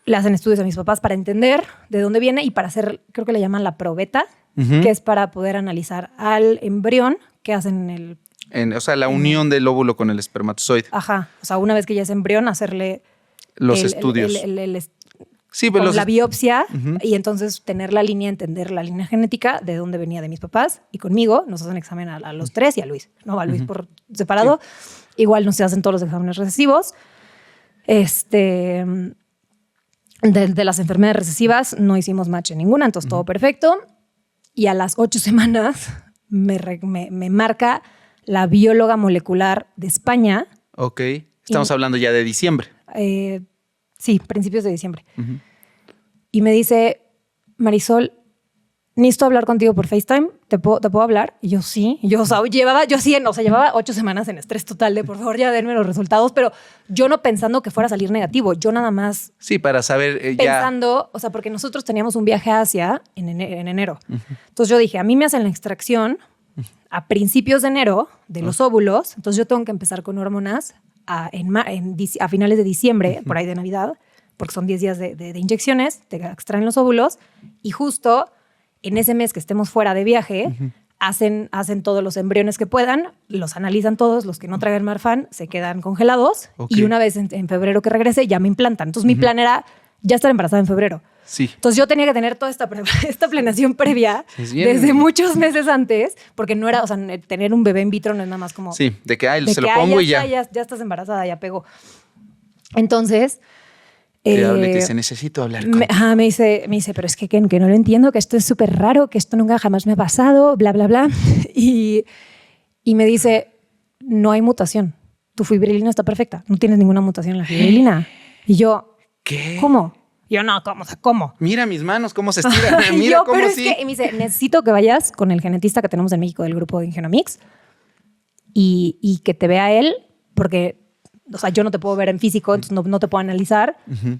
Le hacen estudios a mis papás para entender de dónde viene y para hacer, creo que le llaman la probeta, que es para poder analizar al embrión que hacen o sea, la unión del óvulo con el espermatozoide. Ajá. O sea, una vez que ya es embrión, hacerle los estudios. Sí, pues la biopsia y entonces tener la línea, entender la línea genética de dónde venía de mis papás. Y conmigo nos hacen examen a los 3 y a Luis. No, a Luis por separado. Sí. Igual nos hacen todos los exámenes recesivos. De las enfermedades recesivas no hicimos match en ninguna, entonces todo perfecto. Y a las 8 semanas me marca la bióloga molecular de España. Ok. Estamos hablando ya de diciembre. Sí, principios de diciembre. Y me dice, Marisol, necesito hablar contigo por FaceTime. ¿Te puedo hablar? Y yo sí. Llevaba 8 semanas en estrés total de por favor ya denme los resultados, pero yo no pensando que fuera a salir negativo. Yo nada más... Sí, para saber pensando, o sea, porque nosotros teníamos un viaje a Asia en enero. Entonces yo dije, a mí me hacen la extracción a principios de enero de los óvulos, entonces yo tengo que empezar con hormonas a finales de diciembre, por ahí de Navidad, porque son 10 días de inyecciones, te extraen los óvulos y justo en ese mes que estemos fuera de viaje, hacen todos los embriones que puedan, los analizan todos, los que no traigan Marfan se quedan congelados y una vez en febrero que regrese ya me implantan. Entonces mi plan era ya estar embarazada en febrero. Sí. Entonces yo tenía que tener toda esta planeación previa desde muchos meses antes, porque no era, o sea, tener un bebé in vitro no es nada más como... Sí, de que se lo pongo y ya. Ya estás embarazada, ya pegó. Entonces... Te dice, necesito hablar con... me dice, pero es que no lo entiendo, que esto es súper raro, que esto nunca jamás me ha pasado, bla, bla, bla. Y me dice, no hay mutación. Tu fibrilina está perfecta. No tienes ninguna mutación en la fibrilina. Y yo, ¿qué? ¿Cómo? Y yo, no, ¿cómo? O sea, ¿cómo? Mira mis manos, cómo se estiran. Mira yo, cómo pero sí. Es que, y me dice, necesito que vayas con el genetista que tenemos en México del grupo de Ingenomix y que te vea él, porque, o sea, yo no te puedo ver en físico, entonces no te puedo analizar,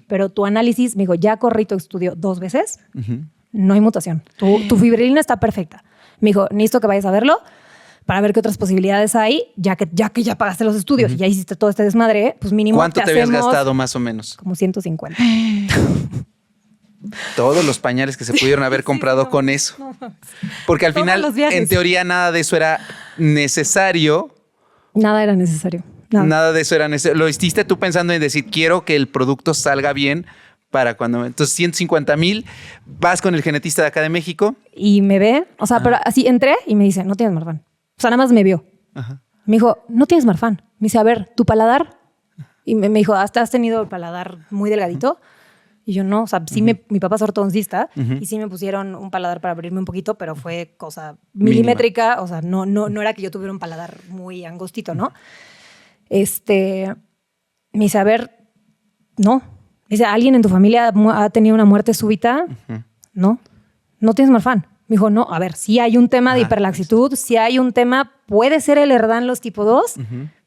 pero tu análisis, me dijo, ya corrí tu estudio 2 veces, no hay mutación. Tu fibrilina está perfecta. Me dijo, necesito que vayas a verlo para ver qué otras posibilidades hay, ya que ya pagaste los estudios y ya hiciste todo este desmadre, pues mínimo ¿cuánto te habías gastado más o menos? Como 150. Todos los pañales que se pudieron haber comprado con eso. Porque al final, en teoría, nada de eso era necesario. Nada era necesario. Nada de eso era necesario. Lo hiciste tú pensando en decir, quiero que el producto salga bien para cuando... Entonces, 150,000, vas con el genetista de acá de México. Y me ve, o sea, pero así entré y me dice, no tienes Marfan. O sea, nada más me vio. Me dijo, no tienes Marfan. Me dice, a ver, ¿tu paladar? Y me dijo, ¿hasta has tenido el paladar muy delgadito? Y yo no, o sea, sí mi papá es ortodoncista y sí me pusieron un paladar para abrirme un poquito, pero fue cosa milimétrica, o sea, no era que yo tuviera un paladar muy angostito, ¿no? Me dice, a ver, no, Dice, ¿alguien en tu familia ha tenido una muerte súbita? No tienes Marfan. Me dijo, no, a ver, sí hay un tema de hiperlaxitud, sí hay un tema, puede ser el Ehlers-Danlos tipo 2,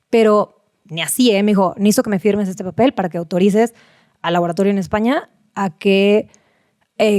pero ni así, me dijo, necesito que me firmes este papel para que autorices al laboratorio en España a que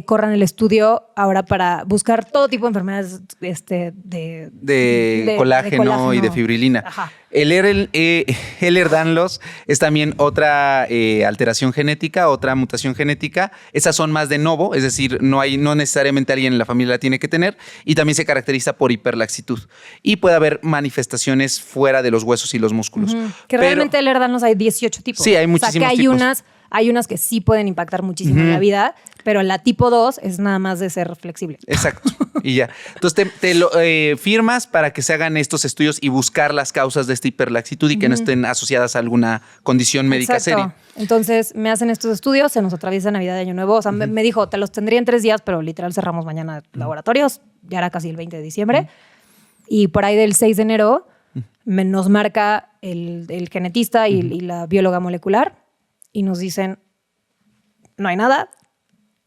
corran el estudio ahora para buscar todo tipo de enfermedades de colágeno y de fibrilina. Ajá. El Ehlers-Danlos es también otra alteración genética, otra mutación genética. Esas son más de novo, es decir, no necesariamente alguien en la familia la tiene que tener, y también se caracteriza por hiperlaxitud. Y puede haber manifestaciones fuera de los huesos y los músculos. Que realmente el Ehlers-Danlos hay 18 tipos. Sí, hay muchísimos tipos. Hay unas que sí pueden impactar muchísimo en la vida, pero la tipo 2 es nada más de ser flexible. Exacto. Y ya. Entonces te lo firmas para que se hagan estos estudios y buscar las causas de esta hiperlaxitud y que no estén asociadas a alguna condición médica seria. Entonces me hacen estos estudios, se nos atraviesa Navidad y Año Nuevo. O sea, me dijo, te los tendría en 3 días, pero literal cerramos mañana laboratorios. Ya era casi el 20 de diciembre. Y por ahí del 6 de enero nos marca el genetista y la bióloga molecular y nos dicen, no hay nada,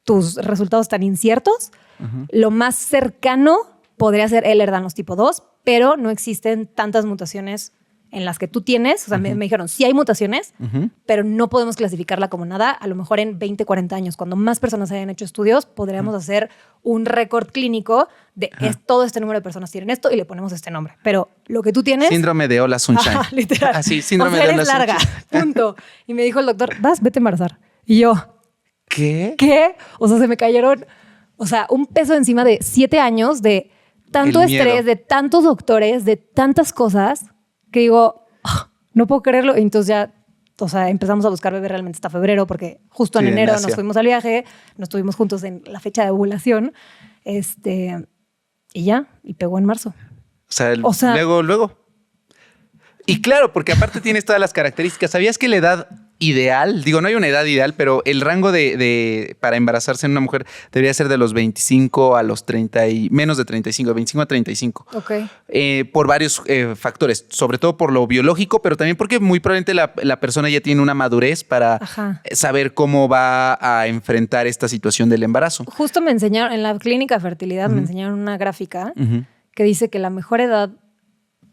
tus resultados están inciertos. Lo más cercano podría ser el Ehlers-Danlos tipo 2, pero no existen tantas mutaciones en las que tú tienes. O sea, me dijeron, sí hay mutaciones, pero no podemos clasificarla como nada. A lo mejor en 20, 40 años, cuando más personas hayan hecho estudios, podríamos hacer un récord clínico de todo este número de personas tienen esto y le ponemos este nombre. Pero lo que tú tienes... Síndrome de Ola Sunshine. Literal. Así, síndrome o sea, de Ola eres larga, punto. Y me dijo el doctor, vete a embarazar. Y yo... ¿Qué? O sea, se me cayeron, un peso encima de 7 años de tanto estrés, de tantos doctores, de tantas cosas, que digo, no puedo creerlo. Y entonces ya, empezamos a buscar bebé realmente hasta febrero, porque justo en enero nos fuimos al viaje, nos estuvimos juntos en la fecha de ovulación, y ya, y pegó en marzo. Luego. Y claro, porque aparte tienes todas las características. ¿Sabías que la edad ideal, no hay una edad ideal, pero el rango para embarazarse en una mujer debería ser de los 25 a los 30 y menos de 35, 25 a 35? Ok. Por varios factores, sobre todo por lo biológico, pero también porque muy probablemente la persona ya tiene una madurez para saber cómo va a enfrentar esta situación del embarazo. Justo me enseñaron, en la clínica de fertilidad me enseñaron una gráfica que dice que la mejor edad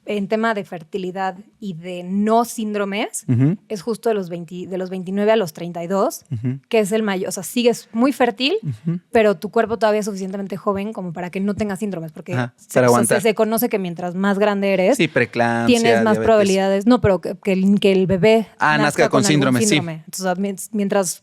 en tema de fertilidad y de no síndromes es justo de los 29 a los 32, que es el mayor. O sea, sigues muy fértil, pero tu cuerpo todavía es suficientemente joven como para que no tengas síndromes, porque se conoce que mientras más grande eres, preeclampsia, tienes más diabetes. Probabilidades. No, pero que el bebé nazca con síndrome. Síndrome. Entonces,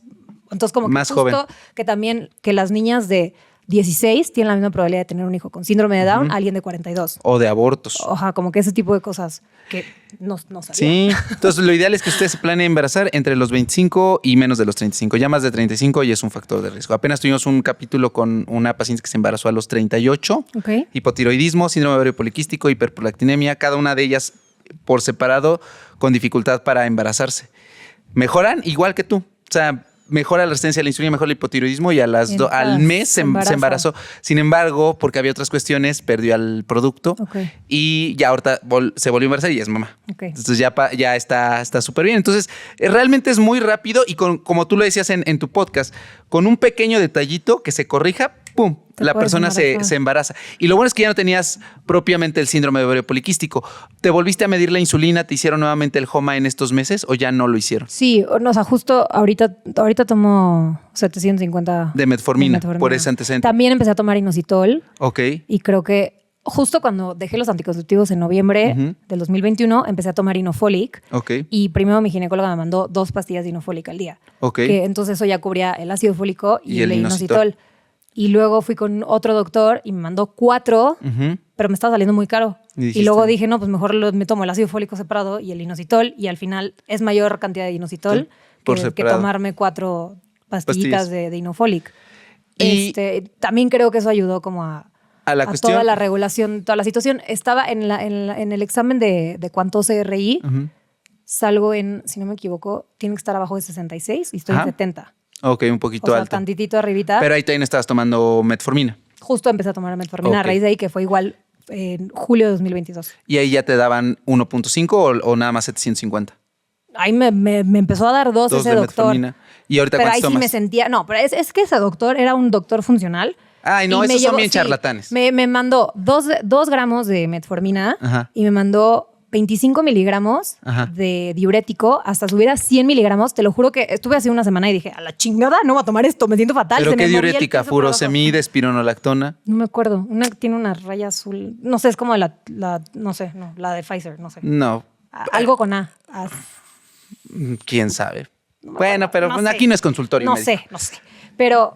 entonces como más que justo joven. Que también que las niñas de 16 tienen la misma probabilidad de tener un hijo con síndrome de Down, alguien de 42. O de abortos. Como que ese tipo de cosas que no sabía. Sí, entonces lo ideal es que usted se planee embarazar entre los 25 y menos de los 35. Ya más de 35 ya es un factor de riesgo. Apenas tuvimos un capítulo con una paciente que se embarazó a los 38. Hipotiroidismo, síndrome ovario poliquístico, hiperprolactinemia, cada una de ellas por separado con dificultad para embarazarse. Mejoran igual que tú. O sea, mejora la resistencia a la insulina, mejora el hipotiroidismo y al mes se embarazó. Sin embargo, porque había otras cuestiones, perdió el producto y ya ahorita se volvió a embarazar y ya es mamá. Entonces ya está súper bien. Entonces, realmente es muy rápido y como tú lo decías en tu podcast, con un pequeño detallito que se corrija, ¡pum! La persona se embaraza. Y lo bueno es que ya no tenías propiamente el síndrome de ovario poliquístico. ¿Te volviste a medir la insulina? ¿Te hicieron nuevamente el HOMA en estos meses o ya no lo hicieron? Sí, justo ahorita tomo 750 de metformina, por ese antecedente. También empecé a tomar inositol. Ok. Y creo que justo cuando dejé los anticonceptivos en noviembre del 2021, empecé a tomar Inofolic. Y primero mi ginecóloga me mandó 2 pastillas de Inofolic al día. Que entonces eso ya cubría el ácido fólico y el inositol. Y luego fui con otro doctor y me mandó 4, pero me estaba saliendo muy caro. Y luego dije, no, pues mejor me tomo el ácido fólico separado y el inositol. Y al final es mayor cantidad de inositol que tomarme 4 pastillitas de Inofolic. También creo que eso ayudó como a toda la regulación, toda la situación. Estaba en el examen de cuánto CRI. Salgo si no me equivoco, tiene que estar abajo de 66 y estoy en 70. Ok, un poquito alto. Tantitito arribita. Pero ahí también estabas tomando metformina. Justo empecé a tomar metformina a raíz de ahí, que fue igual en julio de 2022. ¿Y ahí ya te daban 1.5 o nada más 750? Ahí me empezó a dar dos ese de doctor. metformina. ¿Y ahorita Pero cuántos ahí sí tomas? me sentía... No, pero es que ese doctor era un doctor funcional. Ay, no, y me esos son llevó- bien sí, charlatanes. Me mandó 2 gramos de metformina Ajá. y me mandó 25 miligramos Ajá. de diurético hasta subir a 100 miligramos. Te lo juro que estuve así una semana y dije, a la chingada, no voy a tomar esto, me siento fatal. ¿Pero se qué me movía el diurética? piso para abajo. ¿Furosemida, espironolactona? No me acuerdo. Tiene una raya azul. No sé, es como no sé, no, la de Pfizer, no sé. No. Algo con A. ¿Quién sabe? No me Bueno, acuerdo, pero no pues sé. aquí no es consultorio No médico. sé. Pero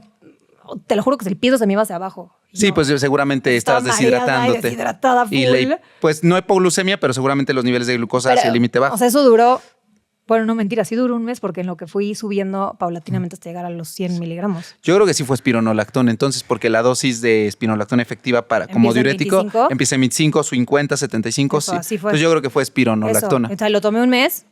te lo juro que el piso se me iba hacia abajo. Y Sí, no. pues seguramente Estaba estabas mareada y deshidratándote. deshidratada Y full. pues no hipoglucemia, pero seguramente los niveles de glucosa Pero, hacia el límite bajo. O sea, eso duró... Bueno, no, mentira, sí duró un mes porque en lo que fui subiendo paulatinamente hasta llegar a los 100 miligramos. Yo creo que sí fue espironolactona, entonces, porque la dosis de espironolactona efectiva para como Empieza en diurético 25. empieza en 25, 50, 75, Eso, sí. así fue. Entonces yo creo que fue espironolactona. Eso. Entonces lo tomé un mes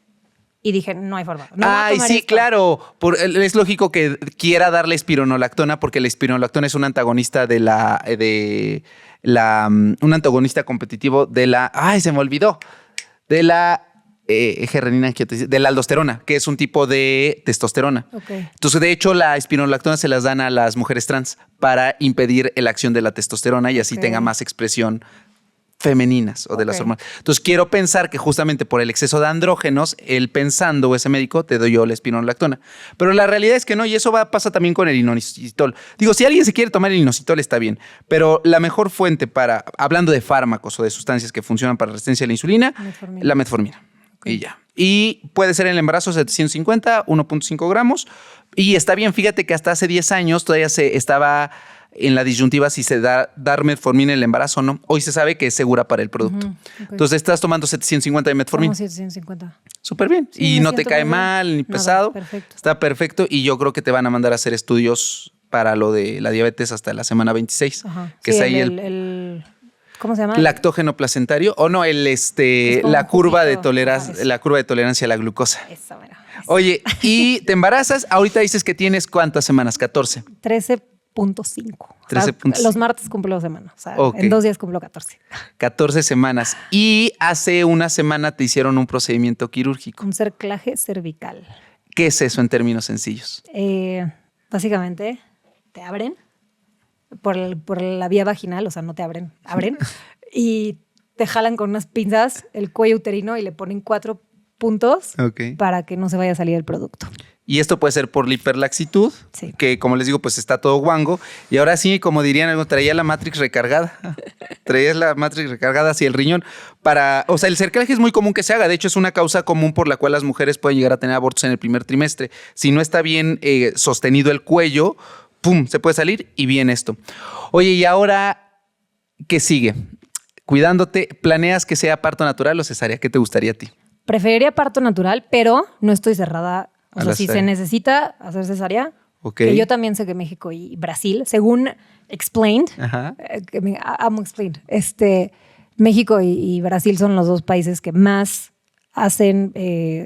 y dije, no hay forma. No voy a Ay, tomar sí, esto. claro. Es lógico que quiera darle espironolactona porque la espironolactona es un antagonista un antagonista competitivo de la. Ay, se me olvidó. De la G-renina angiotensina, de la aldosterona, que es un tipo de testosterona. Ok. Entonces, de hecho, la espironolactona se las dan a las mujeres trans para impedir la acción de la testosterona y así Ok. tenga más expresión femeninas o de las Ok. hormonas. Entonces, quiero pensar que justamente por el exceso de andrógenos, él pensando, o ese médico, te doy yo la espironolactona. Pero la realidad es que no, y eso pasa también con el inositol. Digo, si alguien se quiere tomar el inositol, está bien, pero la mejor fuente para, hablando de fármacos o de sustancias que funcionan para resistencia a la insulina, Metformina. la metformina. Ok. Y ya. Y puede ser en el embarazo 750, 1.5 gramos. Y está bien, fíjate que hasta hace 10 años todavía se estaba en la disyuntiva si se dar metformina en el embarazo o no. Hoy se sabe que es segura para el producto. Ok. Entonces estás tomando 750 de metformina. Como 750. Súper bien. Sí, y me no te siento cae muy bien. mal ni Nada, pesado. perfecto. Está perfecto. Y yo creo que te van a mandar a hacer estudios para lo de la diabetes hasta la semana 26. Ajá. Que Sí, es ahí el ¿cómo se llama? lactógeno placentario. O no, Es como la un curva de juguito. tolerancia, Eso. la curva de tolerancia a la glucosa. Esa, bueno. Oye, y te embarazas, ahorita dices que tienes ¿cuántas semanas? 14. 13.5. 13.5. Los martes cumplo semana. O sea, Ok. en 2 días cumplo 14. 14 semanas. Y hace una semana te hicieron un procedimiento quirúrgico. Un cerclaje cervical. ¿Qué es eso en términos sencillos? Básicamente, te abren por la vía vaginal, o sea, no te abren, y te jalan con unas pinzas el cuello uterino y le ponen 4 puntos Ok. para que no se vaya a salir el producto. Y esto puede ser por la hiperlaxitud, Sí. que como les digo, pues está todo guango. Y ahora sí, como dirían algo, traía la Matrix recargada. Traías la Matrix recargada hacia el riñón. O sea, el cerclaje es muy común que se haga. De hecho, es una causa común por la cual las mujeres pueden llegar a tener abortos en el primer trimestre. Si no está bien sostenido el cuello, ¡pum!, se puede salir y viene esto. Oye, y ahora, ¿qué sigue? Cuidándote, ¿planeas que sea parto natural o cesárea? ¿Qué te gustaría a ti? Preferiría parto natural, pero no estoy cerrada. O A sea, la si se cesárea. necesita hacer cesárea, Ok. que yo también sé que México y Brasil, según Explained, Ajá. amo Explained, México y Brasil son los 2 países que más hacen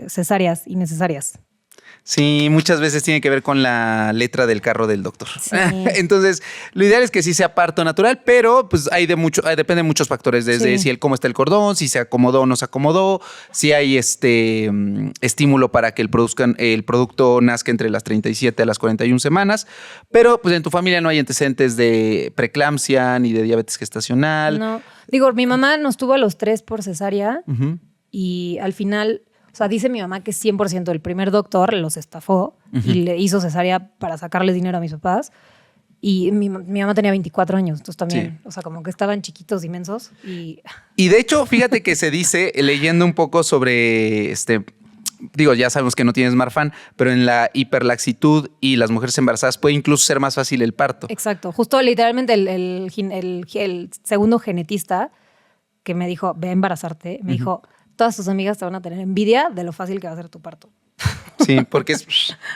cesáreas innecesarias. Sí, muchas veces tiene que ver con la letra del carro del doctor. Sí. Entonces, lo ideal es que sí sea parto natural, pero pues depende de muchos factores, desde Sí. si cómo está el cordón, si se acomodó o no se acomodó, si hay estímulo para que el producto nazca entre las 37 a las 41 semanas, pero pues en tu familia no hay antecedentes de preeclampsia ni de diabetes gestacional. No, digo, mi mamá nos tuvo a los 3 por cesárea Ujú. y al final, o sea, dice mi mamá que 100% el primer doctor los estafó y le hizo cesárea para sacarles dinero a mis papás. Y mi mamá tenía 24 años, entonces también, Sí. o sea, como que estaban chiquitos, inmensos. Y Y de hecho, fíjate que se dice, leyendo un poco sobre digo, ya sabemos que no tienes Marfan, pero en la hiperlaxitud y las mujeres embarazadas puede incluso ser más fácil el parto. exacto, justo literalmente el segundo genetista que me dijo, ve a embarazarte, me dijo, todas tus amigas te van a tener envidia de lo fácil que va a ser tu parto. Sí, porque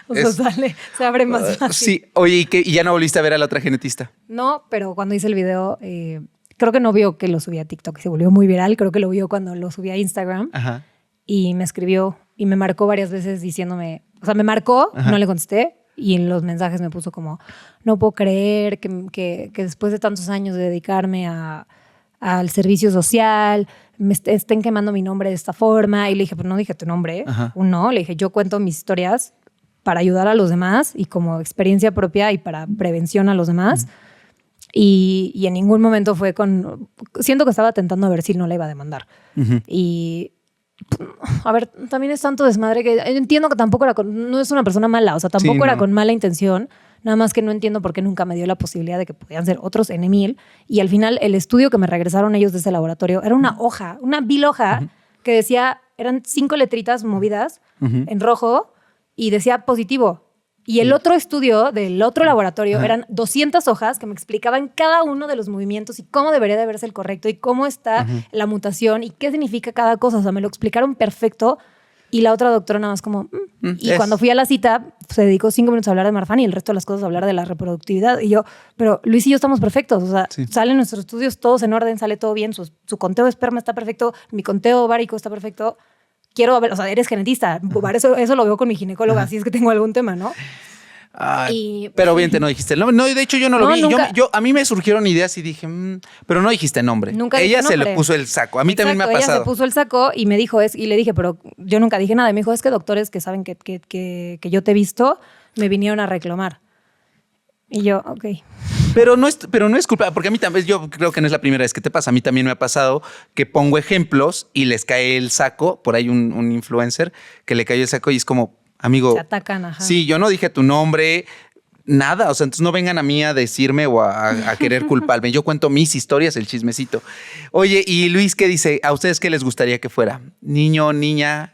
O sea, se abre más fácil. Sí, oye, ¿y ya no volviste a ver a la otra genetista? No, pero cuando hice el video, creo que no vio que lo subí a TikTok y se volvió muy viral. Creo que lo vio cuando lo subí a Instagram Ajá. y me escribió y me marcó varias veces diciéndome, o sea, me marcó, Ajá. no le contesté y en los mensajes me puso como, no puedo creer que después de tantos años de dedicarme al servicio social, me estén quemando mi nombre de esta forma. Y le dije, pues no dije tu nombre. No, le dije, yo cuento mis historias para ayudar a los demás y como experiencia propia y para prevención a los demás. Y en ningún momento fue con... Siento que estaba tentando a ver si no la iba a demandar. Y... A ver, también es tanto desmadre que entiendo que tampoco era no es una persona mala, o sea, tampoco era con mala intención, nada más que no entiendo por qué nunca me dio la posibilidad de que podían ser otros N1000. Y al final el estudio que me regresaron ellos de ese laboratorio era una hoja, una vil hoja que decía, eran 5 letritas movidas en rojo y decía positivo. Y el otro estudio del otro laboratorio eran 200 hojas que me explicaban cada uno de los movimientos y cómo debería de verse el correcto y cómo está la mutación y qué significa cada cosa. O sea, me lo explicaron perfecto y la otra doctora nada más como... Y cuando fui a la cita, se dedicó 5 minutos a hablar de Marfan y el resto de las cosas a hablar de la reproductividad. Y yo, pero Luis y yo estamos perfectos. O sea, salen nuestros estudios todos en orden, sale todo bien, su conteo de esperma está perfecto, mi conteo ovárico está perfecto. Quiero ver, o sea, eres genetista. Eso lo veo con mi ginecóloga, si es que tengo algún tema, ¿no? Pero obviamente no dijiste el nombre. No, de hecho yo no lo vi. A mí me surgieron ideas y dije, pero no dijiste nombre. Nunca ella dije se le puso el saco. A mí también me ha pasado. Ella se puso el saco y me dijo, y le dije, pero yo nunca dije nada. Y me dijo, es que doctores que saben que yo te he visto, me vinieron a reclamar. Y yo, ok. Pero no es culpa, porque a mí también, yo creo que no es la primera vez que te pasa. A mí también me ha pasado que pongo ejemplos y les cae el saco. Por ahí un influencer que le cayó el saco y es como, amigo. Se atacan, ajá. Sí, yo no dije tu nombre, nada. O sea, entonces no vengan a mí a decirme o a querer culparme. Yo cuento mis historias, el chismecito. Oye, y Luis, ¿qué dice? ¿A ustedes qué les gustaría que fuera? ¿Niño, niña?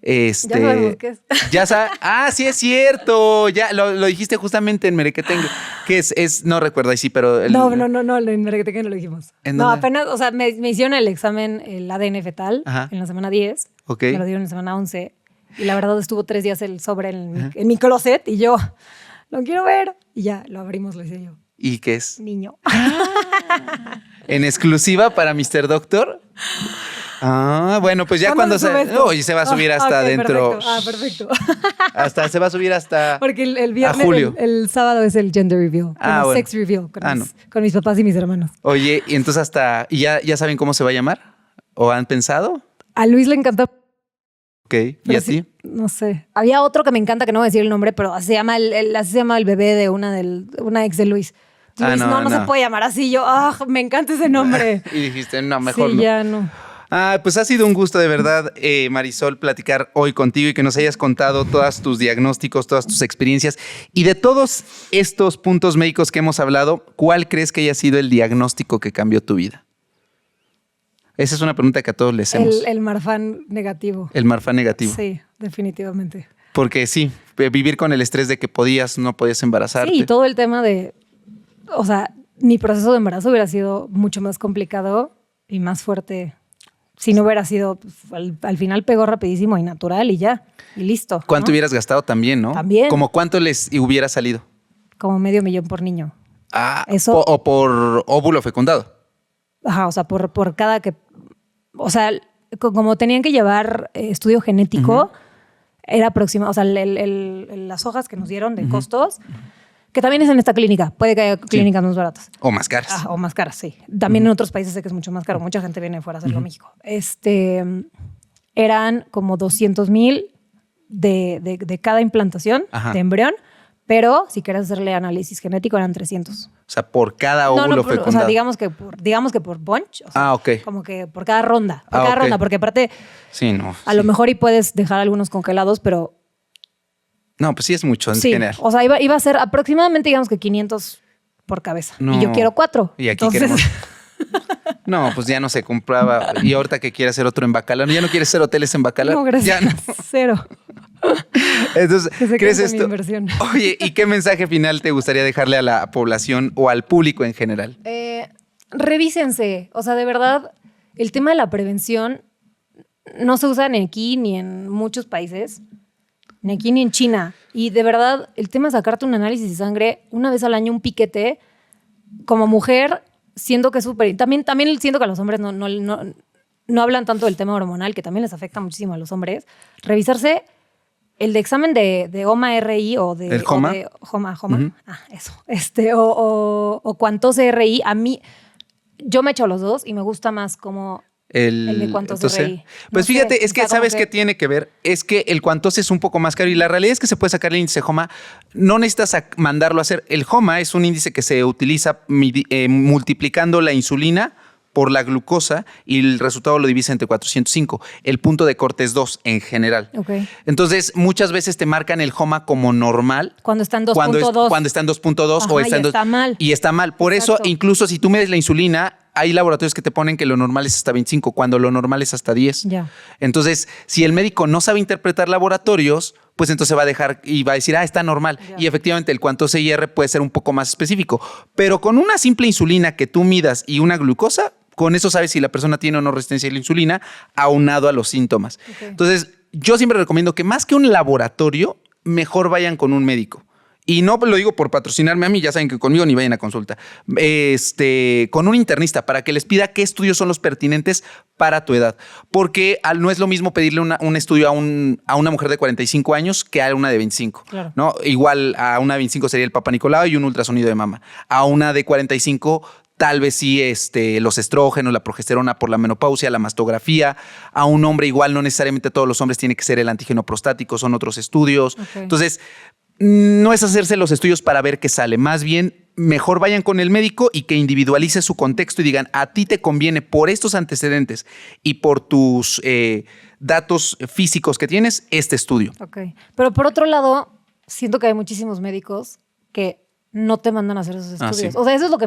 Ya sabemos qué es. Ya sí es cierto. Ya lo dijiste justamente en Merequetengue. ¿Qué es? No recuerdo ahí sí, pero... No, en Merequetengue no lo dijimos. No, apenas, o sea, me hicieron el examen, el ADN fetal, en la semana 10. Ok. Me lo dieron en la semana 11. Y la verdad estuvo 3 días el sobre en mi closet y yo, lo quiero ver. Y ya, lo abrimos, lo hice yo. ¿Y qué es? Niño. ¿En exclusiva para Mr. Doctor? Bueno, pues ya cuando se va a subir hasta adentro. Perfecto. Se va a subir hasta porque el viernes, julio. El sábado es el gender reveal, el sex reveal con mis papás y mis hermanos. Oye, y entonces ¿y ya saben cómo se va a llamar? ¿O han pensado? A Luis le encantó. Ok, ¿y a ti? No sé. Había otro que me encanta, que no voy a decir el nombre, pero así se llama el bebé de una ex de Luis. Luis, no se puede llamar así. Yo, me encanta ese nombre. Y dijiste, no, mejor no. Sí, ya no. Pues ha sido un gusto de verdad, Marisol, platicar hoy contigo y que nos hayas contado todos tus diagnósticos, todas tus experiencias. Y de todos estos puntos médicos que hemos hablado, ¿cuál crees que haya sido el diagnóstico que cambió tu vida? Esa es una pregunta que a todos les hacemos. El Marfan negativo. El Marfan negativo. Sí, definitivamente. Porque sí, vivir con el estrés de que no podías embarazarte. Sí, y todo el tema de, o sea, mi proceso de embarazo hubiera sido mucho más complicado y más fuerte si no hubiera sido, al final pegó rapidísimo y natural y ya, y listo. ¿Cuánto hubieras gastado también, no? También. ¿Como cuánto les hubiera salido? Como $500,000 por niño. Eso. O por óvulo fecundado. Ajá, o sea, por cada que... O sea, como tenían que llevar estudio genético, era aproximado, o sea, las hojas que nos dieron de costos, que también es en esta clínica, puede que haya clínicas más baratas. O más caras. O más caras, sí. También en otros países sé que es mucho más caro, mucha gente viene de fuera a hacerlo a México. Eran como 200,000 de cada implantación de embrión, pero si quieres hacerle análisis genético eran 300. O sea, por cada óvulo fecundado. O sea, digamos que por bunch. O sea, ok. Como que por cada ronda. Ronda, porque aparte, a lo mejor y puedes dejar algunos congelados, pero... No, pues sí es mucho en general. O sea, iba a ser aproximadamente, digamos que 500 por cabeza. No. Y yo quiero 4. Y aquí queremos... No, pues ya no se compraba. Y ahorita que quiere hacer otro en Bacalar, ¿ya no quieres hacer hoteles en Bacalar? No, gracias. Ya no. Cero. Entonces, ¿crees esto? Mi inversión. Oye, ¿y qué mensaje final te gustaría dejarle a la población o al público en general? Revísense. O sea, de verdad, el tema de la prevención no se usa ni aquí ni en muchos países, ni aquí ni en China. Y de verdad, el tema de sacarte un análisis de sangre una vez al año, un piquete, como mujer, siento que es súper... También siento que a los hombres no hablan tanto del tema hormonal, que también les afecta muchísimo a los hombres. Revisarse el de examen de HOMA-RI o de... ¿El HOMA? HOMA. Eso. O cuantos RI. A mí, yo me echo los dos y me gusta más como El de Cuantose Rey. Pues No fíjate, sé, es que o sea, ¿sabes como qué tiene que ver? Es que el Cuantose es un poco más caro y la realidad es que se puede sacar el índice HOMA. No necesitas mandarlo a hacer. El HOMA es un índice que se utiliza multiplicando la insulina por la glucosa y el resultado lo divisa entre 405. El punto de corte es 2 en general. Ok. Entonces, muchas veces te marcan el HOMA como normal. Cuando está en Cuando 2.2. está en 2.2 o Ajá, está en y 2. está mal. Y está mal. Por Exacto. eso, incluso si tú mides la insulina, hay laboratorios que te ponen que lo normal es hasta 25, cuando lo normal es hasta 10. Ya. Entonces, si el médico no sabe interpretar laboratorios, pues entonces va a dejar y va a decir, está normal. Ya. Y efectivamente el Cuantose IR puede ser un poco más específico. Pero con una simple insulina que tú midas y una glucosa, con eso sabes si la persona tiene o no resistencia a la insulina, aunado a los síntomas. Ok. Entonces, yo siempre recomiendo que más que un laboratorio, mejor vayan con un médico. Y no lo digo por patrocinarme a mí, ya saben que conmigo ni vayan a consulta. Con un internista para que les pida qué estudios son los pertinentes para tu edad. Porque no es lo mismo pedirle un estudio a una mujer de 45 años que a una de 25. Claro. ¿No? Igual a una de 25 sería el Papá Nicolau y un ultrasonido de mama. A una de 45 tal vez sí los estrógenos, la progesterona por la menopausia, la mastografía. A un hombre igual no necesariamente todos los hombres tiene que ser el antígeno prostático, son otros estudios. Ok. Entonces, no es hacerse los estudios para ver qué sale, más bien mejor vayan con el médico y que individualice su contexto y digan, a ti te conviene por estos antecedentes y por tus datos físicos que tienes, este estudio. Ok. Pero por otro lado, siento que hay muchísimos médicos que no te mandan a hacer esos estudios. Sí. O sea, eso es lo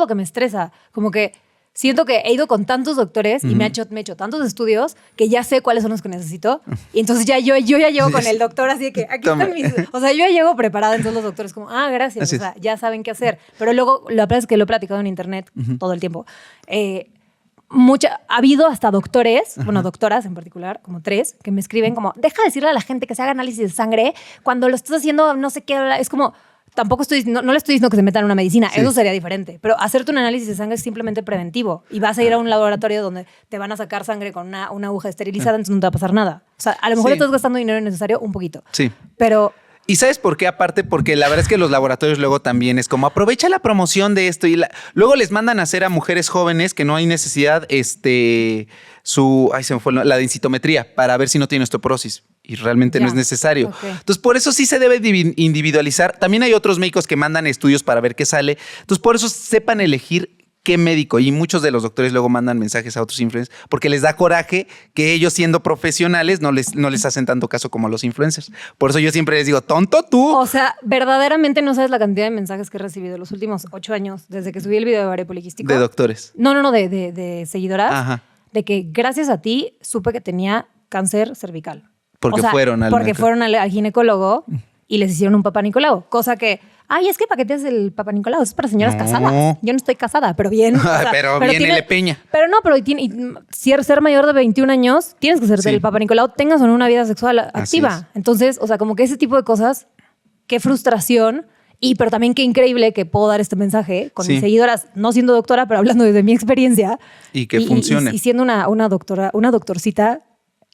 que me estresa. Como que siento que he ido con tantos doctores y me he hecho tantos estudios que ya sé cuáles son los que necesito. Y entonces yo ya llego con el doctor así de que aquí Toma. están mis... O sea, yo ya llego preparada, entonces los doctores como, gracias. Así o sea, ya saben qué hacer. Pero luego, la verdad es que lo he platicado en internet todo el tiempo. Ha habido hasta doctores, bueno, doctoras en particular, como 3, que me escriben como, deja de decirle a la gente que se haga análisis de sangre cuando lo estás haciendo no sé qué. Es como... Tampoco no le estoy diciendo que se metan en una medicina, Sí. eso sería diferente. Pero hacerte un análisis de sangre es simplemente preventivo. Y vas a ir a un laboratorio donde te van a sacar sangre con una aguja esterilizada, entonces no te va a pasar nada. O sea, a lo mejor Sí. estás gastando dinero innecesario un poquito. Sí. Pero ¿Y sabes por qué? Aparte, porque la verdad es que los laboratorios luego también es como aprovecha la promoción de esto y luego les mandan a hacer a mujeres jóvenes que no hay necesidad, se me fue la densitometría para ver si no tiene osteoporosis. Y realmente no Ya. es necesario. Ok. Entonces, por eso sí se debe individualizar. También hay otros médicos que mandan estudios para ver qué sale. Entonces, por eso sepan elegir qué médico. Y muchos de los doctores luego mandan mensajes a otros influencers porque les da coraje que ellos, siendo profesionales, no les hacen tanto caso como a los influencers. Por eso yo siempre les digo, tonto tú. o sea, verdaderamente no sabes la cantidad de mensajes que he recibido los últimos 8 años, desde que subí el video de ovario poliquístico. De doctores. No, de seguidoras. Ajá. De que gracias a ti supe que tenía cáncer cervical. Porque fueron al Porque médico. fueron al ginecólogo y les hicieron un Papá Nicolau. Cosa que, es que ¿para qué te haces el Papá Nicolau? Es para señoras No. casadas. Yo no estoy casada, pero bien. Pero bien, L. Peña. Pero no, pero ser mayor de 21 años, tienes que hacerte Sí. el Papá Nicolau, tengas o no una vida sexual activa. es. Entonces, o sea, como que ese tipo de cosas, qué frustración. Pero también qué increíble que puedo dar este mensaje con Sí. mis seguidoras, no siendo doctora, pero hablando desde mi experiencia. Y que funcione. Y siendo una doctorcita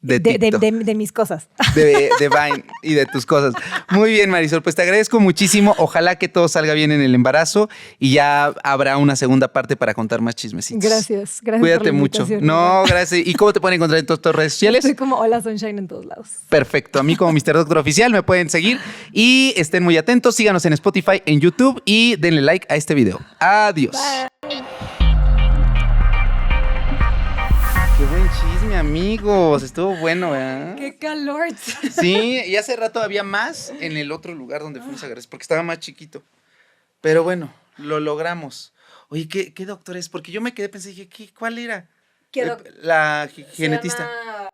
De TikTok. de mis cosas. De Vine y de tus cosas. Muy bien, Marisol. Pues te agradezco muchísimo. Ojalá que todo salga bien en el embarazo y ya habrá una segunda parte para contar más chismecitos. Gracias. Cuídate por la mucho. invitación. No, gracias. ¿Y cómo te pueden encontrar en todas tus redes sociales? Soy como Hola Sunshine en todos lados. Perfecto. A mí como Mr. Doctor Oficial me pueden seguir y estén muy atentos. Síganos en Spotify, en YouTube y denle like a este video. Adiós. Qué buen chisme, amigos. Estuvo bueno, ¿verdad? ¡Qué calor! Sí, y hace rato había más en el otro lugar donde fuimos a grabar, porque estaba más chiquito. Pero bueno, lo logramos. Oye, ¿qué doctor es? Porque yo me quedé, pensé, dije, ¿cuál era? ¿Qué doc- La Se genetista. llama